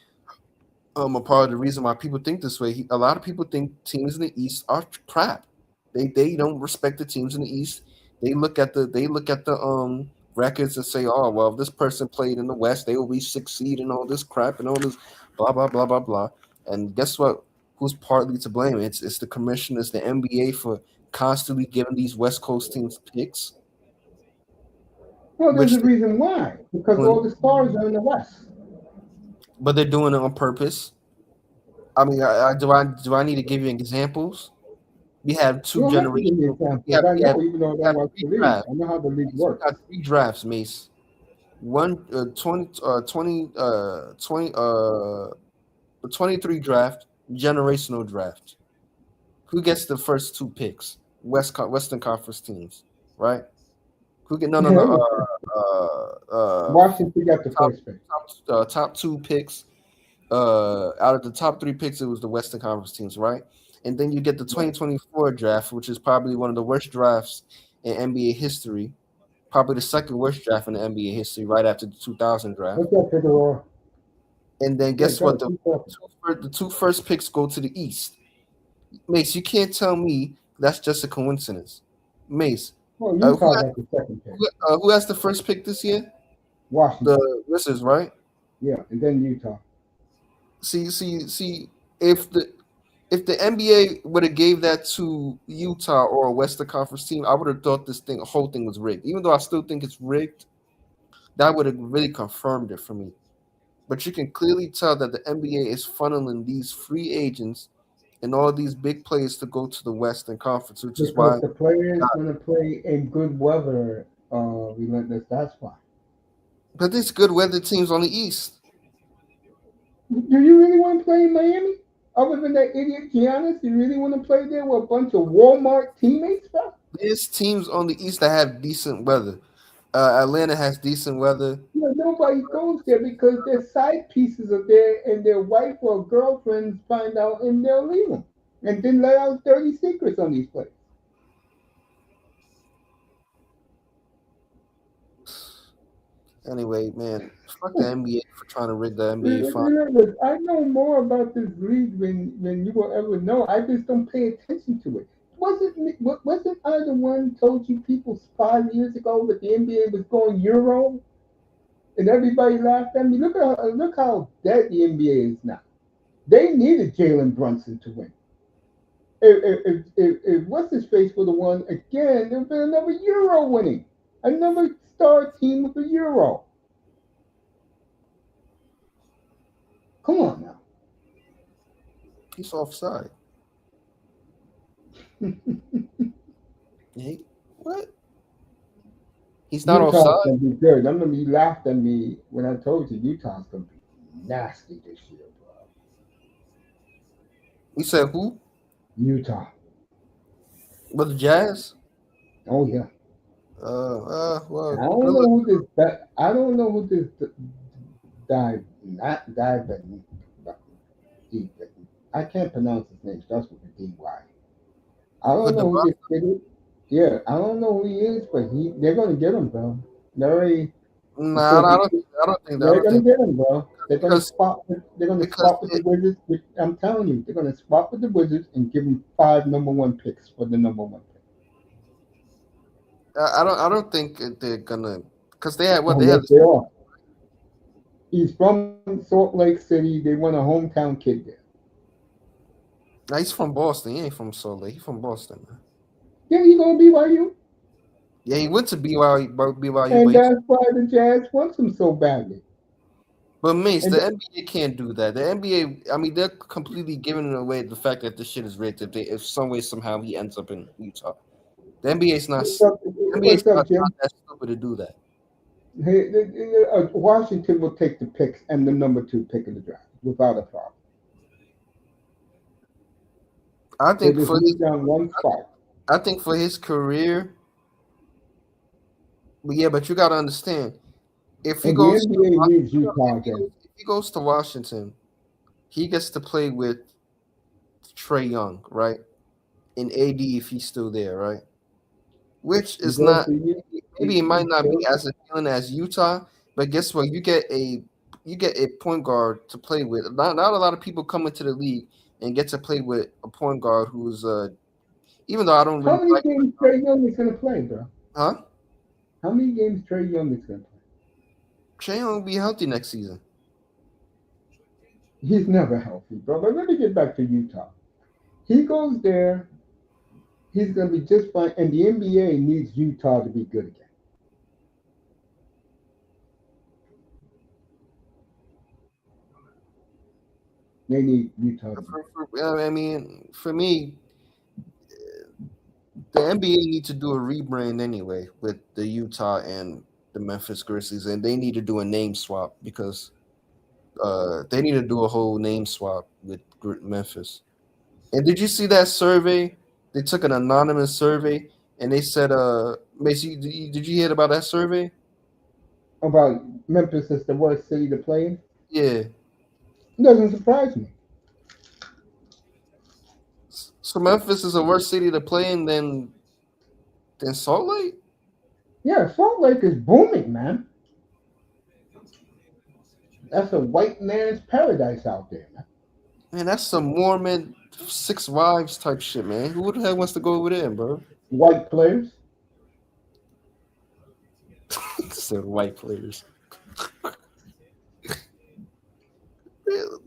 a part of the reason why people think this way. A lot of people think teams in the East are crap. They don't respect the teams in the East. They look at the records and say, oh well, if this person played in the West, they will be succeed and all this crap and all this blah blah blah blah blah. And guess what? Who's partly to blame? It's the commission, it's the NBA for constantly giving these West Coast teams picks,
Well, there's
which
a reason why. Because all the stars are in the West.
but they're doing it on purpose. I mean, do I need to give you examples? We have
You
two
don't have to give me
generational.
examples. I know, even though I
We
don't
have
watch
three
the league.
drafts.
I know how the league
Mace. We got
works.
three drafts, Mace. One 23 draft, generational draft. Who gets the first two picks? Western Conference teams, right? Who get no.
Washington got the
Top
first pick.
top two picks. Out of the top three picks, it was the Western Conference teams, right? And then you get the
Yeah.
2024 draft, which is probably one of the worst drafts in NBA history, probably the second worst draft in the NBA history, right after the 2000 draft.
What's up, Figueroa?
And then
Yeah,
guess what?
go. Keep talking.
The two first picks go to the East. Mace, you can't tell me that's just a coincidence. Mace,
Well,
uh, who,
Utah got the second pick.
who has the first pick this year?
Washington.
The Wizards, right?
Yeah, and then Utah.
See. If the NBA would have gave that to Utah or a Western Conference team, I would have thought whole thing was rigged. Even though I still think it's rigged, that would have really confirmed it for me. But you can clearly tell that the NBA is funneling these free agents and all these big players to go to the Western Conference, which is why.
because the players want to play in good weather. Relentless. That's why.
But there's good weather teams on the East.
Do you really want to play in Miami? Other than that idiot Giannis, you really want to play there with a bunch of Walmart teammates, bro?
There's teams on the East that have decent weather. Atlanta has decent weather.
Yeah, nobody goes there because their side pieces are there, and their wife or girlfriends find out, and they'll leave them, and then let out dirty secrets on these players.
Anyway, man, fuck the NBA for trying to rig the NBA final.
Remember, I know more about this league than you will ever know. I just don't pay attention to it. Wasn't I the one told you people 5 years ago that the NBA was going Euro, and everybody laughed at me? Look how dead the NBA is now. They needed Jalen Brunson to win. If what's his face would have won again, there'd been another Euro winning, another star team with a Euro. Come on now.
He's offside. What? He's not
Utah's
offside.
gonna be good. I remember you laughed at me when I told you Utah's gonna be nasty this year, bro.
We said who?
Utah.
With the Jazz?
Oh yeah.
Well,
I don't
good
know
luck.
who this. I don't know who this dive. Not dive, but deep. I can't pronounce his name. Starts with a D-Y. I
Who
don't
the
know who
Bucks?
this kid is. Yeah, I don't know who he is, but they're gonna get him, bro. They're already. It's
Nah,
gonna
I
be.
don't. I don't think that. I
They're
don't
gonna
think
get him, bro. They're gonna
because
spot. They're gonna
because
spot with the Wizards. I'm telling you, they're gonna spot with the Wizards and give him 5 number 1 picks for the number 1 pick.
I don't think they're gonna because they had what
Oh
they had.
yes, they are. He's from Salt Lake City. They want a hometown kid there.
Nah, he's from Boston. He ain't from Salt Lake. He's from Boston, man.
Yeah, he gonna BYU,
Yeah, he went to BYU,
and
but
that's why the Jazz wants him so badly.
Mace,
And
the NBA can't do that. The NBA, I mean, they're completely giving away the fact that this shit is rigged. If some way somehow he ends up in Utah, the NBA's not. NBA's
what's up,
not
Jim?
that stupid to do that.
Hey, Washington will take the picks and the number 2 pick in the draft without a problem.
I
They
think
just
for
moved down one spot.
I think for his career, but you got to understand if he
And the
goes to
NBA needs Utah
if he
again.
goes, if he goes to Washington, he gets to play with Trey Young, right? And AD if he's still there, right? Which
He
is
goes
not
to you.
maybe it might
He
not be
goes,
as appealing as Utah, but guess what? You get a point guard to play with. Not a lot of people come into the league and get to play with a point guard who's even though I don't
how
really
many
like
games Trey Young is going to play, bro?
huh?
How many games Trey Young is going to play?
Trey Young will be healthy next season.
He's never healthy, bro. But let me get back to Utah. He goes there. He's going to be just fine. And the NBA needs Utah to be good again. They need Utah to be good.
I mean, for me, the NBA need to do a rebrand anyway with the Utah and the Memphis Grizzlies, and they need to do a name swap because they need to do a whole name swap with Memphis. And did you see that survey? They took an anonymous survey and they said, Macy, did you hear about that survey?
About Memphis is the worst city to play in?
Yeah.
It doesn't surprise me.
So Memphis is a worse city to play in than Salt Lake?
Yeah, Salt Lake is booming, man. That's a white man's paradise out there, man.
Man, that's some Mormon six wives type shit, man. Who the hell wants to go over there, bro?
White players.
Said white players.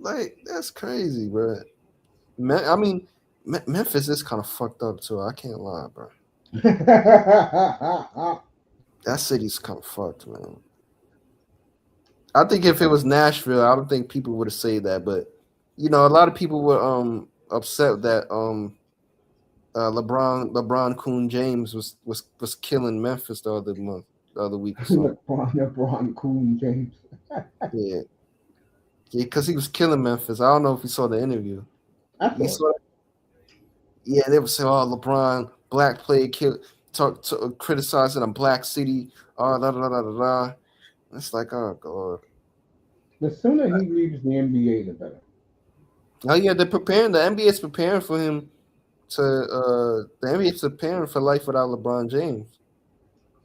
Like that's crazy, bro. I mean, Memphis is kind of fucked up too. I can't lie, bro. That city's kind of fucked, man. I think if it was Nashville, I don't think people would have said that, but a lot of people were upset that LeBron Coon James was killing Memphis the other week or something.
LeBron Coon James.
Yeah, yeah, because he was killing Memphis. I don't know if you saw the interview.
I
You
saw it.
saw Yeah, they would say, "Oh, LeBron, black player, kill, criticizing a black city." Oh, da da da da da. It's like, oh god.
The sooner he leaves the NBA, the better.
Oh yeah, they're preparing. The NBA is preparing for him to. The NBA is preparing for life without LeBron James.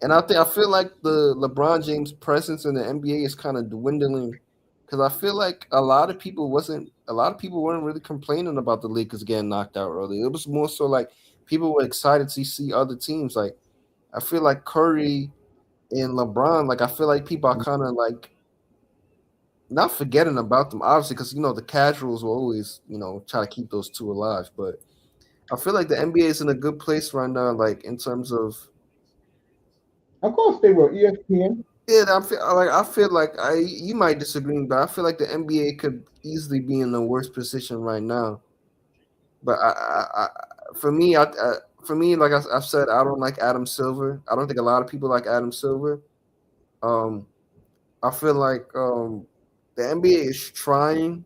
And I feel like the LeBron James presence in the NBA is kind of dwindling because I feel like a lot of people weren't really complaining about the Lakers getting knocked out early. It was more so like people were excited to see other teams. Like I feel like Curry and LeBron. Like I feel like people are kind of like not forgetting about them, obviously, because the casuals will always try to keep those two alive. But I feel like the NBA is in a good place right now, like in terms of
Of course they will. ESPN.
yeah, I feel like you might disagree, but I feel like the NBA could easily be in the worst position right now. But for me, like I've said, I don't like Adam Silver. I don't think a lot of people like Adam Silver. Um, I feel like the NBA is trying,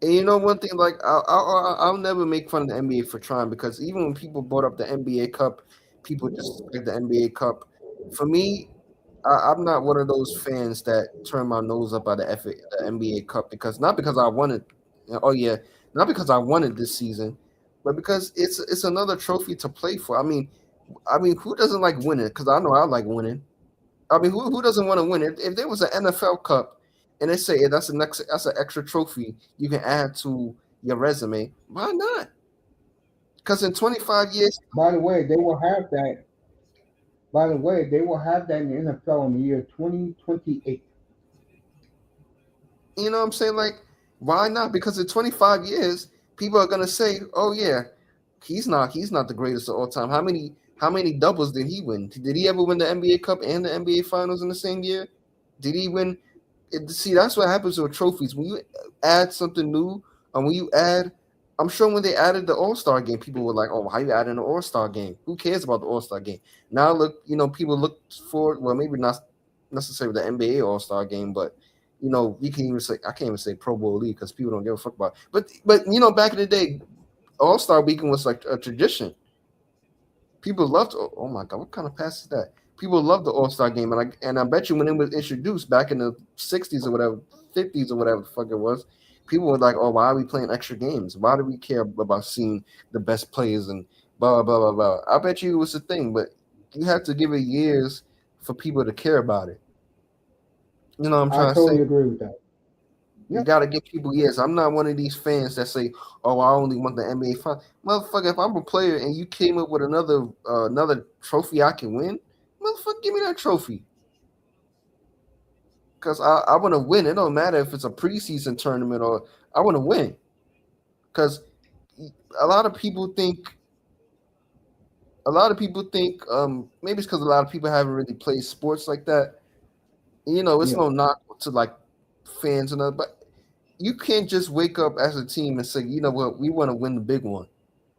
and one thing, like I'll never make fun of the NBA for trying because even when people brought up the NBA Cup, people just like the NBA Cup. For me, I'm not one of those fans that turn my nose up at the NBA Cup because not because I wanted, oh yeah, not because I wanted this season, but because it's another trophy to play for. I mean, who doesn't like winning? Because I know I like winning. I mean, who doesn't want to win? If there was an NFL Cup and they say that's an extra trophy you can add to your resume, why not? Because in 25 years,
By the way, they will have that. By the way, they will have that in the NFL in the year 2028.
you know what I'm saying? Like, why not? Because in 25 years, people are gonna say, "Oh yeah, he's not the greatest of all time." How many doubles did he win? Did he ever win the NBA Cup and the NBA Finals in the same year? Did he win? See, that's what happens with trophies. When you add something new, and when you add, I'm sure when they added the All Star game, people were like, "Oh, how you adding an All Star game? Who cares about the All Star game?" Now look, people look for well, maybe not necessarily the NBA All Star game, but you can even say I can't even say Pro Bowl league because people don't give a fuck about it. But back in the day, All Star Weekend was like a tradition. People loved. Oh my god, what kind of pass is that? People loved the All Star game, and I bet you when it was introduced back in the '60s or whatever, '50s or whatever the fuck it was, people were like, "Oh, why are we playing extra games? Why do we care about seeing the best players and blah blah blah blah?" I bet you it was a thing, but you have to give it years for people to care about it. You know what I'm
I
trying to say?
totally agree with that.
You
Yep.
gotta give people years. I'm not one of these fans that say, "Oh, I only want the NBA final." Motherfucker, if I'm a player and you came up with another trophy I can win, motherfucker, give me that trophy. Cause I want to win. It don't matter if it's a preseason tournament or I want to win. Cause a lot of people think maybe it's because a lot of people haven't really played sports like that. It's
Yeah.
no knock to like fans and other, but you can't just wake up as a team and say, you know what, we want to win the big one.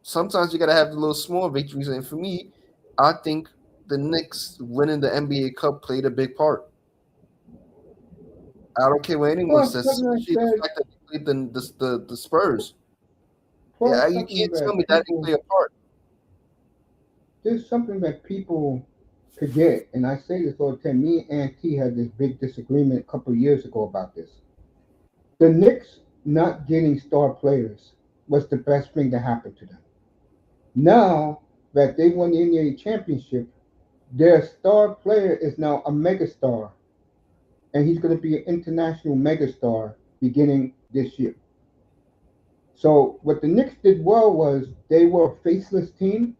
Sometimes you got to have the little small victories. And for me, I think the Knicks winning the NBA Cup played a big part. I don't care what anyone
Plus,
says,
something like
especially the
that.
fact that they played the Spurs. Yeah,
Plus,
you
something
can't tell me
that
that didn't
people.
play a part.
There's something that people forget, and I say this all the time. Me and N.T had this big disagreement a couple of years ago about this. The Knicks not getting star players was the best thing that happened to them. Now that they won the NBA championship, their star player is now a megastar, and he's going to be an international megastar beginning this year. So what the Knicks did well was they were a faceless team,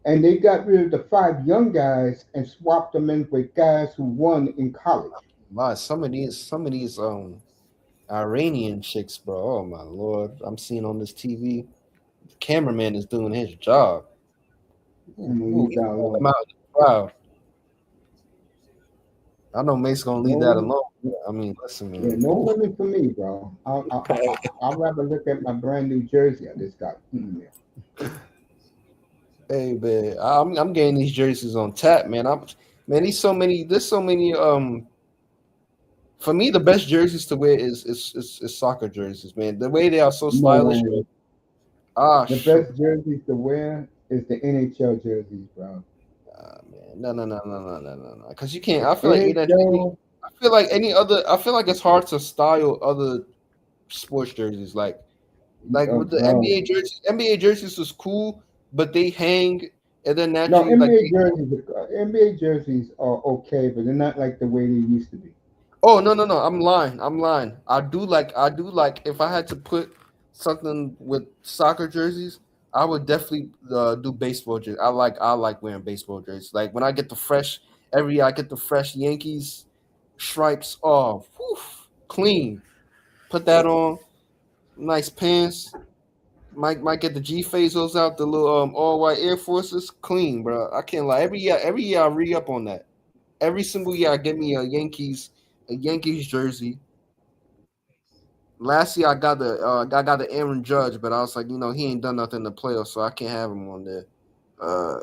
and they got rid of the five young guys and swapped them in with guys who won in college.
Wow, some of these Iranian chicks, bro. Oh my lord, I'm seeing on this TV. The cameraman is doing his job.
I'm gonna
Ooh,
leave
he's
that
pulling them
alone.
out of the crowd. I know Mace gonna leave that
No,
alone. I mean, listen,
yeah,
man.
no
Ooh.
women for me, bro. I'll rather look at my brand new jersey I just got.
Hey man, I'm getting these jerseys on tap, man. Man, these so many. There's so many. For me, the best jerseys to wear is soccer jerseys, man. The way they are so
No
stylish.
way.
Ah,
The
shoot,
best jerseys to wear is the NHL jerseys, bro.
man. No. Because you can't.
The
I feel like
NHL,
I feel like any other. I feel like it's hard to style other sports jerseys. Like with the
bro.
NBA jerseys. NBA jerseys is cool, but they hang and then
No,
naturally like.
NBA jerseys are okay, but they're not like the way they used to be.
Oh no. I'm lying. I'm lying. I do like if I had to put something with soccer jerseys, I would definitely do baseball jerseys. I like wearing baseball jerseys. Like when I get the fresh every year I get the fresh Yankees stripes. Oh, whew, clean. Put that on. Nice pants. Might get the G Fazos out, the little all white Air Forces. Clean, bro. I can't lie. Every year I re up on that. Every single year I get me a Yankees jersey. Last year I got the Aaron Judge, but I was like, he ain't done nothing in the playoffs, so I can't have him on there. Uh,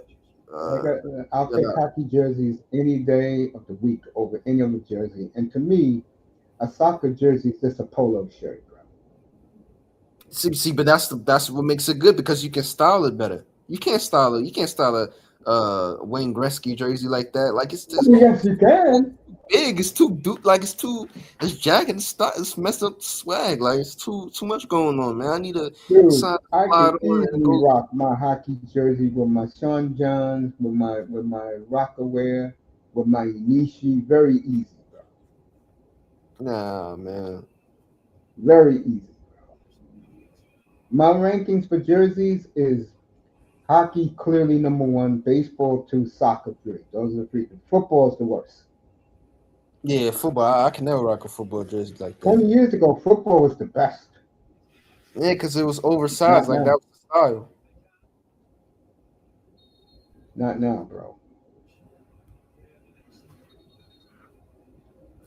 Like
uh,
I'll
but,
take hockey jerseys any day of the week over any other jersey. And to me, a soccer jersey is just a polo shirt, bro.
but that's what makes it good because you can style it better. You can't style it. You can't style a Wayne Gretzky jersey like that. Like it's
I
just
mean, yes, you can.
big. It's too like it's jagged. It's messed up swag. Like it's too much going on, man. I need a
Dude,
sign
I
slide
could
on and
easily
go.
rock my hockey jersey with my Sean Johns, with my Rockaware, with my Nishi. Very easy, bro.
Nah, man.
Very easy. My rankings for jerseys is hockey clearly number one, baseball two, soccer three. Those are the three. Football is the worst.
Yeah, football. I can never rock a football jersey like that.
20 years ago, football was the best.
Yeah, because it was oversized.
Not
Like that
now.
was the style.
Not now, bro.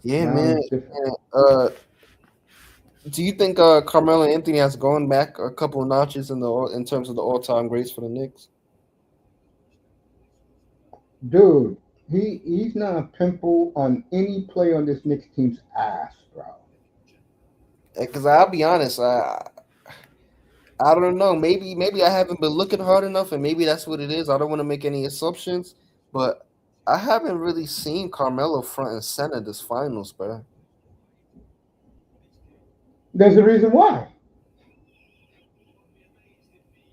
Yeah,
Now
man.
it's different.
Man. Do you think Carmelo Anthony has gone back a couple of notches in terms of the all time greats for the Knicks?
Dude, he's not a pimple on any player on this Knicks team's ass, bro.
Because I'll be honest, I don't know. Maybe I haven't been looking hard enough, and maybe that's what it is. I don't want to make any assumptions, but I haven't really seen Carmelo front and center this finals, bro.
There's a reason why.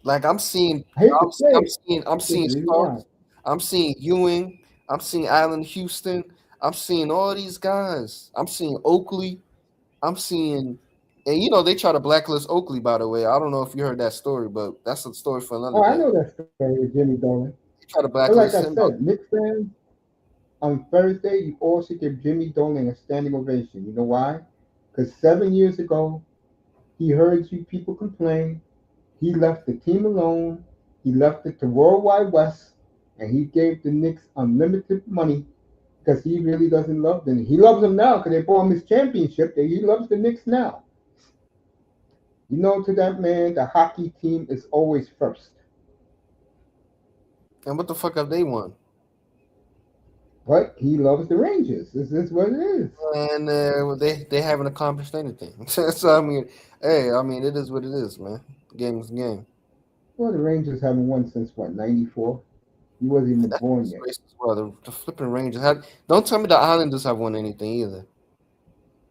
Like I'm seeing,
I hate to
I'm,
say
I'm
it.
seeing, I'm
There's
seeing
a reason why.
Starks, I'm seeing Ewing, I'm seeing Allen Houston, I'm seeing all these guys. I'm seeing Oakley, I'm seeing, and they try to blacklist Oakley. By the way, I don't know if you heard that story, but that's a story for another
Oh, I
day.
know that story with Jimmy Dolan.
They try to
But like
blacklist
I
him.
said, Knicks fans, on Thursday, you all should give Jimmy Dolan a standing ovation. You know why? Because 7 years ago, he heard you people complain. He left the team alone. He left it to Worldwide West, and he gave the Knicks unlimited money because he really doesn't love them. He loves them now because they bought him his championship. He loves the Knicks now. You know, to that man, the hockey team is always first.
And what the fuck have they won?
But he loves the Rangers. This is what it is.
And they haven't accomplished anything. So I mean, hey, I mean it is what it is, man. Game is game.
Well, the Rangers haven't won since what, 94? He wasn't even
And that's
born yet.
disgrace as well. The flipping Rangers had. Don't tell me the Islanders have won anything either.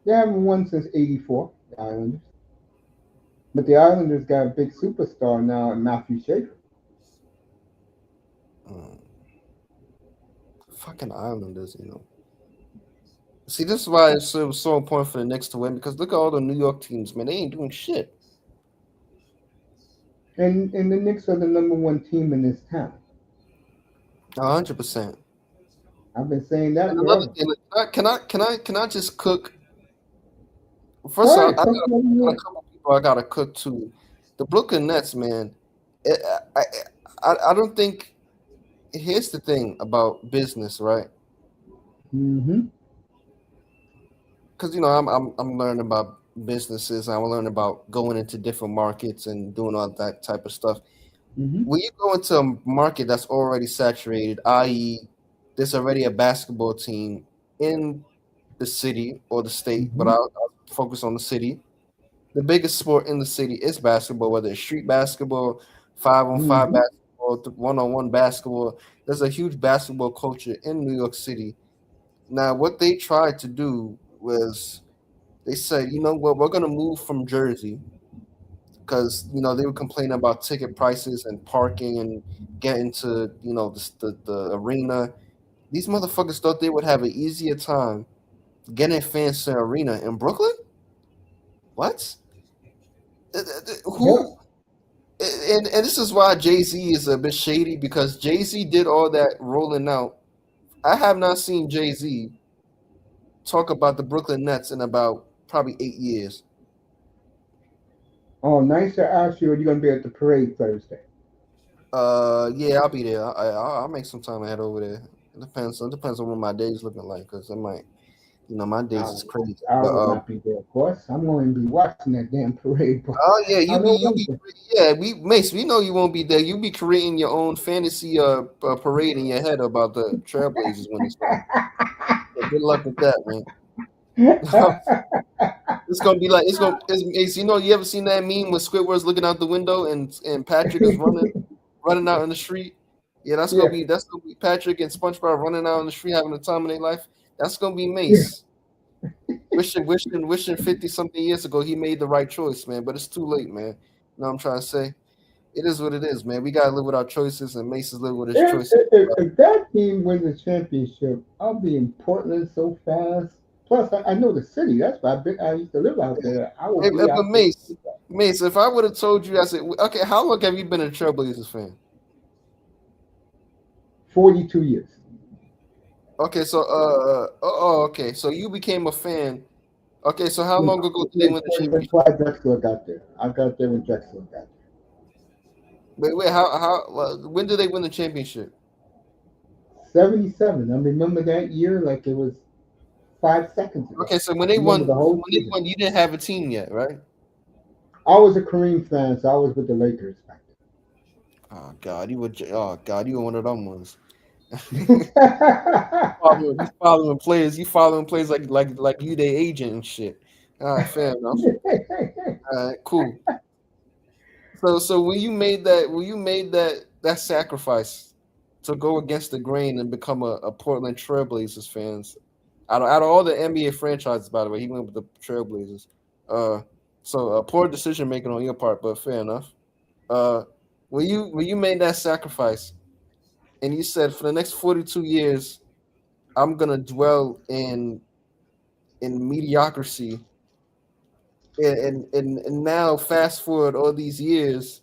They haven't won since 84, the Islanders. But the Islanders got a big superstar now in Matthew Schaefer.
Mm. Fucking Islanders. See, this is why it was so important for the Knicks to win because look at all the New York teams, man. They ain't doing shit.
And the Knicks are the number one team in this town.
100%.
I've been saying
And
that
another
forever.
thing, like, can I just cook First
All
of all,
right,
I got,
talk about New
I got a
York.
couple people I gotta cook to. The Brooklyn Nets, man. I, I, I don't think. Here's the thing about business, right?
Mm-hmm.
Because I'm learning about businesses. I'm learning about going into different markets and doing all that type of stuff.
Mm-hmm.
When you go into a market that's already saturated, i.e., there's already a basketball team in the city or the state, but
Mm-hmm.
I'll focus on the city. The biggest sport in the city is basketball, whether it's street basketball, 5-on-5
Mm-hmm.
basketball, 1-on-1 basketball. There's a huge basketball culture in New York City. Now, what they tried to do was they said, you know what, we're going to move from Jersey because, they were complaining about ticket prices and parking and getting to, the arena. These motherfuckers thought they would have an easier time getting fans to the arena in Brooklyn? What?
Yep.
Who? And this is why Jay-Z is a bit shady because Jay-Z did all that rolling out. I have not seen Jay-Z talk about the Brooklyn Nets in about probably 8 years.
Oh, nice to ask you. Are you gonna be at the parade Thursday?
Yeah, I'll be there. I'll make some time to head over there. It depends on what my day's looking like because I might, my
I
days is
will,
crazy.
I
But
will not be there, of course. I'm going to be watching that damn parade. But
oh yeah,
I know
you
one
be
thing.
yeah, Mace, we know you won't be there. You be creating your own fantasy parade in your head about the Trailblazers winning stuff. So good luck with that, man. It's gonna be like it's you ever seen that meme where Squidward's looking out the window and Patrick is running out in the street? Yeah,
Yeah,
that's gonna be Patrick and SpongeBob running out in the street having the time of their life. That's gonna be
yeah.
Mace. Wishing 50 something years ago he made the right choice, man. But it's too late, man. You know what I'm trying to say? It is what it is, man. We gotta live with our choices, and Mace is living with his
If,
choices.
if that team wins the championship, I'll be in Portland so fast. Plus, I know the city. That's why I used to live out there. I will be
But
out there.
Mace, if I would have told you, I said, okay, how long have you been a Trailblazers fan?
42 years.
Okay, so okay, so you became a fan. Okay, so how
Yeah,
long ago did they win the
that's
championship?
why Drexler got there. I got there when Drexler got there.
Wait, when did they win the championship?
77. I remember that year like it was 5 seconds ago.
Okay, so
I remember the whole
when they
season.
won, you didn't have a team yet, right?
I was a Kareem fan, so I was with the Lakers back
Oh God, you were one of them ones.
then.
You following players like you their agent and shit. All right, fair enough. All right, cool. So when you made that sacrifice to go against the grain and become a Portland Trailblazers fans, out of all the NBA franchises, by the way, he went with the Trailblazers. Uh, so poor decision making on your part, but fair enough. Uh, when you made that sacrifice and you said for the next 42 years, I'm gonna dwell in mediocrity, and now fast forward all these years,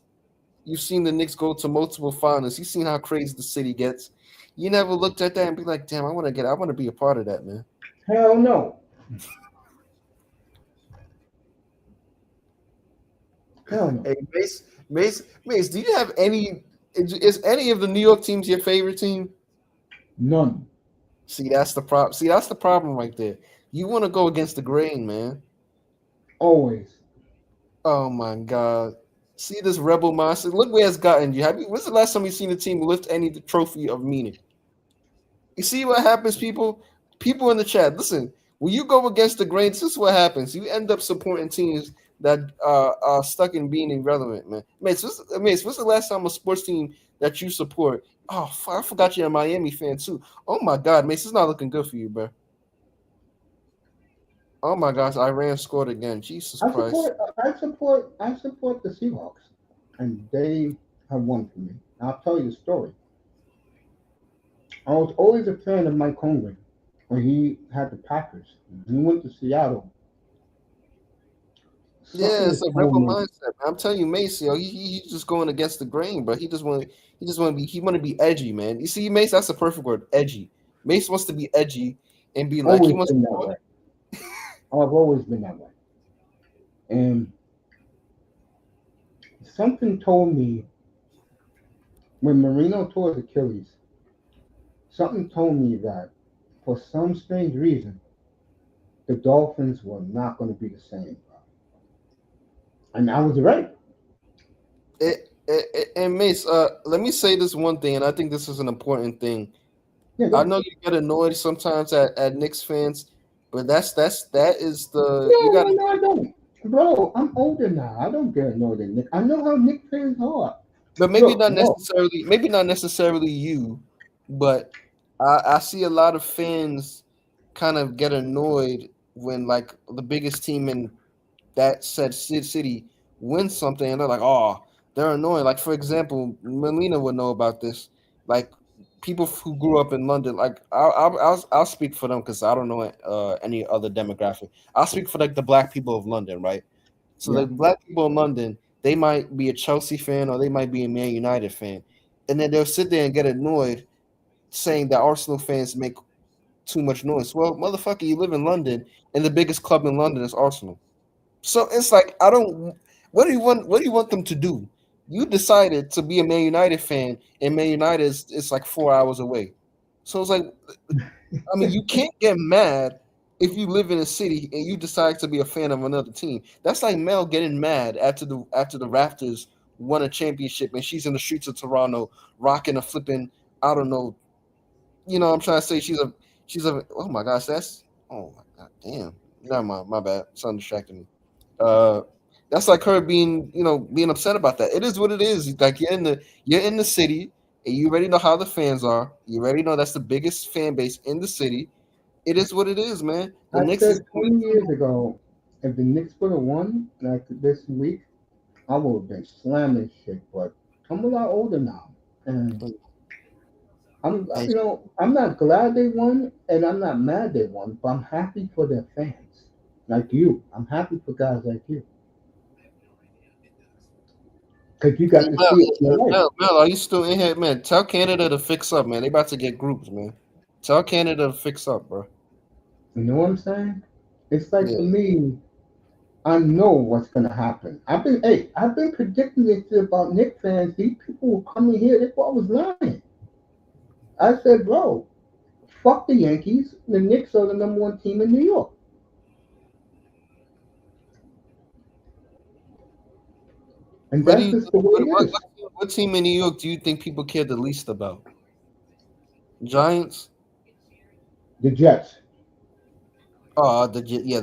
you've seen the Knicks go to multiple finals. You've seen how crazy the city gets. You never looked at that and be like, damn, I want to be a part of that, man.
Hell no. Hell no.
Hey, Mace, do you have is any of the New York teams your favorite team?
None.
See, that's the problem. See, that's the problem right there. You want to go against the grain, man.
Always.
Oh my God. See this rebel monster. Look where it's gotten you. When's the last time you seen a team lift any trophy of meaning? You see what happens, people? People in the chat, listen. When you go against the grain, this is what happens. You end up supporting teams that are stuck in being irrelevant, man. What's the last time a sports team that you support? Oh, I forgot you're a Miami fan too. Oh my God, Mace, it's not looking good for you, bro. Oh my gosh, Iran scored again. Jesus
I
Christ.
support I support the Seahawks. And they have won for me. I'll tell you the story. I was always a fan of Mike Holmgren when he had the Packers. He went to Seattle.
Yeah,
Something
it's
just
a
told
rebel
me,
mindset. Man. I'm telling you, Mace, yo, he's just going against the grain, bro. He just want to be edgy, man. You see, Mace, that's the perfect word, edgy. Mace wants to be edgy and be like he
always
wants
been that way. I've always been that way. And something told me when Marino tore his Achilles, something told me that for some strange reason, the Dolphins were not going to be the same. And I was right.
And Mace, let me say this one thing, and I think this is an important thing.
Yeah,
I
go.
know you get annoyed sometimes at Knicks fans, but that is the you
No,
got
no,
to
no, I don't. Bro, I'm older now. I don't get annoyed at Nick. I know how Nick fans are.
but
Look, no.
maybe not necessarily you, but I see a lot of fans kind of get annoyed when like the biggest team in that said city wins something and they're like, oh, they're annoying. Like for example, Melina would know about this. Like people who grew up in London, like I'll speak for them because I don't know any other demographic. I'll speak for like the black people of London, right? So
Yeah.
the black people in London, they might be a Chelsea fan or they might be a Man United fan, and then they'll sit there and get annoyed saying that Arsenal fans make too much noise. Well, motherfucker, you live in London, and the biggest club in London is Arsenal. So it's like I don't. What do you want? What do you want them to do? You decided to be a Man United fan, and Man United is like 4 hours away. So it's like, I mean, you can't get mad if you live in a city and you decide to be a fan of another team. That's like Mel getting mad after the Raptors won a championship and she's in the streets of Toronto rocking a flipping, I don't know. You know, I'm trying to say she's a. Oh my gosh, that's oh my god, damn. Never mind, my bad. Something distracted me. Uh, that's like her being, being upset about that. It is what it is. Like you're in the city, and you already know how the fans are. You already know that's the biggest fan base in the city. It is what it is, man. The
I
Knicks is
said 20 years ago, if the Knicks would have won like this week, I would have been slamming shit. But I'm a lot older now. And
and
I'm not glad they won, and I'm not mad they won, but I'm happy for their fans, like you. I'm happy for guys like you, because you got to
Mel,
see it in your life.
Mel, are you still in here, man? Tell Canada to fix up, man. They about to get groups, man. Tell Canada to fix up, bro.
You know what I'm saying? It's like
Yeah.
for me, I know what's gonna happen. I've been predicting this shit about Knicks fans. These people were coming here, they thought I was lying. I said, bro, fuck the Yankees. The Knicks are the number one team in New York. And
What do
that's
you?
just the way
What,
it
what,
is.
what team in New York do you think people care the least about? Giants.
The Jets.
Oh, the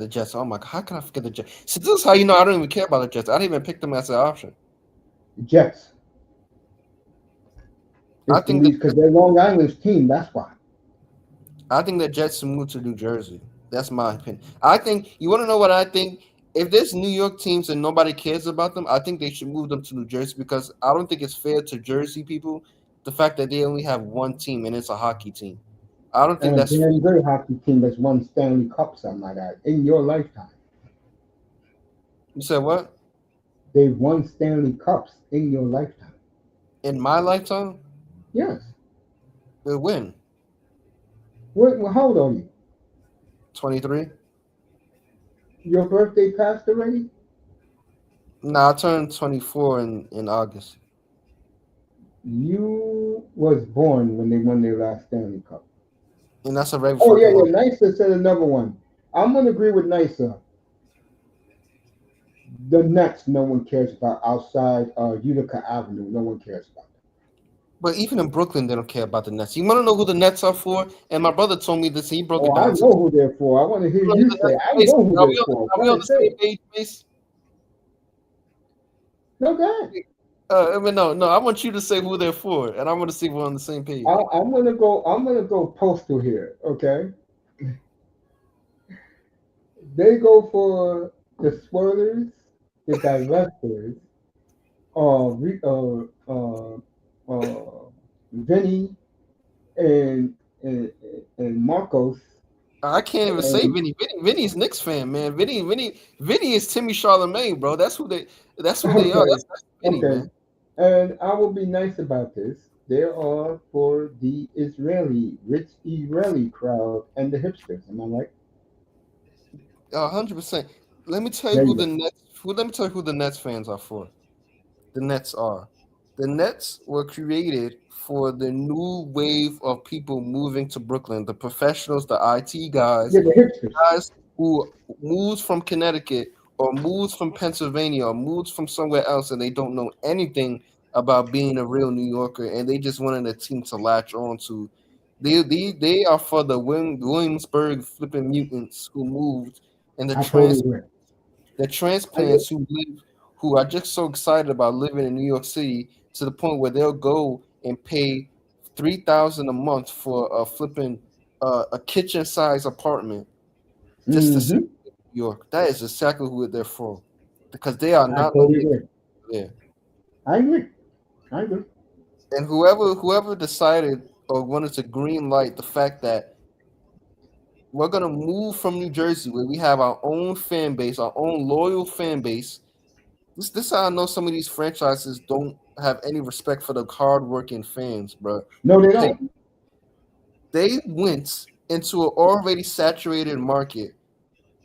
Jets. Oh my god, how can I forget the Jets? See, this is how you know I don't even care about the Jets. I didn't even pick them as an option.
The Jets.
I
It's the
think the
least because they're Long Island's team, that's why.
I think the Jets should move to New Jersey. That's my opinion. I think you want to know what I think. If there's New York teams and nobody cares about them, I think they should move them to New Jersey because I don't think it's fair to Jersey people the fact that they only have one team and it's a hockey team. I don't
And
think
a
that's fair.
damn good hockey team that's won Stanley Cup, something like that, in your lifetime.
You said what?
They've won Stanley Cups in your lifetime.
In my lifetime,
Yes.
they win
How old are you?
23.
Your birthday passed already?
Nah, I turned 24 in August,
You was born when they won their last Stanley Cup.
and that's a right
Oh yeah,
fucking long.
yeah. Nysa said another one. I'm gonna agree with Nysa. The Nets, no one cares about outside Utica Avenue. No one cares about them.
But even in Brooklyn, they don't care about the Nets. You want to know who the Nets are for? And my brother told me this. He broke
Oh,
it
I
down to
know who they're for. I want to hear
Who
you
the
say.
Nets-
I
Mace,
know who
Are
they're
we on
for.
the, are
Go
we on
ahead,
the
say
same
it.
page, Mace?
No, go ahead.
I mean, no. I want you to say who they're for, and I want to see if we're on the same page.
I'm gonna go. I'm gonna go postal here. Okay. They go for the swirlers, the divestors, re, Vinny and, and and Marcos.
I can't even say
And
Vinny. Vinny's Knicks fan, man. Vinny is Timmy Charlemagne, bro. That's who they. That's who they are.
okay,
That's Vinny,
okay.
man.
And I will be nice about this. They are for the rich Israeli crowd and the hipsters. Am I right?
100%. let me tell you
There
who
you
the
go.
Nets. Let me tell you who the Nets fans are for. The Nets are. The Nets were created for the new wave of people moving to Brooklyn. The professionals, the IT guys,
Yeah, the hipsters.
guys who moves from Connecticut or moves from Pennsylvania or moves from somewhere else and they don't know anything about being a real New Yorker and they just wanted a team to latch on to. They are for the Williamsburg flipping mutants who moved and
I totally agree.
the
I agree.
transplants who are just so excited about living in New York City to the point where they'll go and pay 3,000 a month for a flipping a kitchen size apartment just to see
Mm-hmm.
New York. That is exactly who they're for, because they are
I
not no
totally
Knicks
agree.
there.
I agree. I agree.
And whoever decided or wanted to green light the fact that we're gonna move from New Jersey, where we have our own fan base, our own loyal fan base. This how I know some of these franchises don't have any respect for the hardworking fans, bro.
No, they
They
don't.
they went into an already saturated market.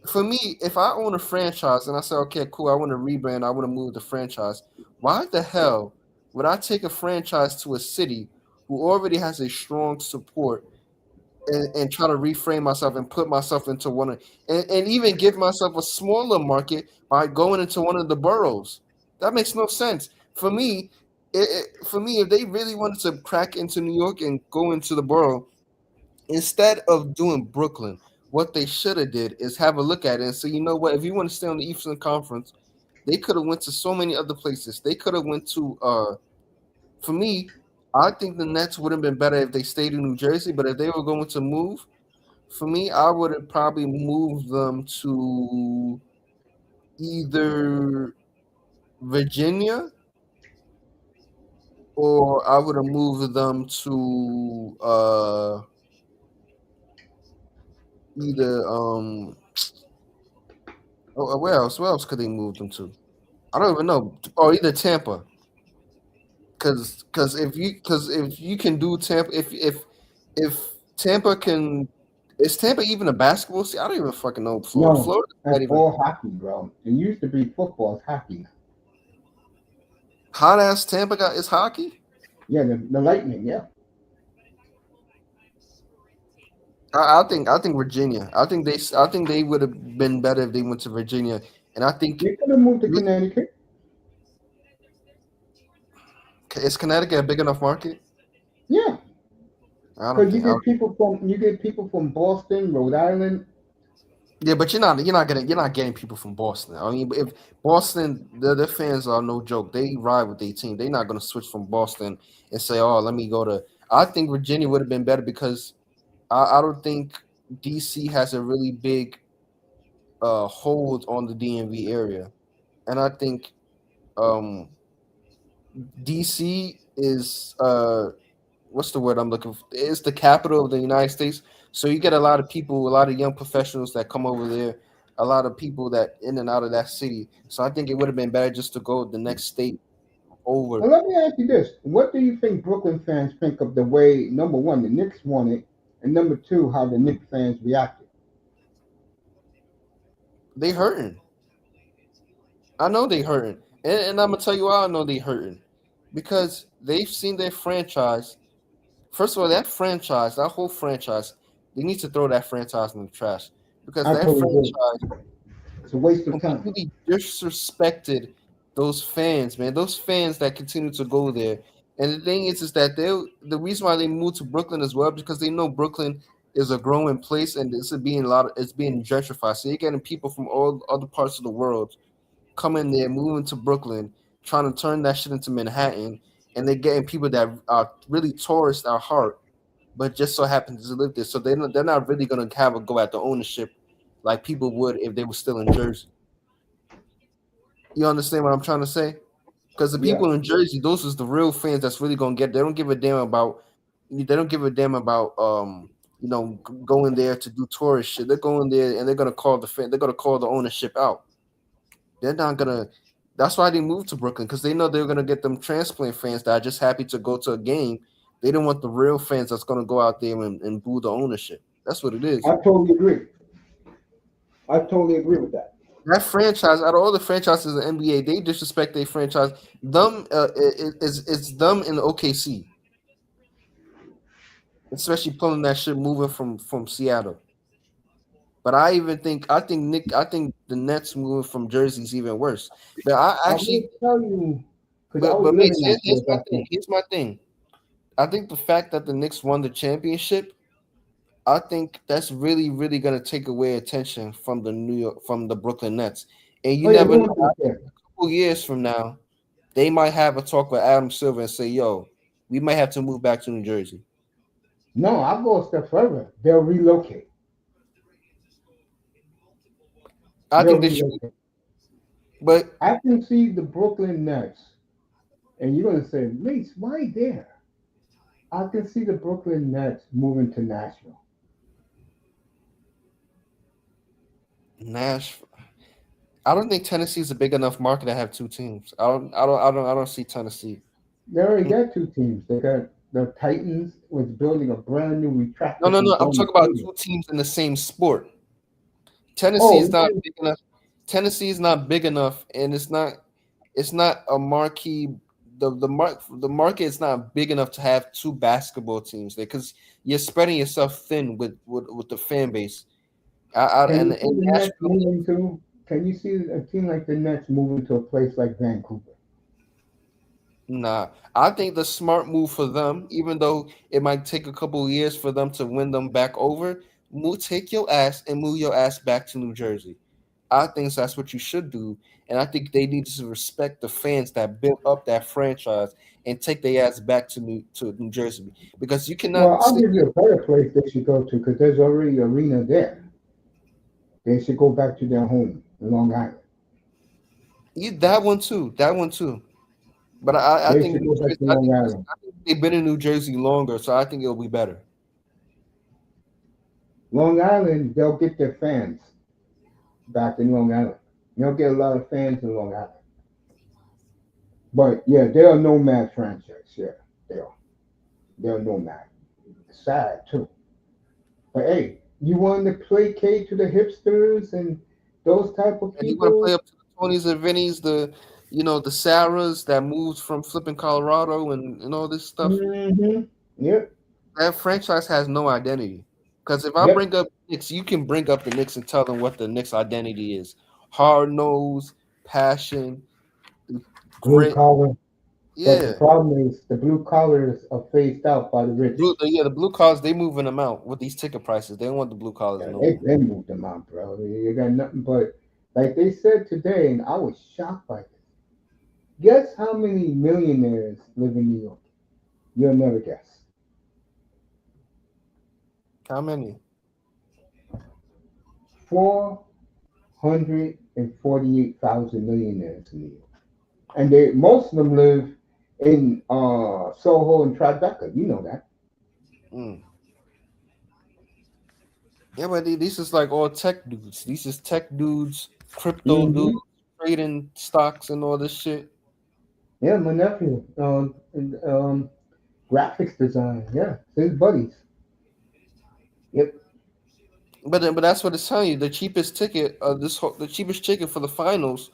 For me, if I own a franchise and I say, okay, cool, I want to rebrand, I want to move the franchise, why the hell would I take a franchise to a city who already has a strong support and try to reframe myself and put myself into and even give myself a smaller market by going into one of the boroughs? That makes no sense. For me, if they really wanted to crack into New York and go into the borough, instead of doing Brooklyn, what they should have did is have a look at it and say, you know what, if you want to stay on the Eastern Conference, they could have went to so many other places. They could have went to for me, I think the Nets would have been better if they stayed in New Jersey, but if they were going to move, for me, I would have probably moved them to either Virginia or I would have moved them to either where else? Where else could they move them to? I don't even know. Or either Tampa. Because if you can do Tampa, if Tampa can, is Tampa even a basketball city? I don't even fucking know. Florida,
No,
Florida's not
that's
even
all hockey, bro. It used to be football. It's hockey now.
hot ass. Tampa got is hockey.
Yeah, the Lightning. Yeah,
I think Virginia. I think they would have been better if they went to Virginia. And I think
they could have moved to Connecticut.
is Connecticut a big enough market?
Yeah,
I don't
because
think.
you get people from Boston, Rhode Island.
Yeah, but you're not getting people from Boston. I mean, if Boston, their fans are no joke. They ride with their team. They're not gonna switch from Boston and say, "Oh, let me go to." I think Virginia would have been better because I don't think DC has a really big hold on the DMV area, and I think um DC is what's the word I'm looking for? It's the capital of the United States. So you get a lot of people, a lot of young professionals that come over there, a lot of people that in and out of that city. So I think it would have been better just to go the next state over.
Well, let me ask you this: what do you think Brooklyn fans think of the way number one the Knicks won it, and number two how the Knicks fans reacted?
They hurting. I know they hurting. And I'm gonna tell you why I know they hurting. Because they've seen their franchise. First of all, that whole franchise, they need to throw that franchise in the trash. Because
I
that
totally agree.
franchise
It's a waste of time.
completely disrespected those fans, man. Those fans that continue to go there. And the thing is that the reason why they moved to Brooklyn as well because they know Brooklyn is a growing place and it's being gentrified. So you're getting people from all other parts of the world coming there, moving to Brooklyn, trying to turn that shit into Manhattan, and they're getting people that are really tourists at heart, but just so happen to live there. So they're not really gonna have a go at the ownership like people would if they were still in Jersey. You understand what I'm trying to say? Because the
Yeah,
people in Jersey, those is the real fans that's really gonna get. They don't give a damn about. They don't give a damn about going there to do tourist shit. They're going there and they're gonna call the fan. They're gonna call the ownership out. They're not gonna. That's why they moved to Brooklyn because they know they're gonna get them transplant fans that are just happy to go to a game. They don't want the real fans that's gonna go out there and boo the ownership. That's what it is.
I totally agree. I totally agree with that.
That franchise, out of all the franchises in the NBA, they disrespect their franchise. Them is it's them in OKC, especially pulling that shit moving from Seattle. But I think the Nets moving from Jersey is even worse. But I
I will
actually,
tell you, because I was
but Mace,
living out there
here's my
back
thing.
then.
Here's my thing. I think the fact that the Knicks won the championship, I think that's really gonna take away attention from the Brooklyn Nets. And you
Oh yeah,
never know,
going to
a
there.
couple years from now, they might have a talk with Adam Silver and say, "Yo, we might have to move back to New Jersey."
No, I'll go a step further. They'll relocate.
I
They'll
think they should,
relocate.
but
I can see the Brooklyn Nets, and you're gonna say, Mace, why there? I can see the Brooklyn Nets moving to Nashville.
Nash, I don't think Tennessee is a big enough market to have two teams. I don't see Tennessee.
They already got two teams. They got the Titans was building a brand new
No, no,
retractable
no. I'm
dome
talking about
stadium.
two teams in the same sport. Tennessee
Oh,
is not big enough. Tennessee is not big enough, and it's not a marquee. The market is not big enough to have two basketball teams there because you're spreading yourself thin with the fan base.
can you see
And
the Nets
Nashville,
moving to? Can you see a team like the Nets moving to a place like Vancouver?
nah. I think the smart move for them, even though it might take a couple of years for them to win them back over, take your ass and move your ass back to New Jersey. I think that's what you should do, and I think they need to respect the fans that built up that franchise and take their ass back to New Jersey because you
Well,
cannot
I'll
sit
give
here.
you a better place they should go to because there's already an arena there. They should go back to their home in Long Island.
That one too. But I
They
think
should go back to Long Island.
I think they've been in New Jersey longer, so I think it'll be better.
Long Island, they'll get their fans back in Long Island. They'll get a lot of fans in Long Island. But yeah, they're a nomad franchise. Yeah, they are. They're a nomad. Sad too. But hey, you want to placate to the hipsters and those type of
And you want to play
people?
up to the Tonys and Vinnies, the Sarahs that moved from flipping Colorado and all this stuff.
Mm-hmm. Yep.
That franchise has no identity. Because if I
Yep.
bring up Knicks, you can bring up the Knicks and tell them what the Knicks identity is: hard nose, passion,
Blue
grit.
collar. But the
Yeah,
problem is the blue collars are phased out by the rich.
the blue collars they moving them out with these ticket prices. They don't want the blue collars
Yeah,
no
they
more.
been moved them out, bro. You got nothing but like they said today, and I was shocked by this. Guess how many millionaires live in New York? You'll never guess.
How many?
448,000 millionaires in New York. And they most of them live in Soho and Tribeca. You know that.
Mm. Yeah, but these is like all tech dudes. These is tech dudes, crypto dudes,
Mm-hmm.
trading stocks and all this shit.
Yeah, my nephew, graphics design. Yeah, his buddies. Yep.
But that's what it's telling you. The cheapest ticket, the cheapest ticket for the finals,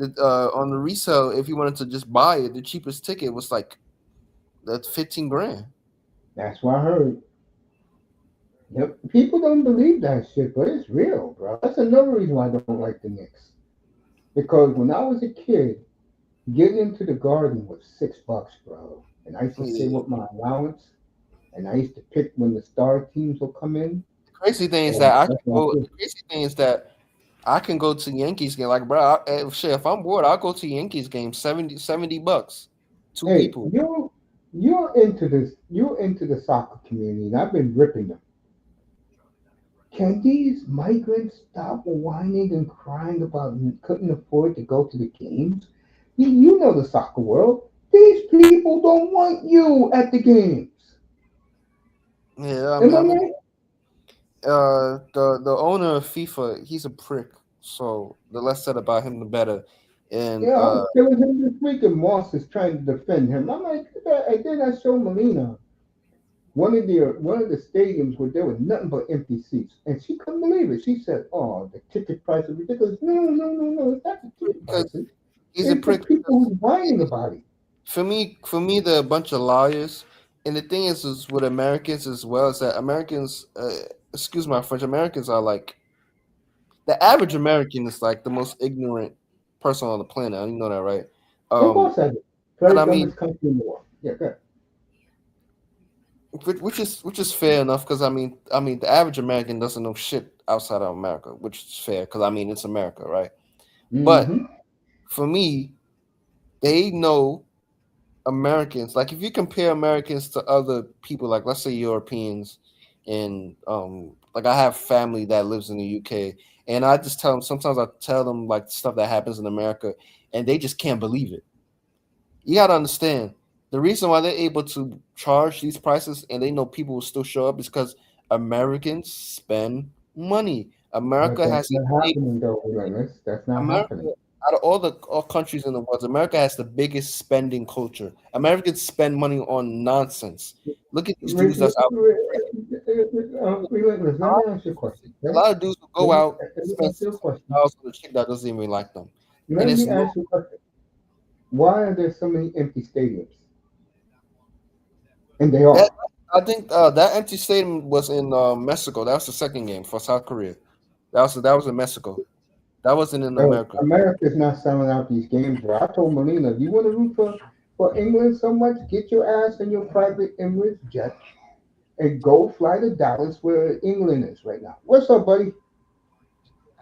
on the resale, if you wanted to just buy it, the cheapest ticket was like that's 15 grand.
That's what I heard. Yep. People don't believe that shit, but it's real, bro. That's another reason why I don't like the Knicks. Because when I was a kid, getting into the garden was $6, bro. And I used to save
Yeah.
up my allowance, and I used to pick when the star teams will come in.
Crazy thing is that
And
I can
that's what I
go.
did.
The crazy thing is that I can go to Yankees game. Like, bro, shit. If I'm bored, I'll go to Yankees game. 70 bucks, two
Hey,
people.
you're into this. You're into the soccer community, and I've been ripping them. Can these migrants stop whining and crying about couldn't afford to go to the games? You know the soccer world. These people don't want you at the games.
Yeah,
Am I
I mean,
right?
the owner of FIFA, he's a prick. So the less said about him, the better. And
Yeah, I was killing him this week, and Moss is trying to defend him. I'm like, and then I show Molina. one of the stadiums where there was nothing but empty seats, and she couldn't believe it. She said, "Oh, the ticket price is ridiculous." No, no, no, no. It's not the ticket
Because
prices.
he's a
It's the
prick.
people who's whining about it.
For me, they're a bunch of liars. And the thing is with Americans as well is that Americans, excuse my French, Americans are like the average American is like the most ignorant person on the planet. You know that, right?
Of
Um,
course, I do.
and
Very
I mean,
dumbest country in the world. Yeah, good.
which is fair enough because I mean, the average American doesn't know shit outside of America, which is fair because I mean it's America, right? But
Mm-hmm.
for me, they know Americans, like if you compare Americans to other people, like let's say Europeans, and like I have family that lives in the UK, and I just tell them sometimes I tell them like stuff that happens in America, and they just can't believe it. You gotta understand the reason why they're able to charge these prices, and they know people will still show up is because Americans spend money.
But
America
that's
has the
not
big
happening, though, Relentless. That's not
America,
happening.
out of all countries in the world, America has the biggest spending culture. Americans spend money on nonsense. Look at these dudes that's out.
Relentless,
A
let
lot
me
of
ask you a
dudes,
question.
a
Okay?
lot of dudes will
Let
go
me,
out
let me
spend
ask you a
six hundred
question.
dollars on a chick that doesn't even like them, and
Let
it's
me
no.
ask you a question. Why are there so many empty stadiums? And they
That
are.
I think that empty stadium was in Mexico. That was the second game for South Korea. That was in Mexico. That wasn't in
Yo,
America.
America's not selling out these games, bro. I told Melina, if you want to root for England so much, get your ass in your private Emirates jet and go fly to Dallas where England is right now. What's up, buddy?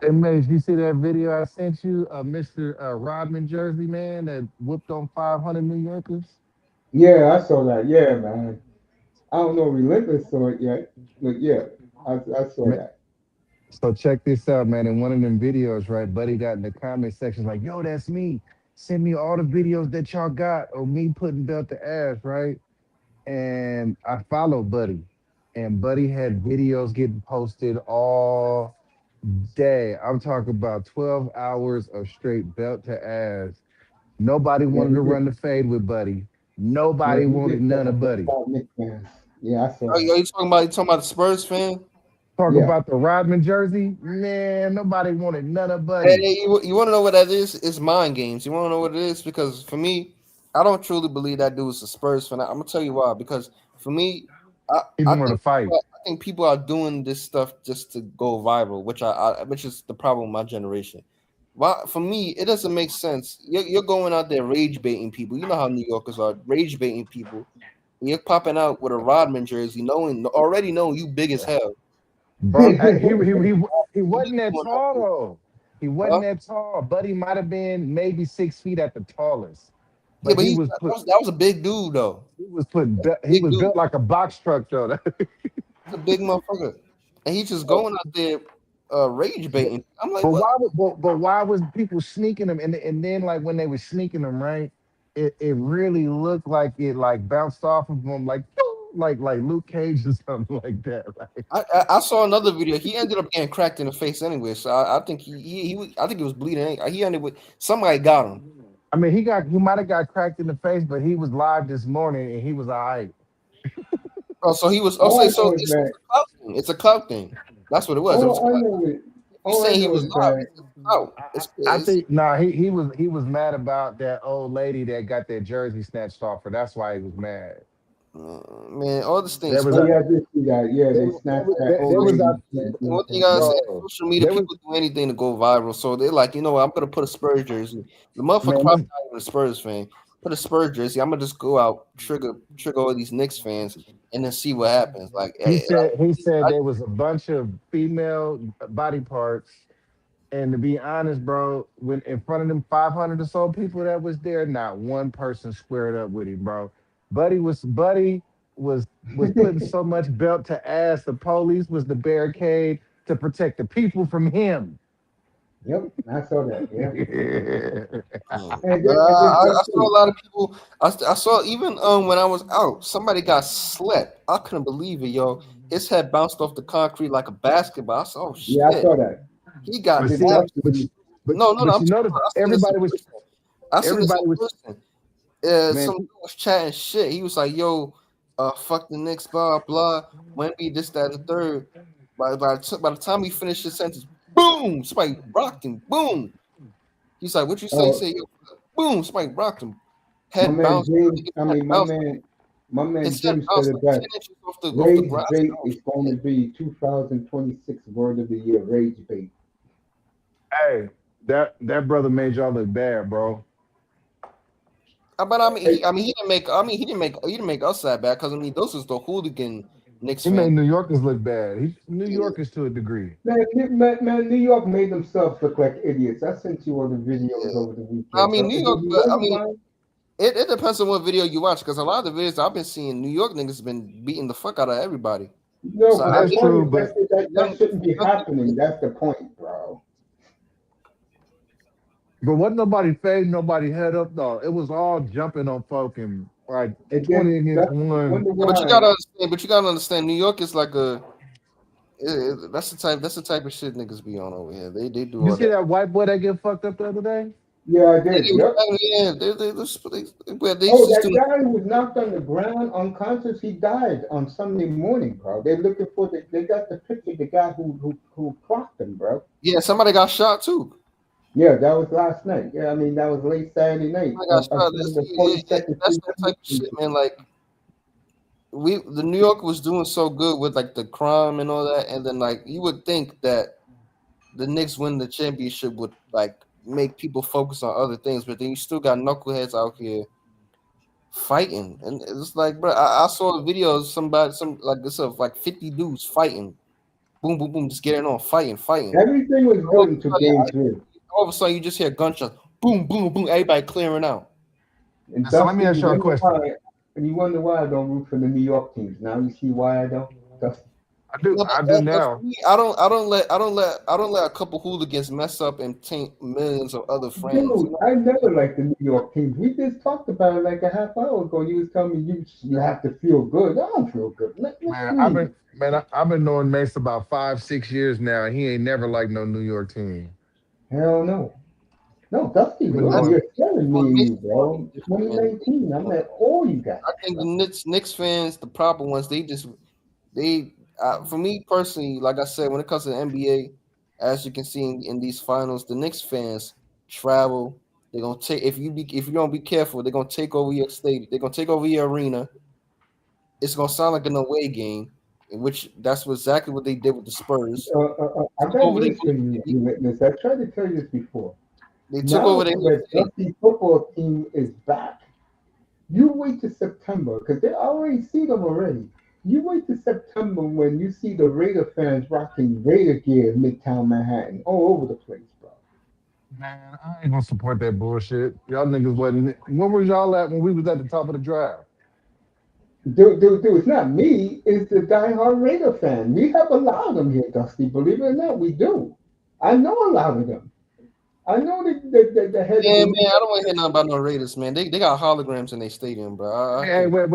Hey man, you see that video I sent you of Mr. Rodman Jersey man that whooped on 500 New Yorkers?
Yeah, I saw that. Yeah, man. I don't know if Relentless saw it yet, but yeah, I saw
Ma-
that.
So check this out, man. In one of them videos, right, Buddy got in the comment section like, "Yo, that's me. Send me all the videos that y'all got of me putting belt to ass, right?" And I followed Buddy, and Buddy had videos getting posted all day. I'm talking about 12 hours of straight belt to ass. Nobody
Yeah,
wanted
he
to
did.
run the fade with Buddy.
Yeah,
Nobody
he
wanted
did say
none of
something
Buddy.
about Knicks fans. Yeah, I saw
Are you,
that.
are you talking about the Spurs fan?
Talk
Yeah.
about the Rodman jersey, man. Nobody wanted none of
Hey,
Buddy.
you want to know what that is? It's mind games. You want to know what it is? Because for me, I don't truly believe that dude is a Spurs fan. I'm gonna tell you why. Because for me, I,
He
I
wanted to
think
fight.
I think people are doing this stuff just to go viral, which is the problem with my generation. Why, for me, it doesn't make sense. You're going out there rage baiting people. You know how New Yorkers are rage baiting people. And you're popping out with a Rodman jersey, already knowing you big as hell.
Bro, he
You
wasn't that
going out
tall
there,
though. He wasn't
huh?
that tall. Buddy might have been maybe 6 feet at the tallest,
Yeah,
but
but
he was
that
put
was a big dude though.
he
Big
was
dude.
built like a box truck though.
He's a big motherfucker, and he's just going out there rage baiting. I'm like,
But
what?
why was people sneaking them? And then like when they were sneaking them, right? It really looked like it like bounced off of them like like Luke Cage or something like that. Like
I saw another video. He ended up getting cracked in the face anyway, so I think I think he was bleeding. He ended with somebody got him.
I mean, he might have got cracked in the face, but he was live this morning and he was all right.
Oh, so he was. Oh,
all
so
I
so
know is
it's
that
a clout thing. It's a clout thing. That's what it was. It was.
all I know is
You
all I
saying he
know
was
is
live?
that
It's clout.
I
It's
think nah, he was mad about that old lady that got that jersey snatched off her. That's why he was mad.
man. All this
There
things.
was
oh
a
yeah, I did see that. Yeah,
there,
they
was- there,
snatched
was-
that
there,
old
there was a
lady. Yeah,
One thing I say,
bro.
social media
There was
people do anything to go viral. So they're like, you know what? I'm gonna put a Spurs jersey. The motherfucker
man.
probably not even a Spurs fan. Put a Spurs jersey. I'm gonna just go out, trigger all these Knicks fans, and then see what happens. Like,
He said
I,
there was a bunch of female body parts. And to be honest, bro, when in front of them 500 or so people that was there, not one person squared up with him, bro. Buddy was putting so much belt to ass. The police was the barricade to protect the people from him.
yep, I saw that. Yeah, and then
I
guess
saw a
what?
lot of people. I saw even when I was out, somebody got slept. I couldn't believe it, yo. His head bounced off the concrete like a basketball. I said, oh
Yeah, I
shit,
saw that.
he got
but
Did
see, but
Brunson?
no.
but
I'm
you
talking
notice
about, I seen this in
everybody was
person. I seen this in
everybody was
person.
man.
Some dude was chatting shit. He was like, "Yo, fuck the Knicks, blah blah. Wemby, this, that, and the third. By the time we finished his sentence, boom, somebody rocked him. Boom. He's like, "What you say?" He
Oh,
said, "Yo, boom, somebody rocked him.
my
Head
man
bounced.
James.
His
I
head
mean,
bounced.
my man
His head
Jim said
bounced
it
like 10
best.
inches off the
Rage
ground." I said,
bait
"Oh
is going to
shit."
be 2026 word of the year. Rage bait.
Hey, that brother made y'all look bad, bro.
But I mean,
Hey,
he didn't make us that bad because I mean, those is the hooligan Knicks
He made
fan.
New Yorkers look bad. New Yorkers to a degree.
man, New York made themselves look like idiots. I sent you all the videos
Yeah.
over the
I
weekend.
mean,
So
New
if
York,
you
but I
wonder
mean,
why,
it depends on what video you watch because a lot of the videos I've been seeing, New York niggas been beating the fuck out of everybody.
no,
So
but
I
the
That's
think
point
true,
is
but
that shouldn't
the
be
young
happening. That's the point, bro.
wasn't nobody fading, nobody head up though. It was all jumping on fucking like
And
20
then
against
that
one.
wonder
yeah, but
why.
you gotta understand, New York is like that's the type of shit niggas be on over here. They do
You
all
see
that.
that white boy that get fucked up the other day?
Yeah, I
Yeah,
did. Yep.
they
Oh,
used
that
to.
guy who was knocked on the ground unconscious, he died on Sunday morning, bro. They're looking for they got the picture of the guy who clocked him, bro.
Yeah, somebody got shot too.
Yeah, that was last night. Yeah, I mean that was late Saturday night.
Somebody got
I
shot.
seen the 42nd
That's
Street.
that type of shit, man. Like the New York was doing so good with like the crime and all that, and then like you would think that the Knicks winning the championship would like make people focus on other things, but then you still got knuckleheads out here fighting, and it's like, bro, I saw a video of some like this of like 50 dudes fighting, boom, boom, boom, just getting on, fighting.
Everything was
All
good
of
until
a sudden,
game three.
you just hear gunshots, boom, boom, boom, everybody clearing out.
And
So let me
Dusty,
ask
you
y'all a
wonder
question.
why, and you wonder why I don't root for the New York teams. Now you see why I don't. Dusty.
No,
I do
for
now.
me, I don't let a couple hooligans mess up and taint millions of other friends. You
Dude,
know,
I never liked the New York teams. We just talked about it like a half hour ago. You was telling me you have to feel good. I don't feel good. Let's leave.
I've been knowing Mace about 5, 6 years now. And he ain't never liked no New York team.
Hell no. No, Dusty,
I've been
bro,
I
knowing.
you're telling
well,
me and you,
Mason's gonna be
bro.
different, man.
2019, I'm at all you guys,
I think the
bro.
Knicks fans, the proper ones, they for me personally, like I said, when it comes to the NBA, as you can see in these finals, the Knicks fans travel. They're gonna take if you don't be careful, they're gonna take over your stadium. They're gonna take over your arena. It's gonna sound like an away game, in which exactly what they did with the Spurs.
I
Took
got
over their
news for you, you witness. I tried to tell you this before.
they took over
Now
their
that
city.
Dusty football team is back, you wait to September because they already see them already. You wait to September when you see the Raider fans rocking Raider gear in Midtown Manhattan, all over the place, bro.
Man, I ain't gonna support that bullshit. Y'all niggas wasn't. Where was y'all at when we was at the top of the draft?
Dude, it's not me. It's the diehard Raider fan. We have a lot of them here, Dusty. Believe it or not, we do. I know a lot of them. I know the head of
Yeah,
the
man,
New
I
York.
don't want to hear nothing about no Raiders, man. They got holograms in their stadium, bro. I
Hey,
can't.
wait.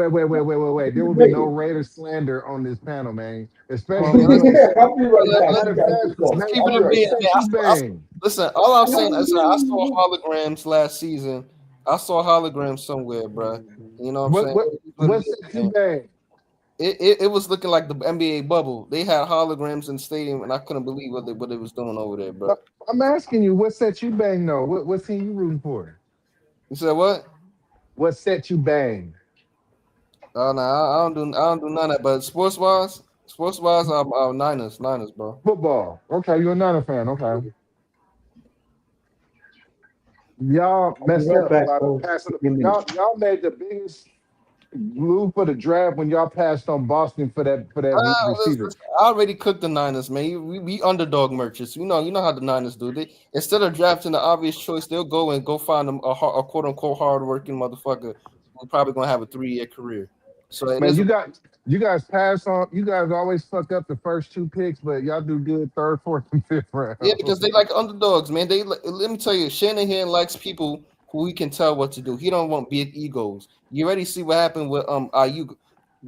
There will be no
Raiders.
Raider slander on this panel, man.
Oh
Especially
man,
you.
Yeah, I'll be right back.
let's
Matter
You
of
guys
fact,
can talk.
keep
I'll
it
be
a
right
what
being,
back.
man.
set you bang?
Listen, all I'm saying is I saw holograms last season. I saw holograms somewhere, bro. You know what I'm saying? It is what it
What
is,
set you
man.
bang?
It was looking like the NBA bubble. They had holograms in the stadium, and I couldn't believe what they was doing over there, bro.
I'm asking you, what set you bang though? What team you rooting for?
You said what?
What set you bang?
Oh no, I don't do none of that. But sports wise, I'm Niners, bro.
Football. Okay, you're not a fan. Okay. Y'all
I'll be
messed
right
up
back,
by
folks.
passing.
Give me a minute.
Y'all made the biggest move for the draft when y'all passed on Boston for that receiver.
I already cooked the Niners, man. We underdog merchants. You know how the Niners do. They instead of drafting the obvious choice, they'll go find them a quote unquote hardworking motherfucker who's probably gonna have a 3-year career. So it
Man,
is.
you guys pass on. You guys always fuck up the first two picks, but y'all do good third, fourth, and fifth round.
Yeah, because they like underdogs, man. Let me tell you, Shanahan likes people who he can tell what to do. He don't want big egos. You already see what happened with IU,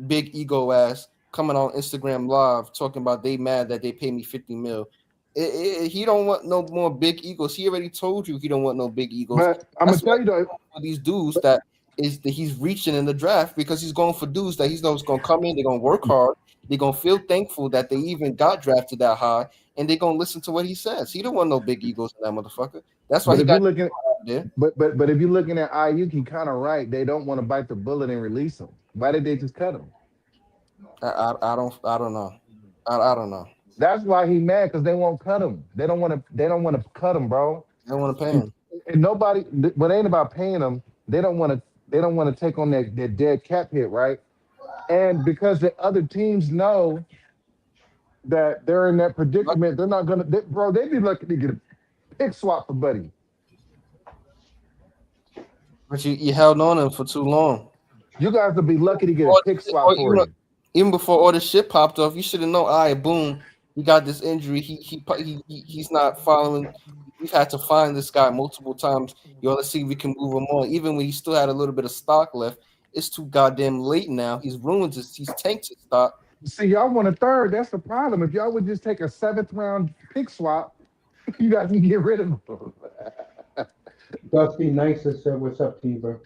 big ego ass coming on Instagram live talking about they mad that they pay me 50 mil. He don't want no more big egos. He already told you he don't want no big egos.
But I'm gonna
That's
tell
why
you though,
for these dudes that is that he's reaching in the draft because he's going for dudes that he knows going to come in. They're going to work hard. They're going to feel thankful that they even got drafted that high, and they're going to listen to what he says. He don't want no big egos in that motherfucker. That's why
But
he
if you're
got
looking,
there.
but if you're looking at IU, he kind of right. They don't want to bite the bullet and release him. Why did they just cut him?
I don't know. I don't know.
That's why he mad because they won't cut him. They don't want to cut him, bro.
I don't want to pay
And,
him.
and nobody, but it ain't about paying them. They don't want to take on that dead cap hit, right? And because the other teams know that they're in that predicament, they're not gonna, bro. They'd be lucky to get a pick swap for Buddy.
But you held on him for too long.
You guys would be lucky to get a
Or,
pick swap
or
for him.
even before all this shit popped off, you should have known. All right, boom, he got this injury. He's not following. We've had to find this guy multiple times. Yo, let's see if we can move him on. Even when he still had a little bit of stock left, it's too goddamn late now. He's ruined his. He's tanked his stock.
See, y'all want a third. That's the problem. If y'all would just take a seventh round pick swap, you guys can get rid of him.
Dusty Nicer said, "What's up, T-Bro?"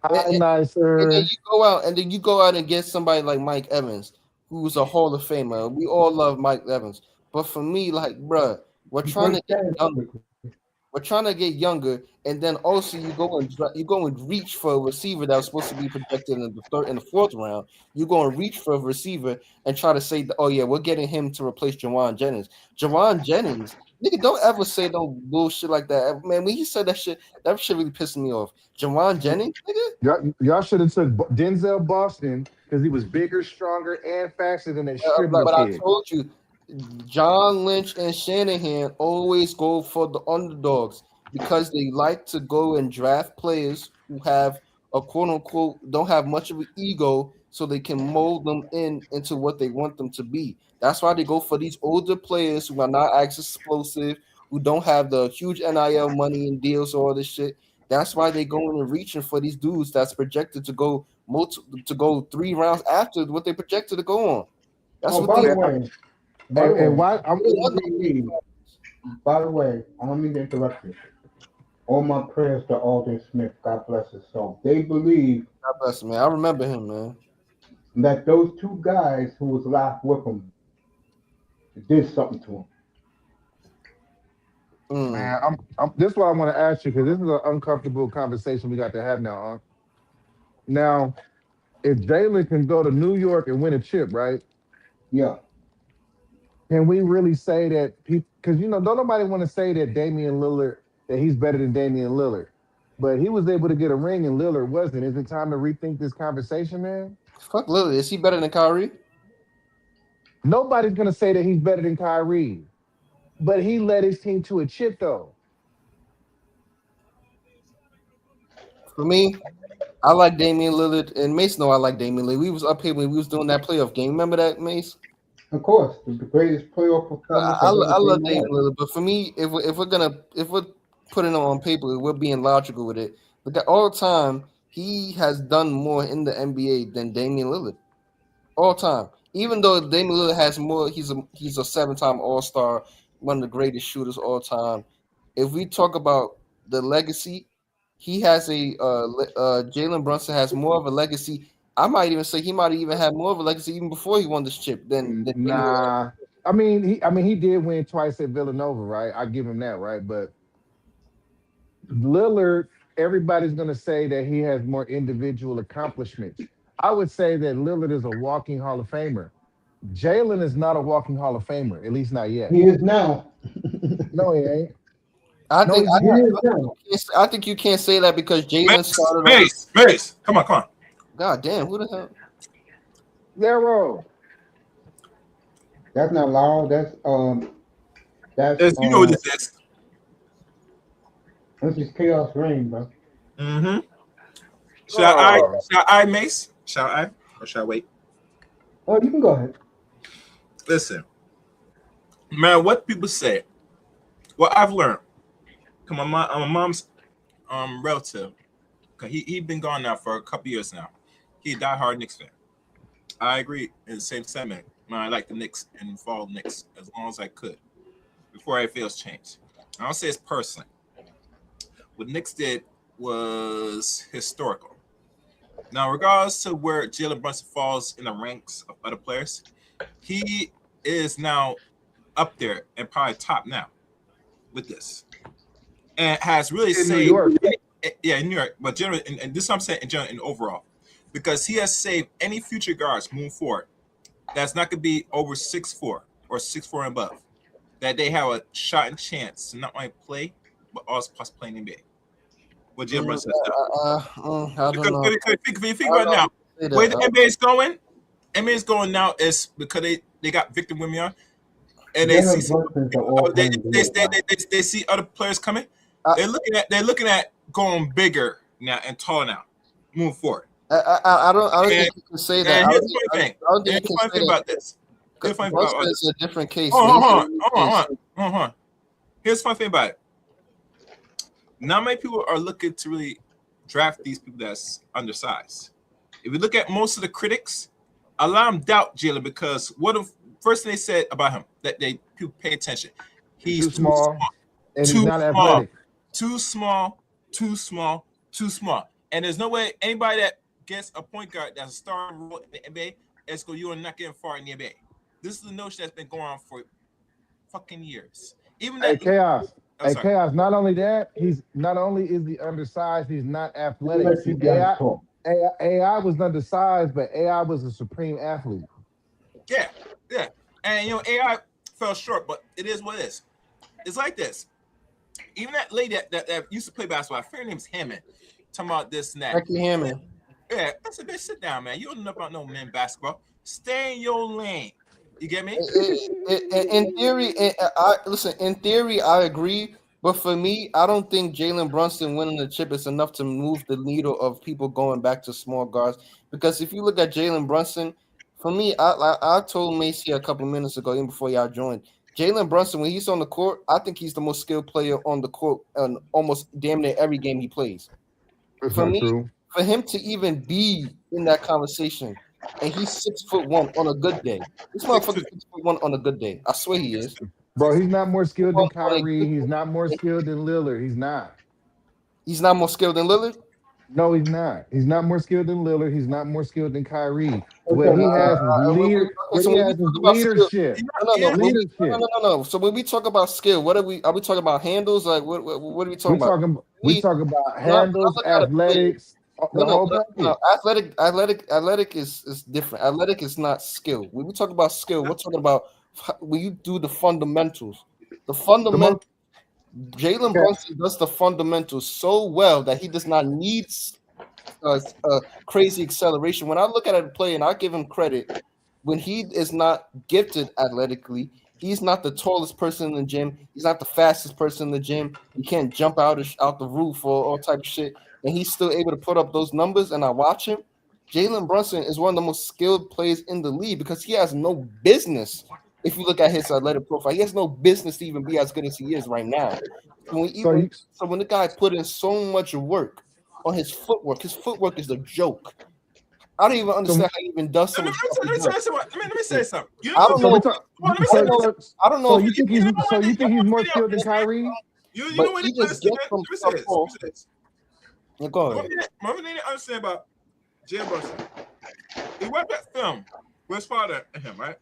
Hi,
And then
nicer.
you go out and get somebody like Mike Evans, who's a Hall of Famer. We all love Mike Evans, but for me, like, bruh, we're
He
trying to
breaks
get
down
younger.
quickly.
We're trying to get younger, and then also you go and reach for a receiver that was supposed to be projected in the third and the fourth round. You go and reach for a receiver and try to say, "Oh yeah, we're getting him to replace Jawan Jennings." Jawan Jennings, nigga, don't ever say no bullshit like that, man. When he said that shit really pissed me off. Jawan Jennings, nigga.
Y'all should have took Denzel Boston because he was bigger, stronger, and faster than that Scribner
But I
kid.
told you, John Lynch and Shanahan always go for the underdogs because they like to go and draft players who have a quote unquote don't have much of an ego so they can mold them into what they want them to be. That's why they go for these older players who are not as explosive, who don't have the huge NIL money and deals, all this shit. That's why they going and reaching for these dudes that's projected to go to go 3 rounds after what they projected to go on. That's
Oh,
what they
by the
And
way,
why?
every league. By the way, I don't mean to interrupt you. All my prayers to Alden Smith. God bless his soul. They believe
God bless him, man. I remember him, man.
that those two guys who was last with him did something to him.
Mm.
Man, this is what I want to ask you because this is an uncomfortable conversation we got to have now. Now, if Jalen can go to New York and win a chip, right?
Yeah.
Can we really say that? Because don't nobody want to say that Damian Lillard that he's better than Damian Lillard, but he was able to get a ring and Lillard wasn't. Is it time to rethink this conversation, man?
Fuck Lillard. Is he better than Kyrie?
Nobody's gonna say that he's better than Kyrie, but he led his team to a chip though.
For me, I like Damian Lillard, and Mace know I like Damian Lillard. We was up here when we was doing that playoff game. Remember that, Mace?
Of course, the greatest playoff performance I've ever
I
seen
love
in my
Damian
life.
Lillard, but for me, if we're putting it on paper, we're being logical with it. But all the time, he has done more in the NBA than Damian Lillard. All time. Even though Damian Lillard has more, he's a 7-time All Star, one of the greatest shooters all time. If we talk about the legacy, he has Jalen Brunson has more of a legacy. I might even say he might even have more of a legacy even before he won this chip than Damian Lillard.
Nah, I mean, he did win twice at Villanova, right? I give him that, right? But Lillard, everybody's gonna say that he has more individual accomplishments. I would say that Lillard is a walking Hall of Famer. Jalen is not a walking Hall of Famer, at least not yet.
He is now.
No, he ain't.
I
No,
think
he's
He
not.
is now.
I think you can't say that because Jalen
Mace,
started off.
Mace, Mace. Come on, come on.
God damn, who the hell?
Zero.
That's not Laurel. That's
You know what this is.
this is Chaos Reign, bro.
Mm-hmm.
Oh,
Shall I, Mace? Shall I? Or shall I wait?
Oh, you can go ahead.
Listen, man, what people say, what I've learned, come on, my mom's relative, cause he been gone now for a couple years now. He a diehard Knicks fan. I agree in the same sentiment. Man, I like the Knicks and follow Knicks as long as I could before I feels changed. I don't say it's personally. What Knicks did was historical. Now, regardless to where Jalen Brunson falls in the ranks of other players, he is now up there and probably top now with this, and has really
In New
saved.
York.
Yeah, in New York, but generally, and this is what I'm saying in general, in overall, because he has saved any future guards moving forward that's not going to be over 6'4" or 6'4" and above, that they have a shot and chance to not only play but also plus play in the NBA. What Jalen Brunson has done.
I don't
Because
know.
if you think
I
about it
don't
now,
say
where the
that.
NBA is going, NBA is going now is because they got Victor Wembanyama and they see
Jalen Brunson's an all-time great, man.
they see other players coming.
I,
They're looking at going bigger now and taller now, moving forward.
I don't
And,
think you can say that.
and
I
here's
don't,
the funny thing.
I don't think
And
you
here's the
can
funny
say
thing
that.
about this. Here's the funny thing
Brunson
about
is
this.
a different case.
Hold
man.
on. Here's the funny thing about it. Not many people are looking to really draft these people that's undersized. If you look at most of the critics, a lot of them doubt Jalen because what the first thing they said about him that they people pay attention. He's
Too small, and he's
too
not
small,
athletic.
too small, too small, too small. And there's no way anybody that gets a point guard that's a starting role in the NBA is going you are not getting far in the NBA. This is the notion that's been going on for fucking years. Even
Hey,
that.
chaos.
I'm
Hey,
sorry.
chaos. Not only that, he's not only is he undersized, he's not athletic.
Let
See,
you guys talk.
AI was undersized, but AI was a supreme athlete.
Yeah. And AI fell short, but it is what it is. It's like this. Even that lady that used to play basketball, I forget her name's Hammond, talking about this and that.
Becky Hammond.
Yeah, I said, bitch, sit down, man. You don't know about no men basketball. Stay in your lane. You get me?
In theory, listen. In theory, I agree. But for me, I don't think Jalen Brunson winning the chip is enough to move the needle of people going back to small guards. Because if you look at Jalen Brunson, for me, I told Macy a couple minutes ago, even before y'all joined, Jalen Brunson, when he's on the court, I think he's the most skilled player on the court and almost damn near every game he plays.
That's
For
not
me,
true,
for him to even be in that conversation, and he's 6'1" on a good day. This
6'2".
motherfucker 6'1" on a good day. I swear he is.
6'2".
bro. He's not more skilled than
On a
Kyrie.
good
He's not more
day,
skilled than Lillard. He's not.
he's not more skilled than Lillard.
No, he's not. He's not more skilled than Lillard. He's not more skilled than Kyrie. What
Okay,
he has is
Okay,
What
so
he
when we
has is
talk about skill,
leadership.
Yeah.
Leadership.
no. So when we talk about skill, what are we talking about? Handles? Like what are we talking
We
about?
talking. We
We
talk about
when I
handles,
look at a player,
athletics, the whole package.
Athletic is different. Athletic is not skill. When we talk about skill, we're talking about when you do the fundamentals. The
The
fundamental.
most.
Jalen
Okay.
Brunson does the fundamentals so well that he does not need crazy acceleration. When I look at a play and I give him credit, when he is not gifted athletically, he's not the tallest person in the gym. He's not the fastest person in the gym. He can't jump out the roof or all type of shit, and he's still able to put up those numbers. And I watch him. Jalen Brunson is one of the most skilled players in the league because he has no business. If you look at his athletic profile, he has no business to even be as good as he is right now.
So you.
So when the guy put in so much work on his footwork is a joke. I don't even
So
understand how he even does some of the stuff he does.
Let me say something. You
I
know,
don't
so we
know.
talk.
let me
I
say
don't know.
this.
I don't know
So
if
you think
You
he's.
know what
So you
they-
think he's more
what
skilled than
they-
Kyrie?
You
but
know what
he
they
just
understand?
gets some
Let me say
stuff
this.
off.
Let me say this.
Yeah, go
One
ahead.
thing they understand about Jalen Brunson. He watched that film with his father and him, right?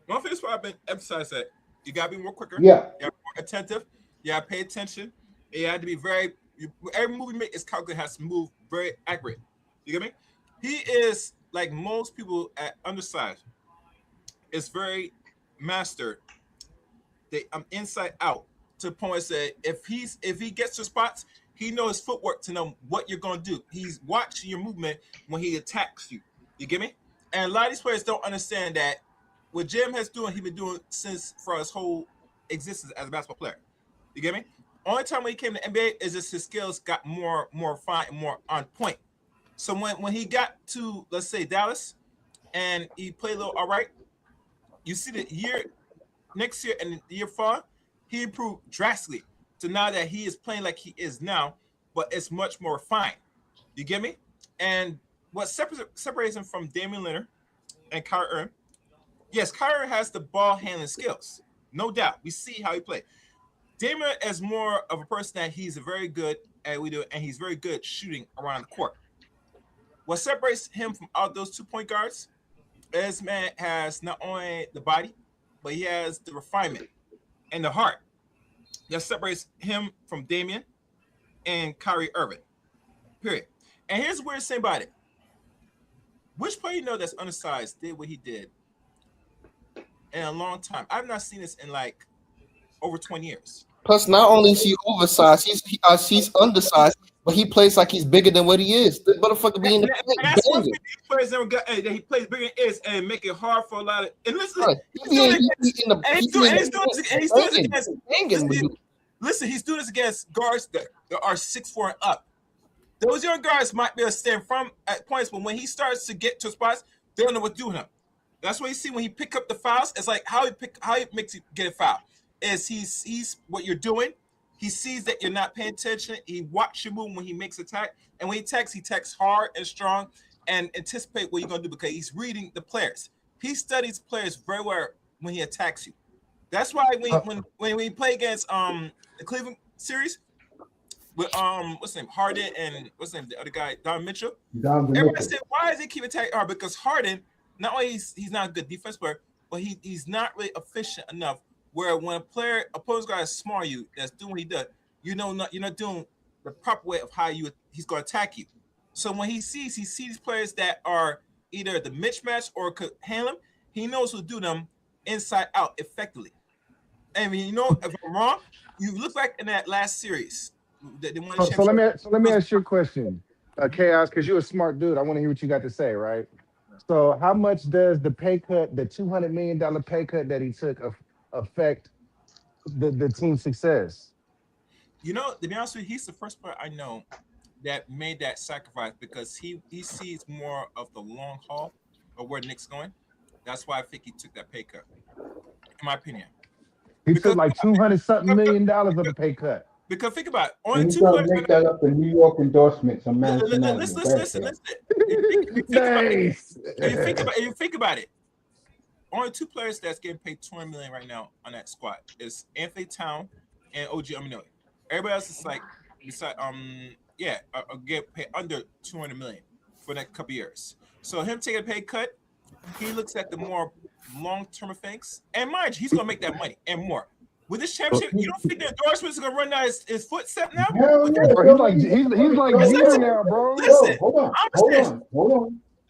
One thing that's why I've been emphasized that you gotta be more quicker,
Yeah.
you gotta be more attentive, you gotta pay attention, and you have to be every move you make is calculated, has to move very accurate. You get me? He is like most people at undersized, is very mastered. They inside out to the point that if he gets to spots, he knows his footwork to know what you're gonna do. He's watching your movement when he attacks you. You get me? And a lot of these players don't understand that what Jim has doing, he been doing since for his whole existence as a basketball player. You get me? Only time when he came to NBA is just his skills got more fine and more on point. So when he got to let's say Dallas and he played a little all right, you see the year next year and the year following, he improved drastically to now that he is playing like he is now, but it's much more refined. You get me? And what separates him from Damian Lillard and Kyrie Irving, yes, Kyrie has the ball handling skills, no doubt. We see how he plays. Damian is more of a person that he's very good at we do, and he's very good shooting around the court. what separates him from all those 2 point guards is man has not only the body, but he has the refinement and the heart that separates him from Damian and Kyrie Irving. Period. And here's the weird thing about it. Which player you know that's undersized did what he did in a long time? I've not seen this in like over 20 years.
Plus, not only is he oversized, he's undersized, but he plays like he's bigger than what he is. The motherfucker be in the
And that's one thing he plays bigger than is and make it hard for a lot of. And listen,
right.
he's doing this against. Listen, he's doing this against guards that are 6'4" and up. Those young guards might be able to stand from at points, but when he starts to get to spots, they don't know what to do with him. That's what you see when he pick up the fouls. It's like how he makes you get a foul. Is he sees what you're doing. He sees that you're not paying attention. He watches you move when he makes attack. And when he texts hard and strong and anticipate what you're going to do because he's reading the players. He studies players very well when he attacks you. That's why when we play against the Cleveland series with what's his name, Harden, and what's his name, the other guy, Don Mitchell. Everybody said, why does he keep attacking Hard? Because Harden, not only he's not a good defense player, but he's not really efficient enough. Where when a opposing guy is smart, that's doing what he does, you're not doing the proper way of how he's going to attack you. So when he sees players that are either the mismatch or could handle him, he knows who to do them inside out effectively. I mean, if I'm wrong, you look like in that last series.
So let me ask you a question, Chaos, because you're a smart dude. I want to hear what you got to say, right? So how much does the pay cut, the $200 million pay cut that he took, affect the team's success?
To be honest with you, he's the first player I know that made that sacrifice because he sees more of the long haul of where Knicks going. That's why I think he took that pay cut, in my opinion.
He took like $200-something million of the pay cut.
Because think about it, only
two
players
make that up in New York endorsements.
Listen. If you think about it, only 2 players that's getting paid $20 million right now on that squad is Anthony Town and OG Anunoby. Everybody else is like, get paid under $200 million for the next couple years. So him taking a pay cut, he looks at the more long-term things. And mind you, he's gonna make that money and more. With this championship, you don't think the endorsements are gonna run down his footstep now?
Hell yeah.
He's like Jeter now, bro.
Listen,
hold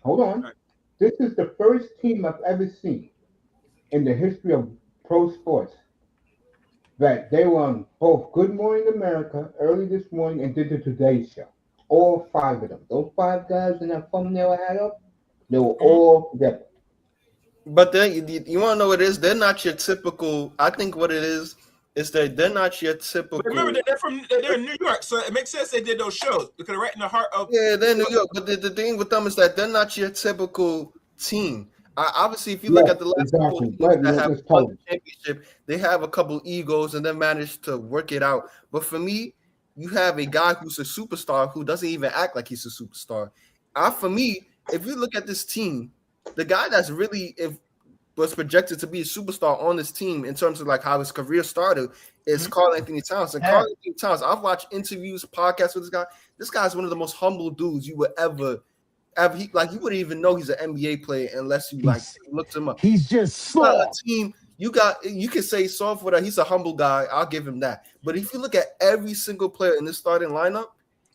on.
Right.
This is the first team I've ever seen in the history of pro sports that they were on both Good Morning America early this morning and did the Today Show. All 5 of them. Those 5 guys in that thumbnail I had up, they were all together.
But then you want to know what it is? They're not your typical. I think what it is that they're not your typical.
But remember, they're in New York, so it makes sense they did those shows because they're right in the heart of.
Yeah, they're in New York. But the thing with them is that they're not your typical team. Obviously, if you look at the last couple of teams that have won the championship, they have a couple egos and then managed to work it out. But for me, you have a guy who's a superstar who doesn't even act like he's a superstar. For me, if you look at this team, the guy that's really was projected to be a superstar on this team in terms of like how his career started is Karl Anthony Towns. And Karl Anthony Towns, I've watched interviews, podcasts with this guy. This guy's one of the most humble dudes you would ever. You wouldn't even know he's an NBA player unless you looked him up.
He's just soft.
Team, you can say soft, whatever. He's a humble guy. I'll give him that. But if you look at every single player in this starting lineup,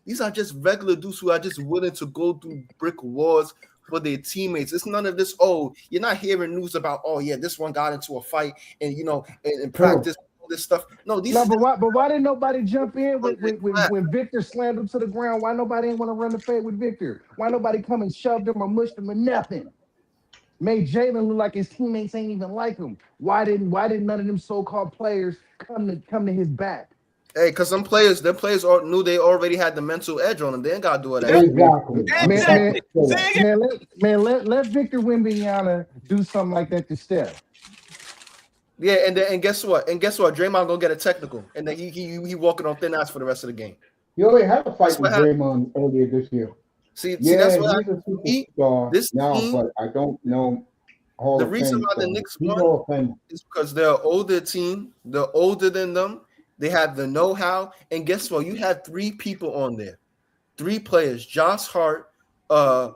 these are just regular dudes who are just willing to go through brick walls for their teammates. It's none of this. Oh, you're not hearing news about. Oh yeah, this one got into a fight and in practice. This stuff.
But why didn't nobody jump in when Victor slammed him to the ground? Why nobody didn't want to run the fade with Victor? Why nobody come and shoved him or mushed him or nothing? Made Jalen look like his teammates ain't even like him. Why didn't none of them so-called players come to his back?
Hey, because them players knew they already had the mental edge on them. They ain't got to do it.
Exactly.
Let Victor Wembanyama do something like that to Steph.
Yeah, and guess what? Draymond gonna get a technical, and then he walking on thin ice for the rest of the game.
He already had a fight with Draymond earlier this year.
See, that's what
he's a superstar now, but I don't know.
The reason why the Knicks won is because they're an older team. They're older than them. They have the know-how, and guess what? You had 3 people on there, 3 players: Josh Hart, Josh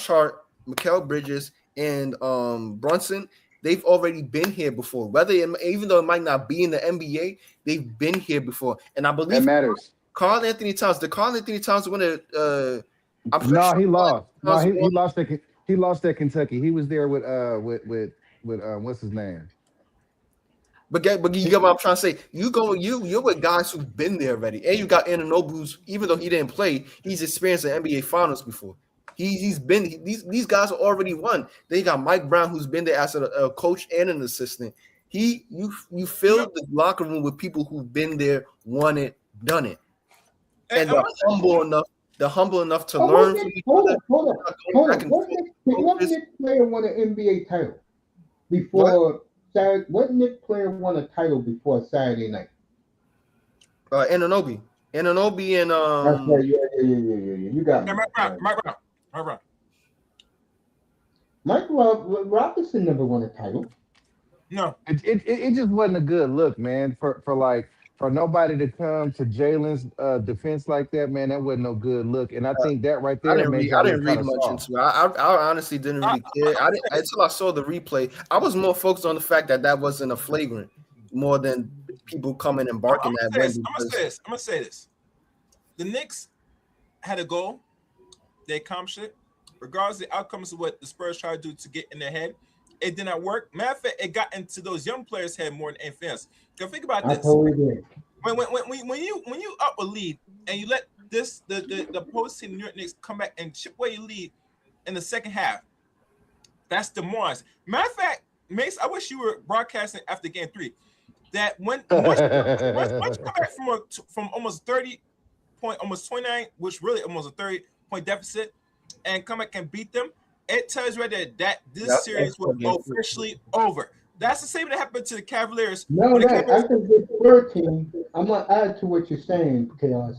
Hart, Mikal Bridges, and Brunson, they've already been here before. Even though it might not be in the NBA, they've been here before. And I
That
believe
matters.
Carl Anthony Towns. Did Carl Anthony Towns win I'm pretty
No,
sure
he
Carl
lost.
Anthony
No,
Towns
he
won.
lost at he lost at Kentucky. He was there with what's his name?
But you get what I'm trying to say. You're with guys who've been there already, and you got Ananobu's. Even though he didn't play, he's experienced the NBA Finals before. These guys are already won. They got Mike Brown, who's been there as a coach and an assistant. You filled the locker room with people who've been there, won it, done it, and they're humble enough to learn from each other.
Hold on. What Knicks player won an NBA title before Saturday? What Knicks player won a title before Saturday night?
Ananobi, and
That's right. Yeah. You got me.
Mike Brown.
Mike Robinson never won a title.
No.
It just wasn't a good look, man. For nobody to come to Jalen's defense like that, man, that wasn't no good look. And I think that right there made
I
y'all
didn't
look kind
read
of
much
soft.
into it. I honestly didn't really care. I didn't until I saw the replay. I was more focused on the fact that wasn't a flagrant, more than people coming and barking at Wendy.
I'm gonna say this. The Knicks had a goal. They accomplished it. Regardless of the outcomes of what the Spurs tried to do to get in their head, it did not work. Matter of fact, it got into those young players' head more than anything else. Because think about
I
this:
totally did.
when you up a lead and you let the opposing team New York Knicks come back and chip away your lead in the second half, that's demoralizing. Matter of fact, Mace, I wish you were broadcasting after game 3. That once you come back from almost 30 point, almost 29, which really almost a 30-point deficit, and come back and beat them, it tells you right there that this series was officially over. That's the same that happened to the Cavaliers.
No, I think this Spurs team. I'm gonna add to what you're saying, Chaos.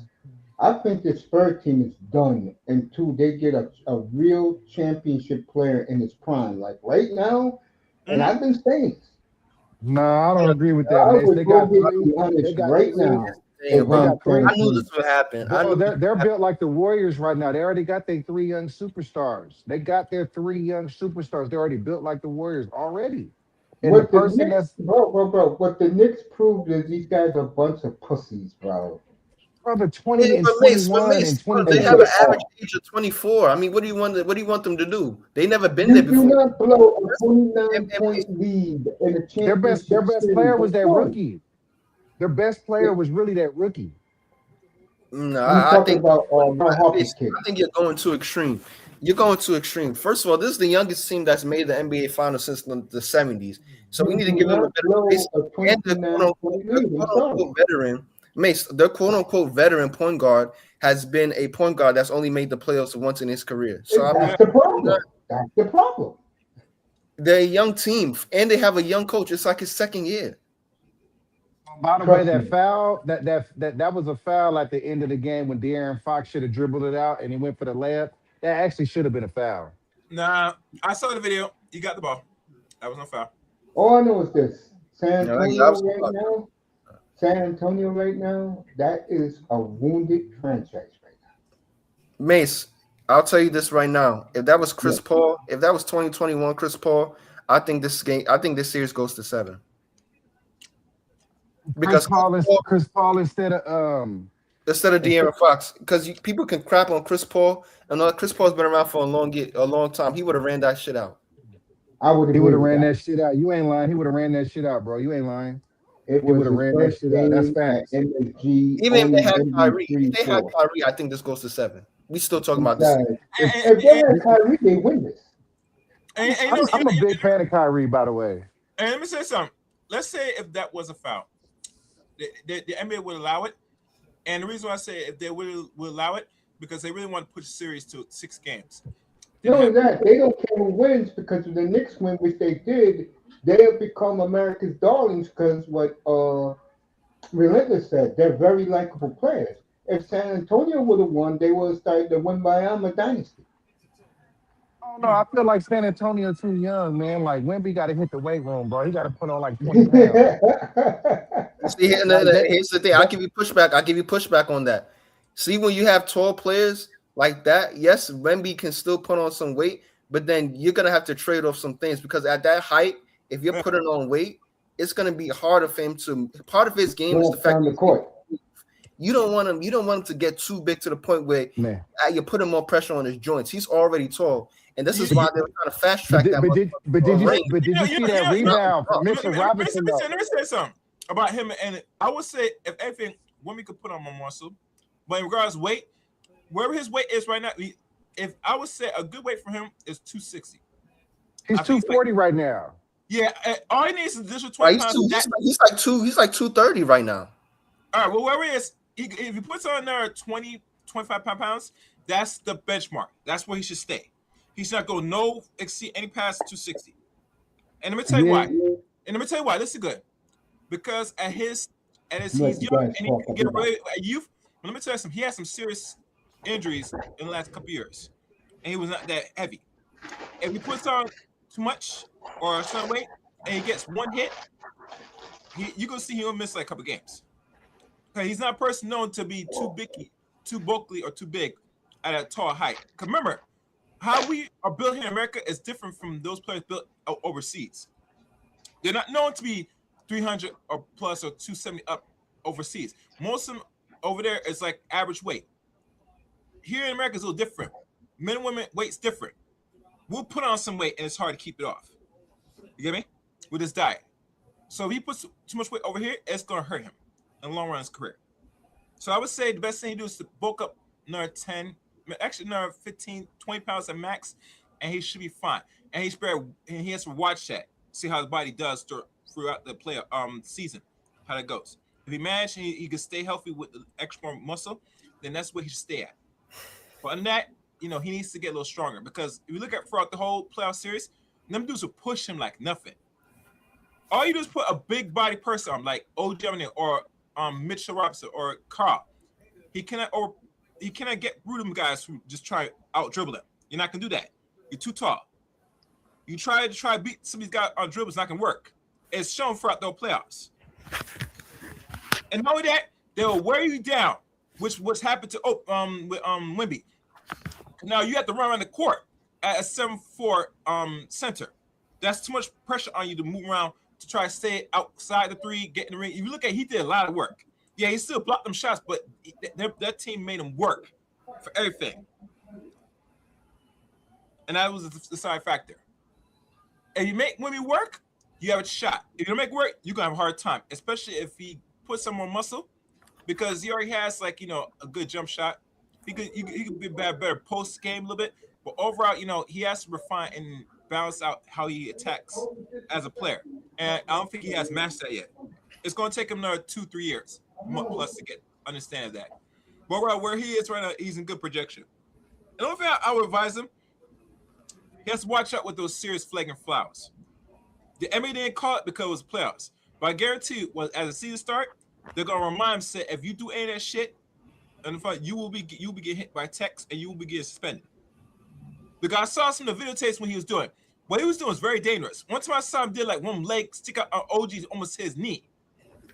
I think this Spurs team is done until they get a real championship player in his prime. Like right now, and I've been saying this.
No, I don't agree with that,
I
Mace.
would
They
go
got
get
three.
Giannis
They got
right
three.
now
Damn,
if I'm playing
I knew
team.
this would happen.
Bro, they're built like the Warriors right now. They already got their 3 young superstars. They got their 3 young superstars. They're already built like the Warriors already. And the
What the
person
Knicks,
that's
bro, what the Knicks proved is these guys are a bunch of pussies, bro.
brother
Yeah,
20 and
but Mace,
21 and
they
And
have
22.
an
they
average
are.
age of 24. I mean, what do you want them to do? They never been there
You do
before.
not blow a
And Mace,
29-point lead in a
Their
championship
best
series.
player was that
No.
rookie. Their best player was really that rookie.
no,
You
I
talking
think
about Mel Harper's
Mace,
kid.
I think you're going too extreme. You're going too extreme. First of all, this is the youngest team that's made the NBA Finals since the 70s. So we
You
need to
do
give them a
not
better
blow
place.
a
And the
29-point lead. I'm sorry.
quote unquote veteran, Mace, their quote unquote veteran point guard has been a point guard that's only made the playoffs once in his career. So I mean,
That's the problem. That's the problem.
they're a young team and they have a young coach. It's like his second year.
By the way,
Trust
that
me.
foul, that was a foul at the end of the game when De'Aaron Fox should have dribbled it out and he went for the layup. That actually should have been a foul.
Nah, I saw the video. You got the ball. That was no foul.
All I know is this: San
No, yeah, I
Antonio
was
right now. San Antonio right now. That is a wounded franchise right
Mace, I'll tell you this right now. If that was
now.
Chris Paul, if that was 2021 Chris Paul, I think this series goes to 7.
Chris
Because
Paul is Chris Paul instead of
instead of
instead
De'Aaron Fox, because people can crap on Chris Paul, and Chris Paul's been around for a long time. He would have ran that shit out.
I would
he would
agree
have
with
ran
that.
that shit out. You ain't lying. He would have ran that shit out, bro. You ain't lying.
It
He would
was
have
his
ran that
first
shit out. That's
game at
facts.
MSG.
Even if they
Only
had Kyrie,
MVP
I think this goes to 7. We still talking about this.
Besides,
And,
if they had Kyrie, they win this.
you know,
I'm a big fan of Kyrie, by the way.
and let me say something. Let's say if that was a foul, the NBA would allow it. And the reason why I say if they would allow it, because they really want to push the series to 6 games.
Not only that, they don't care who wins because if the Knicks win, which they did, they have become America's darlings because what Relentless said, they're very likable players. If San Antonio would have won, they would have started the win by a dynasty.
Oh no, I feel like San Antonio too young, man. Like Wemby got to hit the weight room, bro. He got to put on like 20 pounds.
See,
Like that,
here's the thing.
that
I'll give you pushback on that. See, when you have tall players, like that, yes, Wemby can still put on some weight, but then you're gonna have to trade off some things because at that height, if you're putting on weight, it's gonna be harder for him to. Part of his game is the
Walk
fact
down the
that
court.
you don't want him. You don't want him to get too big to the point where
Man.
you're putting more pressure on his joints. He's already tall, and this is
You-
why
But
they were trying to fast
but
track
did,
that.
but did but did you
Range.
but did you see that rebound from Mitchell Robinson though?
Let me say something about him, and I would say if anything, Wemby could put on more muscle, but in regards to weight, wherever his weight is right now, if I would say a good weight for him is 260.
He's
I think
240 right now.
yeah, all he needs is additional
Right,
20 pounds.
he's like 230 right now.
All right, well, wherever he is, if he puts on there 20, 25 pounds, that's the benchmark. That's where he should stay. He should not go no exceed any past 260. And let me tell you why.
Yeah,
And let me tell you why. This is good. Because he's
Let you
young
guys
and he
talk
can get
about
away at youth. But let me tell you something. He had some serious injuries in the last couple of years. And he was not that heavy. If he puts on too much or some weight and he gets one hit, you gonna see he'll miss like a couple of games. Okay, he's not a person known to be too big, too bulky, or too big at a tall height. Because remember, how we are built here in America is different from those players built overseas. They're not known to be 300 or plus or 270 up overseas. Most of them over there is like average weight. Here in America, it's a little different. Men and women, weight's different. We'll put on some weight and it's hard to keep it off. You get me? With his diet. So if he puts too much weight over here, it's going to hurt him in the long run of his career. So I would say the best thing to do is to bulk up another 10, actually another 15, 20 pounds at max, and he should be fine. And he has to watch that, see how his body does throughout the play season, how that goes. If he manages and he can stay healthy with the extra muscle, then that's where he should stay at. But on that, he needs to get a little stronger because if you look at throughout the whole playoff series, them dudes will push him like nothing. All you do is put a big body person on, like OG or Mitchell Robinson or Carl. He cannot get through them guys who just try out dribble him. You're not gonna do that. You're too tall. You try to beat some of these guys on dribbles, not gonna work. It's shown throughout the playoffs. And not only that, they'll wear you down, which was happened to with Wemby. Now you have to run around the court at a 7'4" center. That's too much pressure on you to move around to try to stay outside the three, get in the ring. If you look at, he did a lot of work. Yeah, he still blocked them shots, but that team made him work for everything, and that was the deciding factor. If you make Wemby work, you have a shot. If you don't make work, you're gonna have a hard time, especially if he puts some more muscle, because he already has a good jump shot. He could be better post game a little bit, but overall, he has to refine and balance out how he attacks as a player. And I don't think he has mastered that yet. It's going to take him another 2-3 years plus to understand that. But where he is right now, he's in good projection. And the only thing I would advise him, he has to watch out with those serious flagrant fouls. The N.B.A didn't call it because it was playoffs, but I guarantee you, as the season start, they're gonna remind him, say, if you do any of that shit, and you will be getting hit by text and you will be getting suspended. Because I saw some of the videotapes when he was doing. What he was doing was very dangerous. One time I saw him did one leg stick out on OG's almost his knee.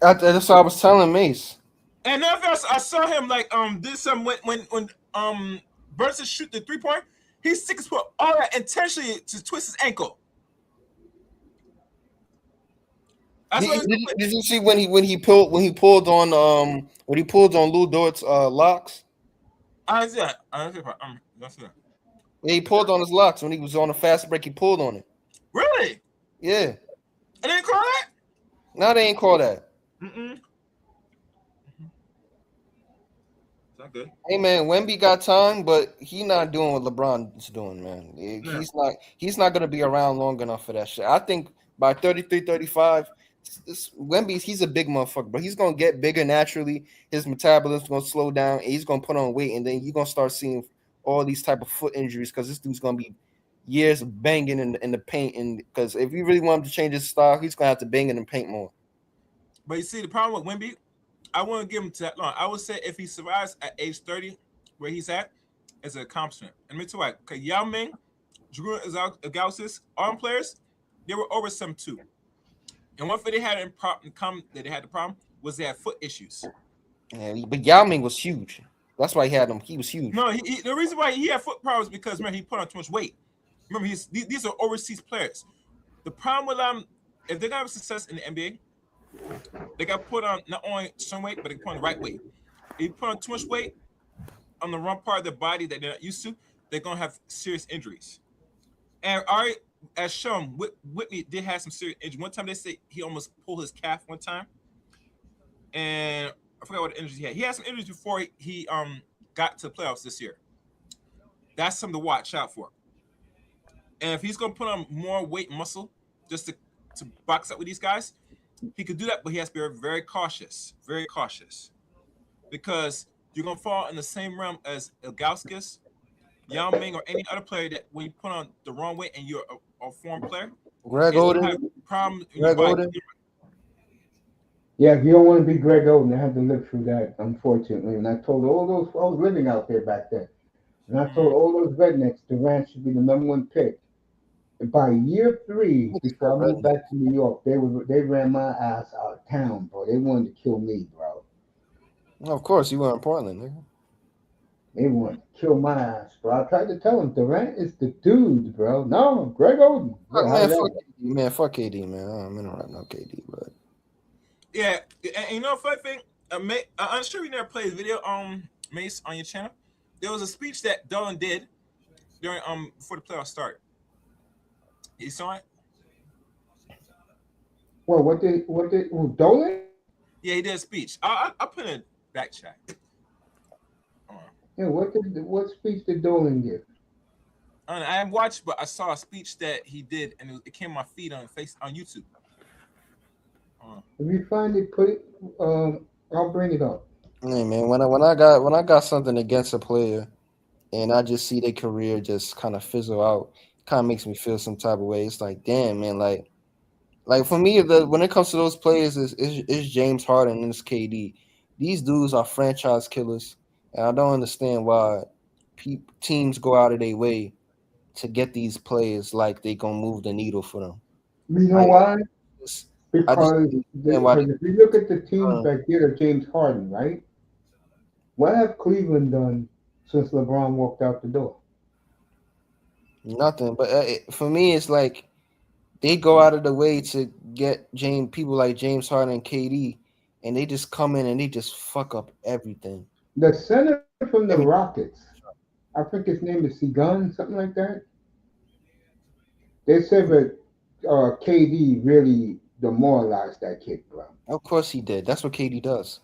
That's what I was telling Mace.
And then I saw him did some when Brunson shoot the 3-point, he sticks his foot all that intentionally to twist his ankle.
Did you see when he pulled on Lou Dort's locks?
I see that. That's it.
Yeah, he pulled on his locks when he was on a fast break. He pulled on it.
Really?
Yeah.
I didn't call that?
No, they ain't call that.
Mm-mm. Not good.
Hey man, Wemby got time, but he not doing what LeBron's doing, man. He's not gonna be around long enough for that shit. I think by 33, 35, Wemby, he's a big motherfucker, but he's gonna get bigger naturally. His metabolism's gonna slow down, and he's gonna put on weight, and then you're gonna start seeing all these type of foot injuries because this dude's gonna be years of banging in the paint. And because if you really want him to change his style, he's gonna have to bang in the paint more.
But you see, the problem with Wemby, I wouldn't give him to that long. I would say if he survives at age 30, where he's at, it's an accomplishment. And me too. Okay, Yao Ming, Drew Gausis, all them players, they were over 7'2". And one thing they had in common that they had the problem was they had foot issues.
Yeah, but Yao Ming was huge. That's why he had him. He was huge.
No, the reason why he had foot problems is because remember he put on too much weight. Remember, these are overseas players. The problem with if they're gonna have success in the NBA, they got to put on not only some weight, but they put on the right weight. If you put on too much weight on the wrong part of their body that they're not used to, they're gonna have serious injuries. And Ari, as shown, Whitney did have some serious injury. One time they say he almost pulled his calf one time, and I forgot what injuries he had. He had some injuries before he got to the playoffs this year. That's something to watch out for. And if he's gonna put on more weight and muscle just to box up with these guys, he could do that, but he has to be very cautious, because you're gonna fall in the same realm as Ilgauskas, Yao Ming, or any other player that when you put on the wrong weight and you're a foreign player,
Greg
it's gonna
Oden.
have problems in your
Greg
body.
Oden.
Yeah, if you don't want to be Greg Oden, I had to live through that, unfortunately. And I told all those, I was living out there back then. And I told all those rednecks Durant should be the #1 pick. And by year 3, before I moved back to New York, they ran my ass out of town, bro. They wanted to kill me, bro.
Of course, you were in Portland, nigga.
They wanted to kill my ass, bro. I tried to tell them Durant is the dude, bro. No, Greg Oden. Yeah, how
Man,
that
fuck
go?
KD, man. Fuck KD, man. I'm interrupting no KD, but
Yeah, and you know, funny thing, I'm sure you never played this video, Mace, on your channel. There was a speech that Dolan did during before the playoffs started. You saw it?
Well, Dolan?
Yeah, he did a speech. I'll put in back chat. Uh,
Yeah, what speech did Dolan give?
I haven't watched, but I saw a speech that he did, and it came on my feed on YouTube.
If you find it, put it. I'll bring it up.
hey, man, when I got something against a player and I just see their career just kind of fizzle out, kind of makes me feel some type of way. It's like, damn, man, like for me, when it comes to those players, is James Harden and it's KD. These dudes are franchise killers, and I don't understand why teams go out of their way to get these players like they gonna move the needle for them.
You know
I
why?
just, I just
Because
don't understand why
if you look at the teams
they,
that get a James Harden, right? What have Cleveland done since LeBron walked out the door?
nothing. But for me, it's like they go out of the way to get people like James Harden and KD, and they just come in and they just fuck up everything.
The center from the
Every
Rockets, I think his name is Segun, something like that. They said that KD really demoralized that kid, bro.
Of course he did. That's what KD does.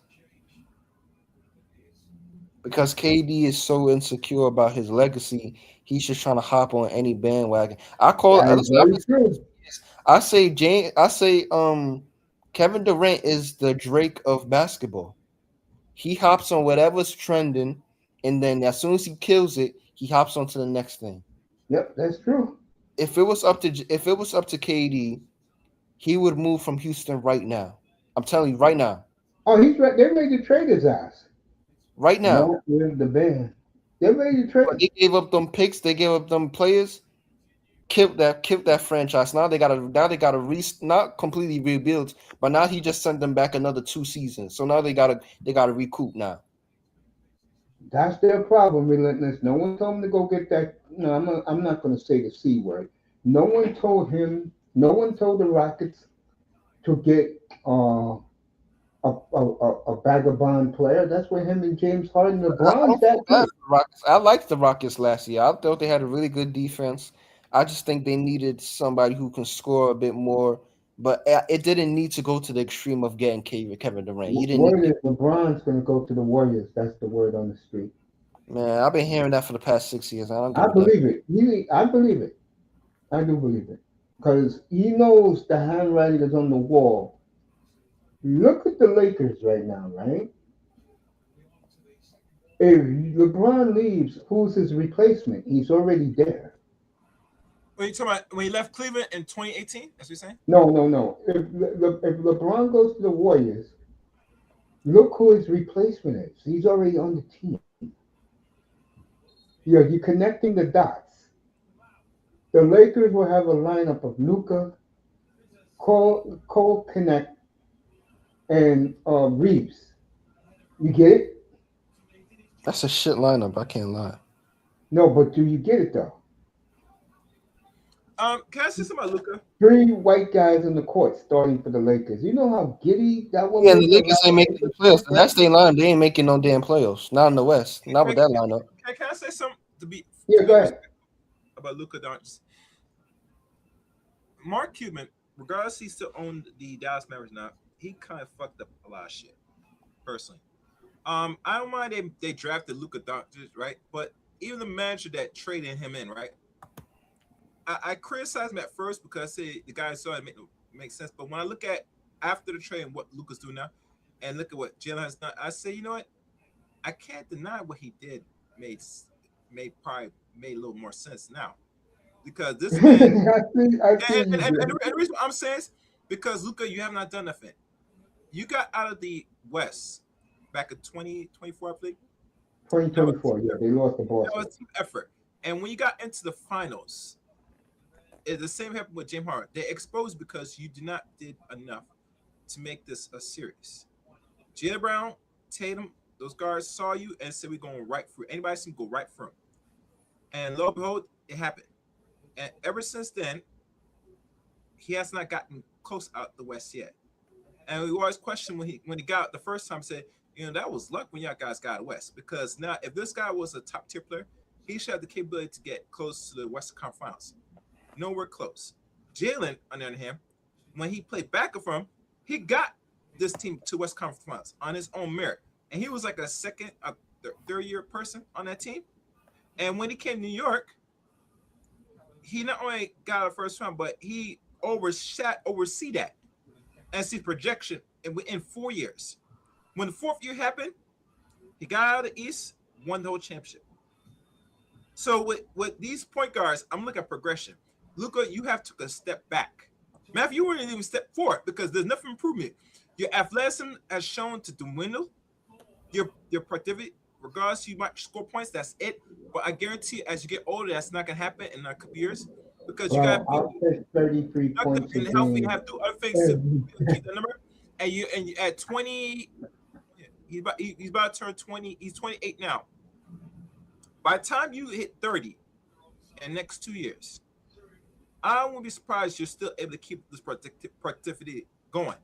Because KD is so insecure about his legacy, he's just trying to hop on any bandwagon.
That is
Listen, I've
very
been saying this
true.
for years. I say Kevin Durant is the Drake of basketball. He hops on whatever's trending, and then as soon as he kills it, he hops on to the next thing.
Yep, that's true.
If it was up to KD, he would move from Houston right now. I'm telling you right now.
Oh, he's right. They're ready to trade his ass.
Right now.
Not with the band. They're ready to
But
trade.
they gave up them picks, they gave up them players, killed that franchise. Now they gotta not completely rebuild, but now he just sent them back another 2 seasons. So now they gotta recoup now.
That's their problem, relentless. No one told him to go get that. No, I'm not going to say the C word. No one told him. No one told the Rockets to get a vagabond player. That's what him and James Harden,
I
LeBron's
don't
that
feel bad
good.
for the Rockets. I liked the Rockets last year. I thought they had a really good defense. I just think they needed somebody who can score a bit more, but it didn't need to go to the extreme of getting Kevin Durant. You didn't need
Word
it.
is LeBron's going to go to the Warriors. That's the word on the street.
Man, I've been hearing that for the past 6 years. I don't give
I
a damn.
believe it. I believe it. I do believe it because he knows the handwriting is on the wall. Look at the Lakers right now, right? If LeBron leaves, who's his replacement? He's already there.
What are you talking about? When he left Cleveland in 2018? That's what you're saying?
No, no, no. If LeBron goes to the Warriors, look who his replacement is. He's already on the team. You're connecting the dots. The Lakers will have a lineup of Luca, Cole Connect, and Reeves. You get it?
That's a shit lineup. I can't lie.
No, but do you get it though?
Can I say something about Luca?
3 white guys on the court starting for the Lakers. You know how giddy that would
Yeah, and the
make a
Lakers
lot
ain't
of
making the
Lakers
playoffs.
fans,
And that's
right?
their line. They ain't making no damn playoffs. Not in the West. Not with
Can,
that lineup.
can I say something
Yeah,
to
go
be
ahead.
respectful about Luca Doncic? Mark Cuban, regardless he still owned the Dallas Mavericks now, he kind of fucked up a lot of shit. Personally, I don't mind they drafted Luca Doncic, right? But even the manager that traded him in, right? I criticized him at first because I say the guy saw it make sense. But when I look at after the trade and what Luca's doing now, and look at what Jalen has done, I say, you know what? I can't deny what he did made probably made a little more sense now because this man
I see
and,
you.
and, and, and
Bro.
the reason I'm saying is because Luca, you have not done nothing. You got out of the West back in 2024, I believe. That was
2024. Yeah, they lost to
that
Boston.
was team effort. And when you got into the finals, it's the same happened with James Hart. They exposed because you did not did enough to make this a series. Jalen Brown, Tatum, those guards saw you and said we're going right through. Anybody can go right through. And lo and behold, it happened. And ever since then, he has not gotten close out the West yet. And we always question when he got out the first time, said, that was luck when y'all guys got out West. Because now if this guy was a top tier player, he should have the capability to get close to the Western Conference Finals. Nowhere close. Jalen, on the other hand, when he played back from, he got this team to West Conference Finals on his own merit. And he was like a third year person on that team. And when he came to New York, he not only got a first round, but he oversee that and see projection in 4 years. When the fourth year happened, he got out of the East, won the whole championship. So with these point guards, I'm looking at progression. Luka, you have took a step back. Matt, you weren't even step forward because there's nothing improvement. Your athleticism has shown to dwindle. Your productivity, regardless, you might score points. That's it. But I guarantee, as you get older, that's not gonna happen in a couple years because you got to
Bro,
be
I'll take 33
productive
points a
and healthy,
game.
have to do other things to
Every
keep the number. And you at 20, he's about to turn 20. He's 28 now. By the time you hit 30 in the next 2 years, I won't be surprised you're still able to keep this productivity going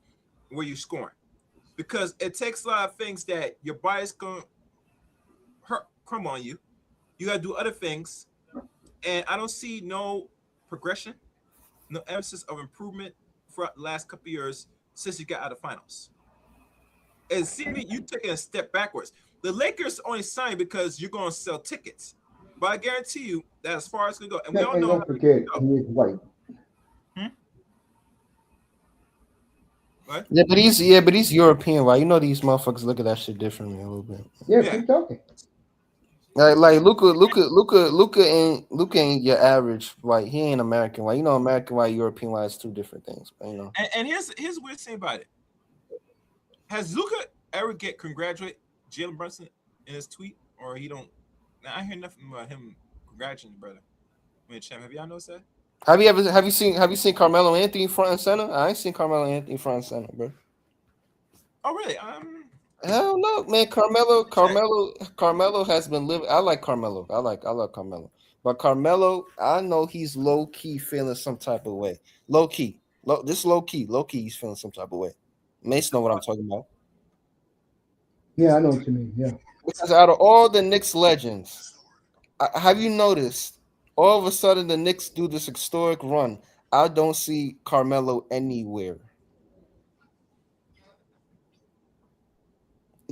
where you're scoring because it takes a lot of things that your body's going to crumble on you. You got to do other things, and I don't see no progression, no emphasis of improvement for the last couple of years since you got out of finals. And see me, you taking a step backwards. The Lakers only signed because you're going to sell tickets, but I guarantee you that as far as it's going to go, and we all
and
know
don't
how it
forget,
go.
he is white.
Hmm? What?
Yeah, but he's European, right? You know these motherfuckers look at that shit differently a little bit.
Yeah,
Yeah.
keep talking.
Like Luca ain't your average white. He ain't American white. You know, American white, European white is two different things. But
And here's the weird thing about it. Has Luca ever get congratulate Jalen Brunson in his tweet, or he don't? Now, I hear nothing about him congratulating the brother. I mean, champ, have y'all noticed that?
have you seen Carmelo Anthony front and center? I ain't seen Carmelo Anthony front and center, bro.
Oh, really?
Hell no, man.
Let me check.
Carmelo has been living. I like Carmelo. I love Carmelo. But Carmelo, I know he's low key feeling some type of way. Low key, low key, he's feeling some type of way. Mace know what I'm talking about.
Yeah, I know what you mean. Yeah.
Because out of all the Knicks legends, have you noticed? All of a sudden, the Knicks do this historic run. I don't see Carmelo anywhere.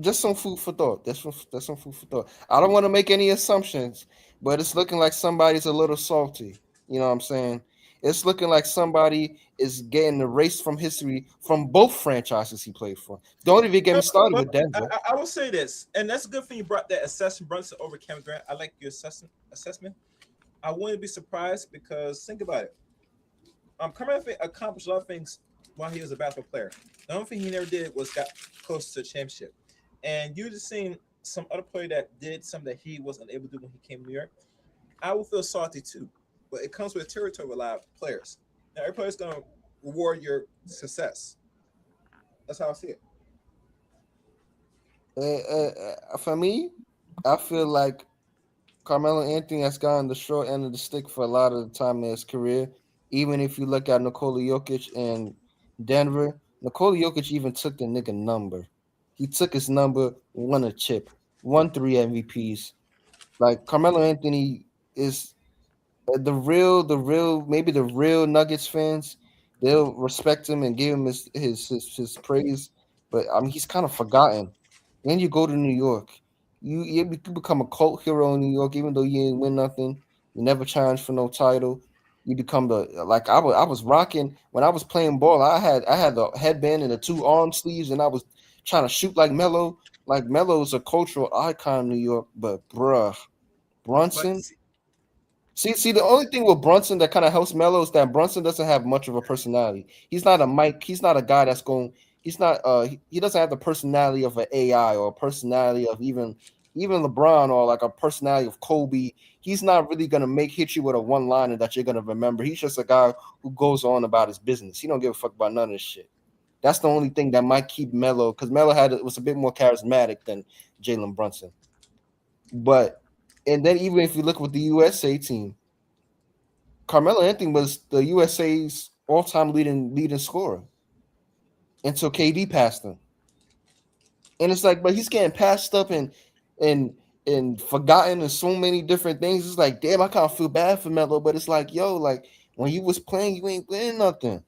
Just some food for thought. That's some food for thought. I don't want to make any assumptions, but it's looking like somebody's a little salty. You know what I'm saying? It's looking like somebody is getting erased from history from both franchises he played for. Don't even get me
No,
started
but
with Denver.
I will say this, and that's a good thing you brought that assessment Brunson over Kevin Durant. I like your assessment. I wouldn't be surprised because think about it. Carmelo accomplished a lot of things while he was a basketball player. The only thing he never did was got close to a championship. And you just seen some other player that did something that he wasn't able to do when he came to New York. I would feel salty too, but it comes with territory with a lot of players. Now, every player's going to reward your success. That's how I see it.
For me, I feel like Carmelo Anthony has gotten the short end of the stick for a lot of the time in his career. Even if you look at Nikola Jokic in Denver, Nikola Jokic even took the nigga number. He took his number, won a chip, won 3 MVPs. Like Carmelo Anthony is maybe the real Nuggets fans, they'll respect him and give him his praise. But I mean, he's kind of forgotten. Then you go to New York, you become a cult hero in New York, even though you ain't win nothing. You never challenged for no title. You become the like I was rocking when I was playing ball. I had the headband and the two arm sleeves, and I was trying to shoot like Melo. Like Melo is a cultural icon in New York, but bruh,
But
Brunson. See, the only thing with Brunson that kind of helps Melo is that Brunson doesn't have much of a personality. He's not a Mike. He's not a guy that's going. He's not. He doesn't have the personality of an AI or a personality of even LeBron or like a personality of Kobe. He's not really gonna hit you with a one liner that you're gonna remember. He's just a guy who goes on about his business. He don't give a fuck about none of this shit. That's the only thing that might keep Melo because Melo was a bit more charismatic than Jalen Brunson. But and then even if you look with the USA team. Carmelo Anthony was the USA's all-time leading scorer until KD passed him. And it's like, but he's getting passed up and and forgotten in so many different things. It's like, damn, I kind of feel bad for Melo, but it's like, yo, like when you was playing, you ain't playing nothing.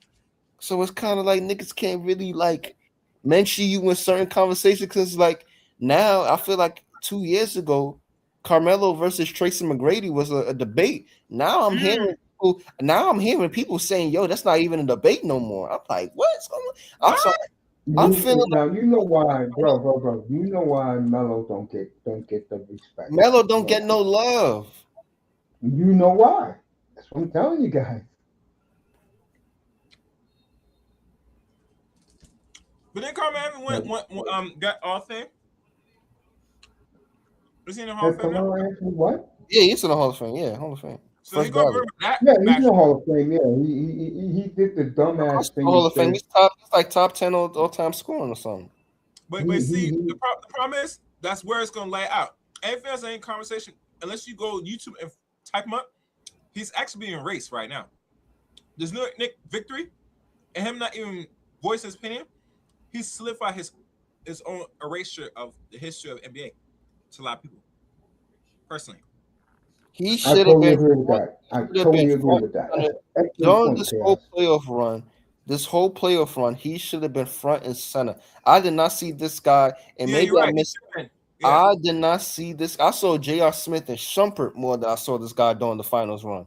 So it's kind of like niggas can't really like mention you in certain conversations because like now I feel like 2 years ago, Carmelo versus Tracy McGrady was a debate. Now I'm hearing people saying, "Yo, that's not even a debate no more." I'm like, "What's going on?" I'm
what?
sorry. I'm feeling
Now you know why, bro. You know why Melo don't get the respect.
Melo don't
No,
get no love.
you know why. That's what I'm telling you guys.
But then Carmelo Anthony
Has,
got all thing. Is he in the Hall
has
of Fame now?
Carmelo Anthony what?
Yeah, he's in the Hall of Fame. Yeah, Hall of Fame.
So he
First
gonna
ballot.
remember that
Yeah, he's in the
bastard.
Hall of Fame. Yeah, he did the
Of course,
dumbass
the
thing
Hall
and
of Fame.
said
He's like top 10 all-time scoring or something.
But see,
he
the problem is that's where it's gonna lay out. NFL's ain't conversation unless you go YouTube and type him up. He's actually being erased right now. There's no Nick victory and him not even voicing his opinion. He solidified his own erasure of the history of NBA to a lot of people. Personally,
He
I
should have
totally
been.
agree with that. I
Should have been
totally agree
front
with that.
and
That's
center
an excellent
during
point,
this whole
Chaos.
playoff run. This whole playoff run, he should have been front and center. I did not see this guy, and
yeah,
maybe
you're
I
right. He
missed.
should have been. Yeah,
I did not see this. I saw J.R. Smith and Shumpert more than I saw this guy during the finals run.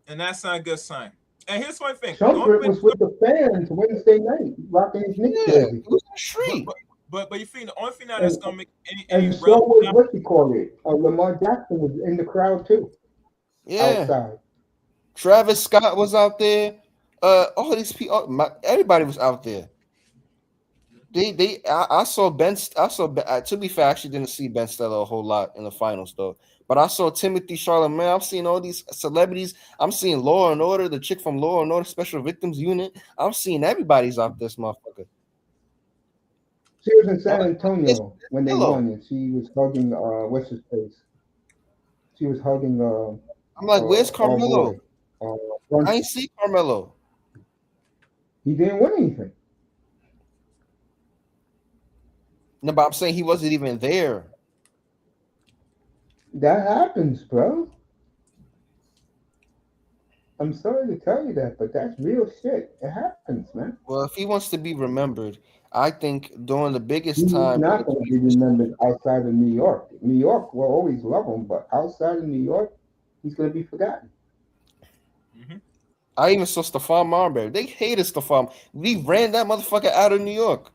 and that's not a good sign. And here's one thing: the only
Shumpert
way,
was with the fans Wednesday night, rocking his Knicks
Yeah,
jersey.
he was in the
but
street.
but but you think the only thing now that's
And
gonna make any
and so
relevant
was what you call it. Lamar Jackson was in the crowd too,
Yeah,
outside.
Travis Scott was out there. All these people, everybody was out there. I saw Ben. I saw. To be fair, I actually didn't see Ben Stiller a whole lot in the finals though. But I saw Timothy Charlemagne. I'm seeing all these celebrities. I'm seeing Law and Order, the chick from Law and Order Special Victims Unit. I'm seeing everybody's out this motherfucker.
She was in
I'm
San
like, it's
Antonio when they
Hello.
won, and she was hugging what's his face? She was hugging
I'm like, where's
our
Carmelo?
boy, uh,
I ain't
Brunson.
see Carmelo.
He didn't win anything.
No, but I'm saying he wasn't even there.
That happens, bro. I'm sorry to tell you that, but that's real shit. It happens, man.
Well, if he wants to be remembered, I think during the biggest
He's
time in the
not going to be
21st
remembered outside of New York. New York will always love him, but outside of New York, he's going to be forgotten.
hmm
I even saw Stephon Marbury. They hated Stephon. We ran that motherfucker out of New York.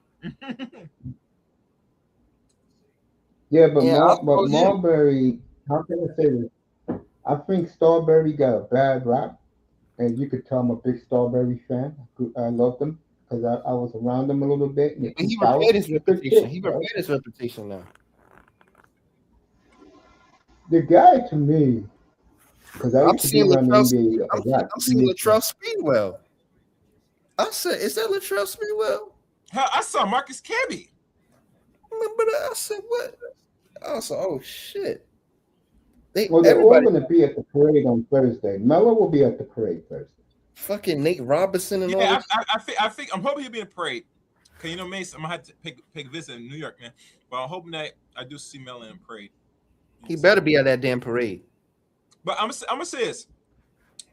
Yeah,
And I
But
saw him.
Marbury, how can I say this? I think Starberry got a bad rap, and you could tell I'm a big Starberry fan. I loved him because I was around him a little bit in the
But he repaired
2000s.
his
He's a good
reputation.
kid,
He
bro.
repaired his reputation now.
The guy to me, because I
I'm
used to be
seeing
around the
Latrell.
NBA a lot
I'm seeing
years ago.
Latrell Speedwell. I said, is that Latrell Speedwell?
Hell, I saw Marcus Camby.
Remember that? I said, what? Also, oh shit.
Well, they're all
Everybody
going to be at the parade on Thursday. Melo will be at the parade Thursday.
fucking Nate Robinson and all
Yeah,
this.
I think I'm hoping he'll be in a parade. Cause you know, Mace, I'm gonna have to take a visit in New York, man. But I'm hoping that I do see Mel in a parade.
He better be at that damn parade.
But I'm gonna say this: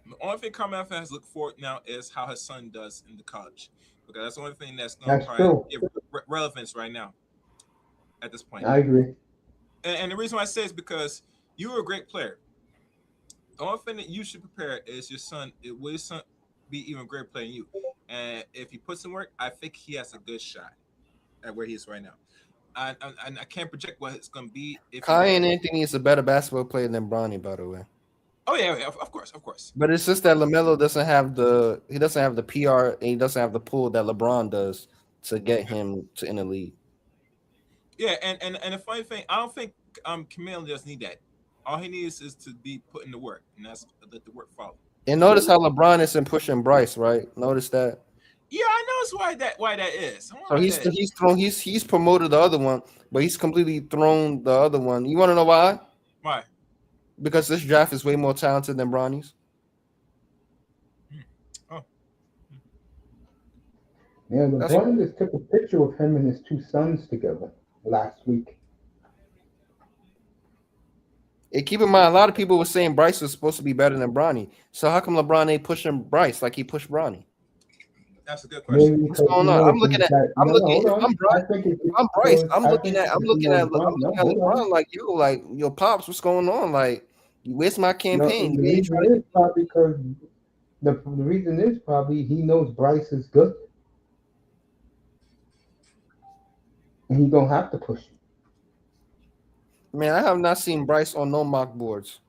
the only thing Carmelo has to look forward now is how his son does in the college, because that's the only thing that's gonna
That's
probably
true.
give relevance right now at this point.
I agree.
And the reason why I say is because you were a great player. The only thing that you should prepare is your son. Will your son be even a great player than you? And if he puts in work, I think he has a good shot at where he is right now. I can't project what it's going to be if he
Kai
does.
and Anthony is a better basketball player than Bronny, by the way.
Oh yeah, of course, of course.
But it's just that LaMelo doesn't have the PR and he doesn't have the pull that LeBron does to get him to in the league.
Yeah, and the funny thing, I don't think Camille does need that. All he needs is to be put in the work, and that's let the work follow.
And notice how LeBron isn't pushing Bryce, right? Notice that.
Yeah, I know it's why that is. I
So
wonder why that is.
he's promoted the other one, but he's completely thrown the other one. You want to know why?
Why?
Because this draft is way more talented than Bronny's.
Oh,
Yeah,
That's
LeBron just took a picture of him and his two sons together last week.
And keep in mind, a lot of people were saying Bryce was supposed to be better than Bronny. So how come LeBron ain't pushing Bryce like he pushed Bronny?
that's a good question.
Maybe
What's
because he
going on?
knows he's got. No, no, hold
If
on.
I'm
I
Bryce,
think it's
if I'm Bryce,
because I think
I'm
because he
looking
knows
at
Bron. No, hold
LeBron
on.
like yo, pops, what's going on? Like, where's my
No,
campaign?
and the
You ain't
reason
trying to
is probably because the reason is probably he knows Bryce is good, and he don't have to push him.
man, I have not seen Bryce on no mock boards.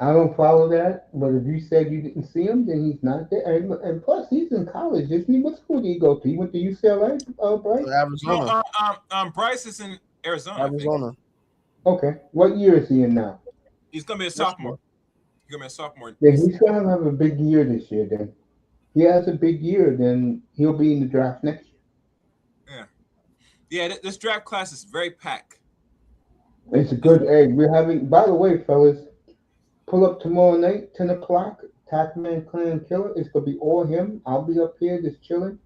I don't follow that, but if you said you didn't see him, then he's not there. And plus, he's in college, isn't he? What school did he go to? He went to UCLA, Bryce?
No,
Arizona.
Bryce is in Arizona, I think.
Arizona.
Okay. What year is he in now?
He's gonna be a
That's
sophomore.
cool.
He's gonna be a sophomore
Then
this
he's
year.
going to have a big year this year, then. He has a big year, then he'll be in the draft next year.
Yeah, yeah. This draft class is very packed.
It's a
It's
good egg. We're having, by the way, fellas, pull up tomorrow night, 10 o'clock. Tackman Clan Killer. It's going to be all him. I'll be up here just chilling.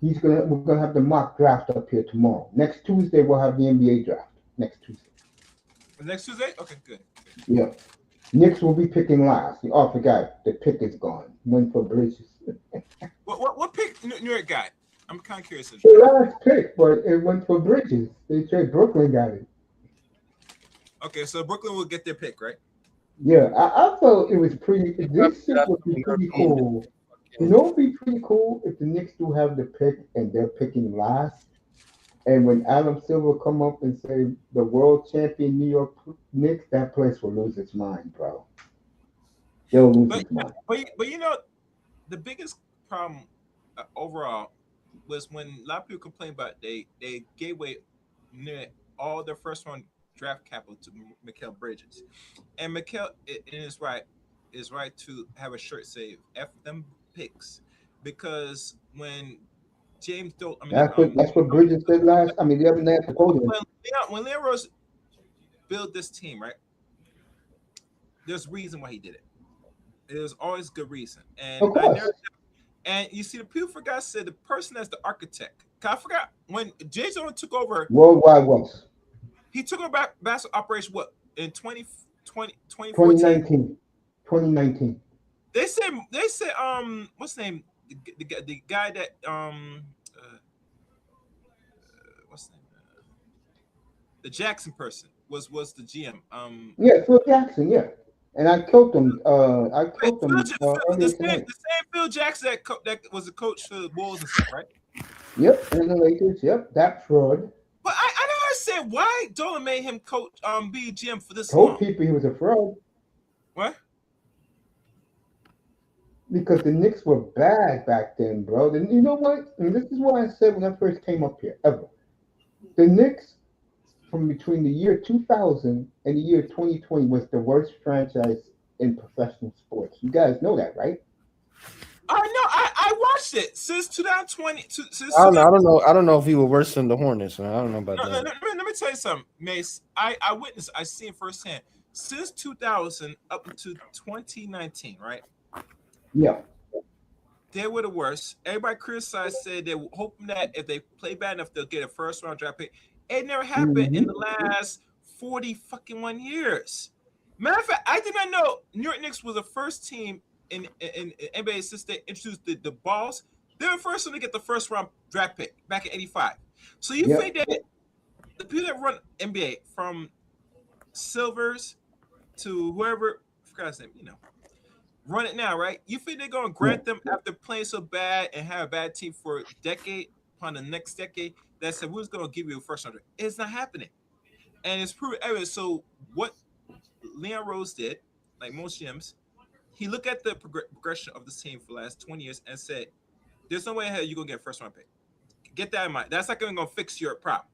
We're gonna have the mock draft up here tomorrow. Next Tuesday we'll have the NBA draft. Next Tuesday.
next Tuesday. Okay, good.
Yeah. Knicks will be picking last. Oh, I forgot. The pick is gone. Went for Bridges.
What pick New York got? I'm kind of curious.
The last pick, but it went for Bridges. They said Brooklyn got it.
Okay, so Brooklyn will get their pick, right?
Yeah, I felt it was pretty.
They probably
This shit
got
would
some
be pretty
European
cool. You
fucking-
know, it'd be pretty cool if the Knicks do have the pick and they're picking last. And when Adam Silver come up and say the world champion New York Knicks, that place will lose its mind, bro. They'll lose
But
its mind.
but you know the biggest problem overall was when a lot of people complained about they gave away nearly all their first round draft capital to Mikal Bridges, and Mikal is right to have a shirt say "F them picks," because when James Dolan, I mean
That's what Bridges said last. I mean, the other night at the podium.
when Leon Rose built this team, right? There's a reason why he did it. There's always good reason, and
Of course.
and you see, the people forgot said the person that's the architect. 'Cause I forgot when Jason took over.
Worldwide West.
He took over basketball operation what in 2014.
2019. 2019.
They said what's the name the guy that what's the name the Jackson person was the GM
Yeah, Phil Jackson. Yeah, and I killed him. I killed him
The
earlier
same
tonight.
Phil Jackson that was the coach for the Bulls and stuff, right?
Yep, and the Lakers. Yep, that fraud.
But I know I said why Dolan made him coach be GM for this
Told
long.
people he was a fraud
What?
because the Knicks were bad back then, bro. And you know what? And this is what I said when I first came up here. Ever the Knicks from between the year 2000 and the year 2020 was the worst franchise in professional sports. You guys know that, right?
I know. I watched it since 2020. Since
I don't know. I don't know. I don't know if he was worse than the Hornets, man. I don't know about
no,
that.
let me tell you something, Mace. I witnessed. I seen firsthand since 2000 up to 2019. Right,
Yeah.
they were the worst. Everybody criticized, said they were hoping that if they play bad enough, they'll get a first round draft pick. It never happened in
Mm-hmm.
the last 40 fucking 1 years. Matter of fact, I did not know New York Knicks was the first team in NBA since they introduced the balls. They were the first one to get the first round draft pick back in '85. So you think
Yep.
that the people that run NBA from Silvers to whoever, I forgot his name, run it now, right? You think they're going to
Yeah.
grant them after playing so bad and have a bad team for a decade upon the next decade that said we're going to give you a first round? It's not happening, and it's proven evidence. So what Leon Rose did, like most gyms, he looked at the progression of this team for the last 20 years and said, "There's no way ahead you're going to get a first round pick. Get that in mind. That's not going to fix your problem.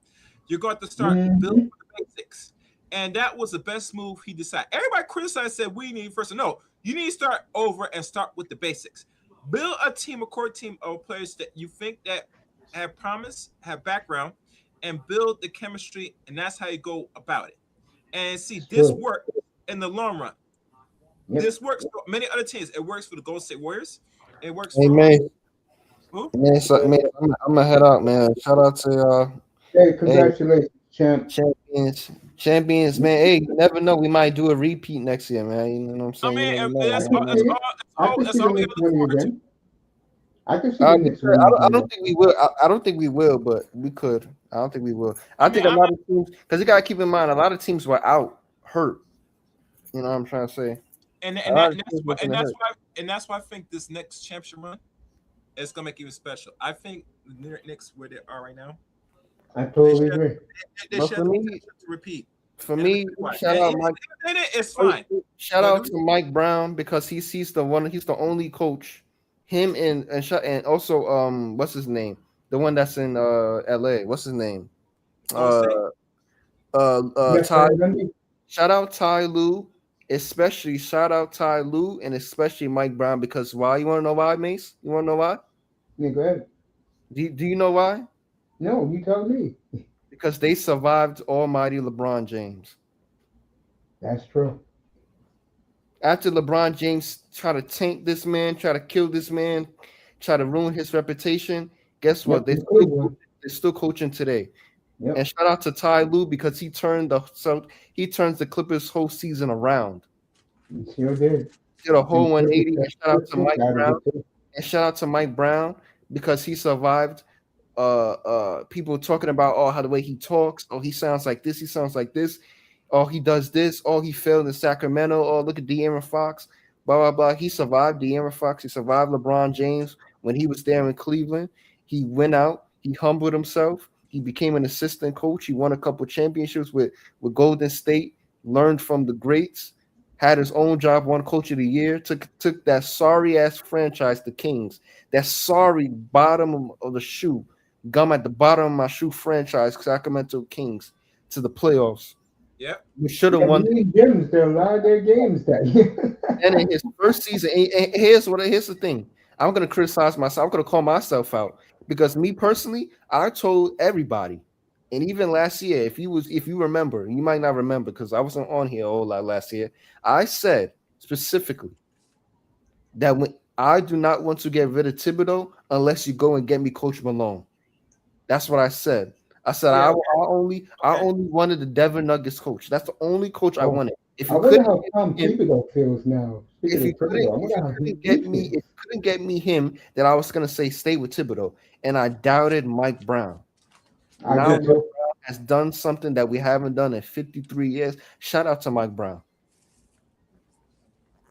You're going to start building
Mm-hmm.
the basics." And that was the best move he decided. Everybody criticized, said we need first. No, you need to start over and start with the basics. Build a team, a core team of players that you think that have promise, have background, and build the chemistry. And that's how you go about it. And see,
It's
this
true.
worked in the long run.
Yep.
This works for many other teams. It works for the Golden State Warriors. It works
Hey
for
man,
who?
man, so, man, I'm gonna head out, man. Shout out to
Hey,
hey,
congratulations, champ.
champions, man. Hey, you never know. We might do a repeat next year, man. You know what I'm
I
saying? You
mean,
never know,
I
that's
man.
all.
can see
That's
it.
all. That's
I
all.
can
That's
see
all
the
we
Knicks
look
winning
forward to.
again. I can see the Knicks winning
I don't
again.
think we will. I don't think we will, but we could. I don't think we will. I
I mean,
think a lot of teams, because you gotta keep in mind, a lot of teams were out hurt. You know what I'm trying to say?
and
A
and
lot
that
of
and that's
teams
why
were gonna hurt.
I think this next championship run is gonna make it even special. I think the New York Knicks where they are right now,
I
they
totally
should
agree.
they
But
should have the potential to repeat.
for
And let me
me,
tell you why.
shout
And
out
even
Mike.
in it, it's fine.
Shout
But the
out
reason,
to Mike Brown because he's the one. He's the only coach. Him and also what's his name? The one that's in L.A. What's his name?
Golden
Uh
State,
Yes,
Ty.
Van Gundy.
Shout out Ty Lue, especially shout out Ty Lue and especially Mike Brown because why? You want to know why, Mace? You want to know why?
Yeah, go ahead.
Do you know why?
No, you tell me.
Because they survived Almighty LeBron James.
That's true.
After LeBron James tried to tank this man, try to kill this man, try to ruin his reputation, guess what?
Yep, in Cleveland.
They're still coaching today. And
Yep,
shout out to Ty Lue because he turns the Clippers whole season around.
you sure did.
Did a whole
And Clippers
180. And
got
shout out
good
to
shit
Mike
out of
Brown.
it too.
And shout out to Mike Brown because he survived people talking about how the way he talks, he sounds like this, he sounds like this, he does this, he failed in Sacramento, look at De'Aaron Fox, blah blah blah. He survived De'Aaron Fox, he survived LeBron James when he was there in Cleveland. He went out, he humbled himself, he became an assistant coach, he won a couple championships with Golden State, learned from the greats, had his own job, won coach of the year, took that sorry ass franchise, the Kings, that sorry bottom of the shoe, gum at the bottom of my shoe franchise, Sacramento Kings, to the playoffs.
yep.
We should have
Yeah,
won.
we need gyms to allow their games that year.
And in his first season, here's the thing. I'm gonna criticize myself. I'm gonna call myself out because me personally, I told everybody, and even last year, if you remember, you might not remember because I wasn't on here a whole lot last year. I said specifically that when I do not want to get rid of Thibodeau unless you go and get me Coach Malone. That's what I said. I said
Yeah.
I
Okay.
only wanted the Denver Nuggets coach. That's the only coach I
Oh,
wanted. If
I
you
wonder
couldn't
how
get
Tom
him,
Thibodeau feels now. Speaking of Thibodeau, I
if
wonder
you
how
couldn't
he
get me, if
feels.
you couldn't get me him, then I was gonna say stay with Thibodeau. And I doubted Mike Brown.
I
Now
did
Mike
too.
Brown has done something that we haven't done in 53 years. Shout out to Mike Brown.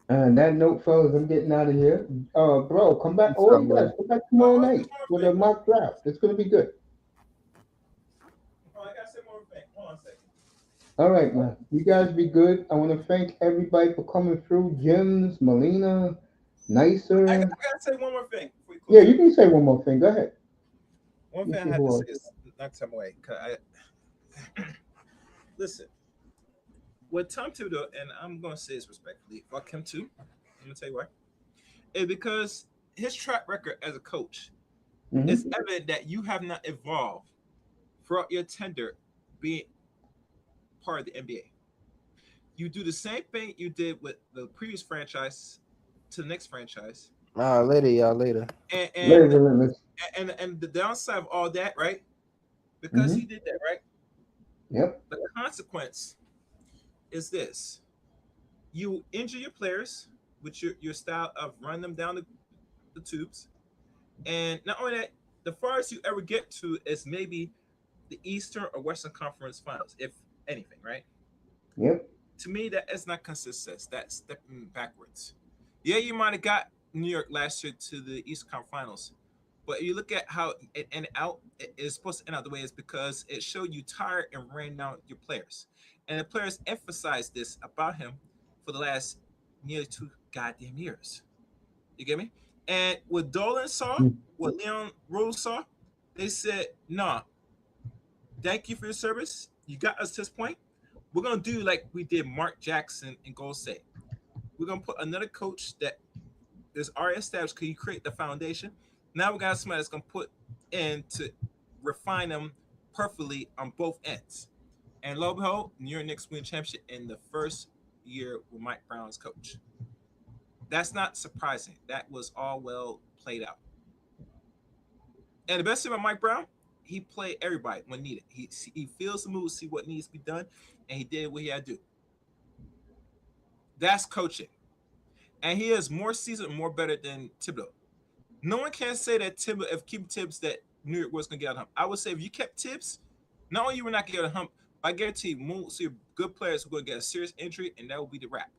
And that note, fellas, I'm getting out of here. Bro, come back.
Peace
All
out,
you guys,
man.
come back tomorrow
Just
night
one
for
more
the
thing.
mock draft. It's gonna be good.
Oh, I gotta say one more thing. Hold on a second.
All right, man. You guys be good. I want to thank everybody for coming through. Jims, Melina,
I
Nicer.
gotta say one more thing before you
Yeah,
close
you
out.
can say one more thing. Go ahead.
One
Let me
thing I
see
had to
who
say
else.
is not time away. Cause listen, what Tom Thibodeau, and I'm gonna say this respectfully, fuck him too. I'm gonna tell you why. It's because his track record as a coach,
Mhm.
it's evident that you have not evolved throughout your tenure being part of the NBA. You do the same thing you did with the previous franchise to the next franchise,
Later, y'all. Later.
and and
Later, let's.
and the downside of all that, right? Because he
Mhm.
did that, right?
Yep.
The consequence is this: you injure your players with your style of running them down the tubes, and not only that, the farthest you ever get to is maybe the Eastern or Western Conference Finals, if anything, right?
Yep.
To me, that is not consistency. That's stepping backwards. Yeah, you might have got New York last year to the Eastern Conference Finals, but you look at how it ended out. It is supposed to end out the way is because it showed you tired and ran down your players, and the players emphasized this about him for the last nearly 2 goddamn years. You get me? And what Dolan saw,
Mhm.
what Leon Rose saw, they said, "Nah, thank you for your service. You got us to this point. We're gonna do like we did Mark Jackson and Gold State. We're gonna put another coach that is already established. Can you create the foundation? Now we got somebody that's gonna put in to refine them perfectly on both ends. And lo and behold, New York Knicks win championship in the first year with Mike Brown's coach. That's not surprising. That was all well played out. And the best thing about Mike Brown, he played everybody when needed. He feels the move, see what needs to be done, and he did what he had to do. That's coaching. And he is more seasoned and more better than Thibodeau. No one can say that Thibodeau, if keep Tibbs, that New York was going to get out of hump. I would say if you kept Tibbs, not only you were not going to get out of hump, I guarantee you, we'll see good players who are going to get a serious injury, and that will be the wrap.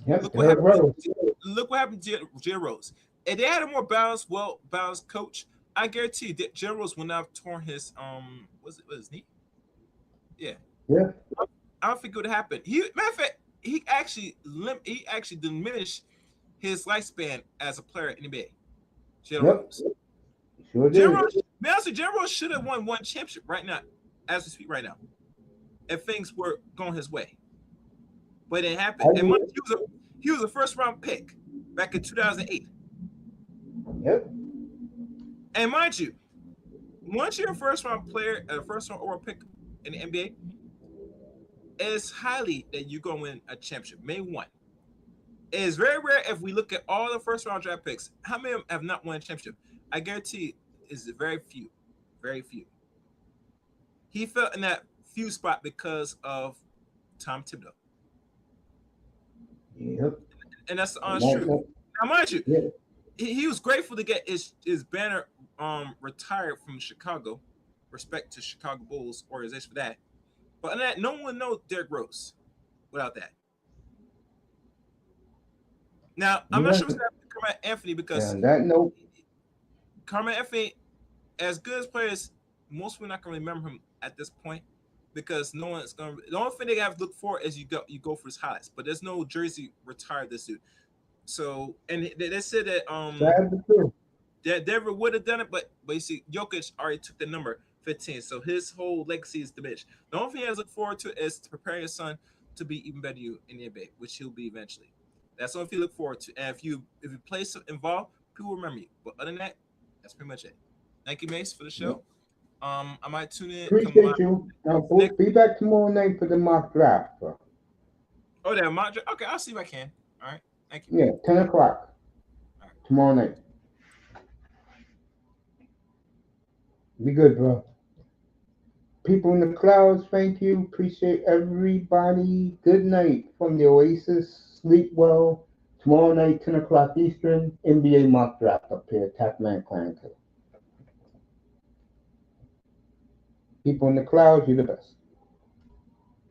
Yep.
Look what
Derrick
happened.
Rose.
Look what happened to Jalen Rose. If they had a more balanced, well balanced coach, I guarantee you that Jalen Rose would not have torn his was his knee? Yeah,
Yeah.
I don't think it would happen. He matter of fact, he actually diminished his lifespan as a player in the NBA. Jalen
Yep.
Rose.
Sure
Jalen
did.
Rose, be honest, Jalen Rose should have won one championship right now, as we speak right now, if things were going his way. But it didn't happen.
I
And
agree.
he was a first round pick back in 2008.
Yep.
And mind you, once you're a first round player, a first round overall pick in the NBA, it's highly that you're going to win a championship. Maybe one. It is very rare if we look at all the first round draft picks. How many of them have not won a championship? I guarantee is very few. Very few. He fell in that few spot because of Tom Thibodeau.
Yep.
And that's the
And
honest truth. Now, mind you,
yeah.
he was grateful to get his banner retired from Chicago. Respect to Chicago Bulls organization for that. But on that, no one would know Derrick Rose without that. Now, I'm
You're
not
right.
sure what's going to happen to Carmelo Anthony
And
because
on that note,
Carmelo Anthony, as good as players, most people are not going to remember him at this point because no one's going to. The only thing they have to look for is you go for his highlights, but there's no jersey retired this dude. So, and they said that
sad but true.
that Denver would have done it, but you see, Jokic already took the number 15, so his whole legacy is diminished. The only thing he has to look forward to is to prepare his son to be even better you in the NBA, which he'll be eventually. That's the only thing you look forward to. And if you play some involved, people will remember you. But other than that, that's pretty much it. Thank you, Mace, for the
Yep.
show. I might tune in.
Appreciate you. Now,
next.
be back tomorrow night for the mock draft, bro.
Oh, that mock. Okay, I'll see if I can. All right. Thank you.
Yeah, 10 o'clock
All right.
tomorrow night. Be good, bro. People in the clouds, thank you. Appreciate everybody. Good night from the Oasis. Sleep well. Tomorrow night, 10 o'clock Eastern, NBA mock draft up here, Tackman Clan. People in the clouds, you're the best.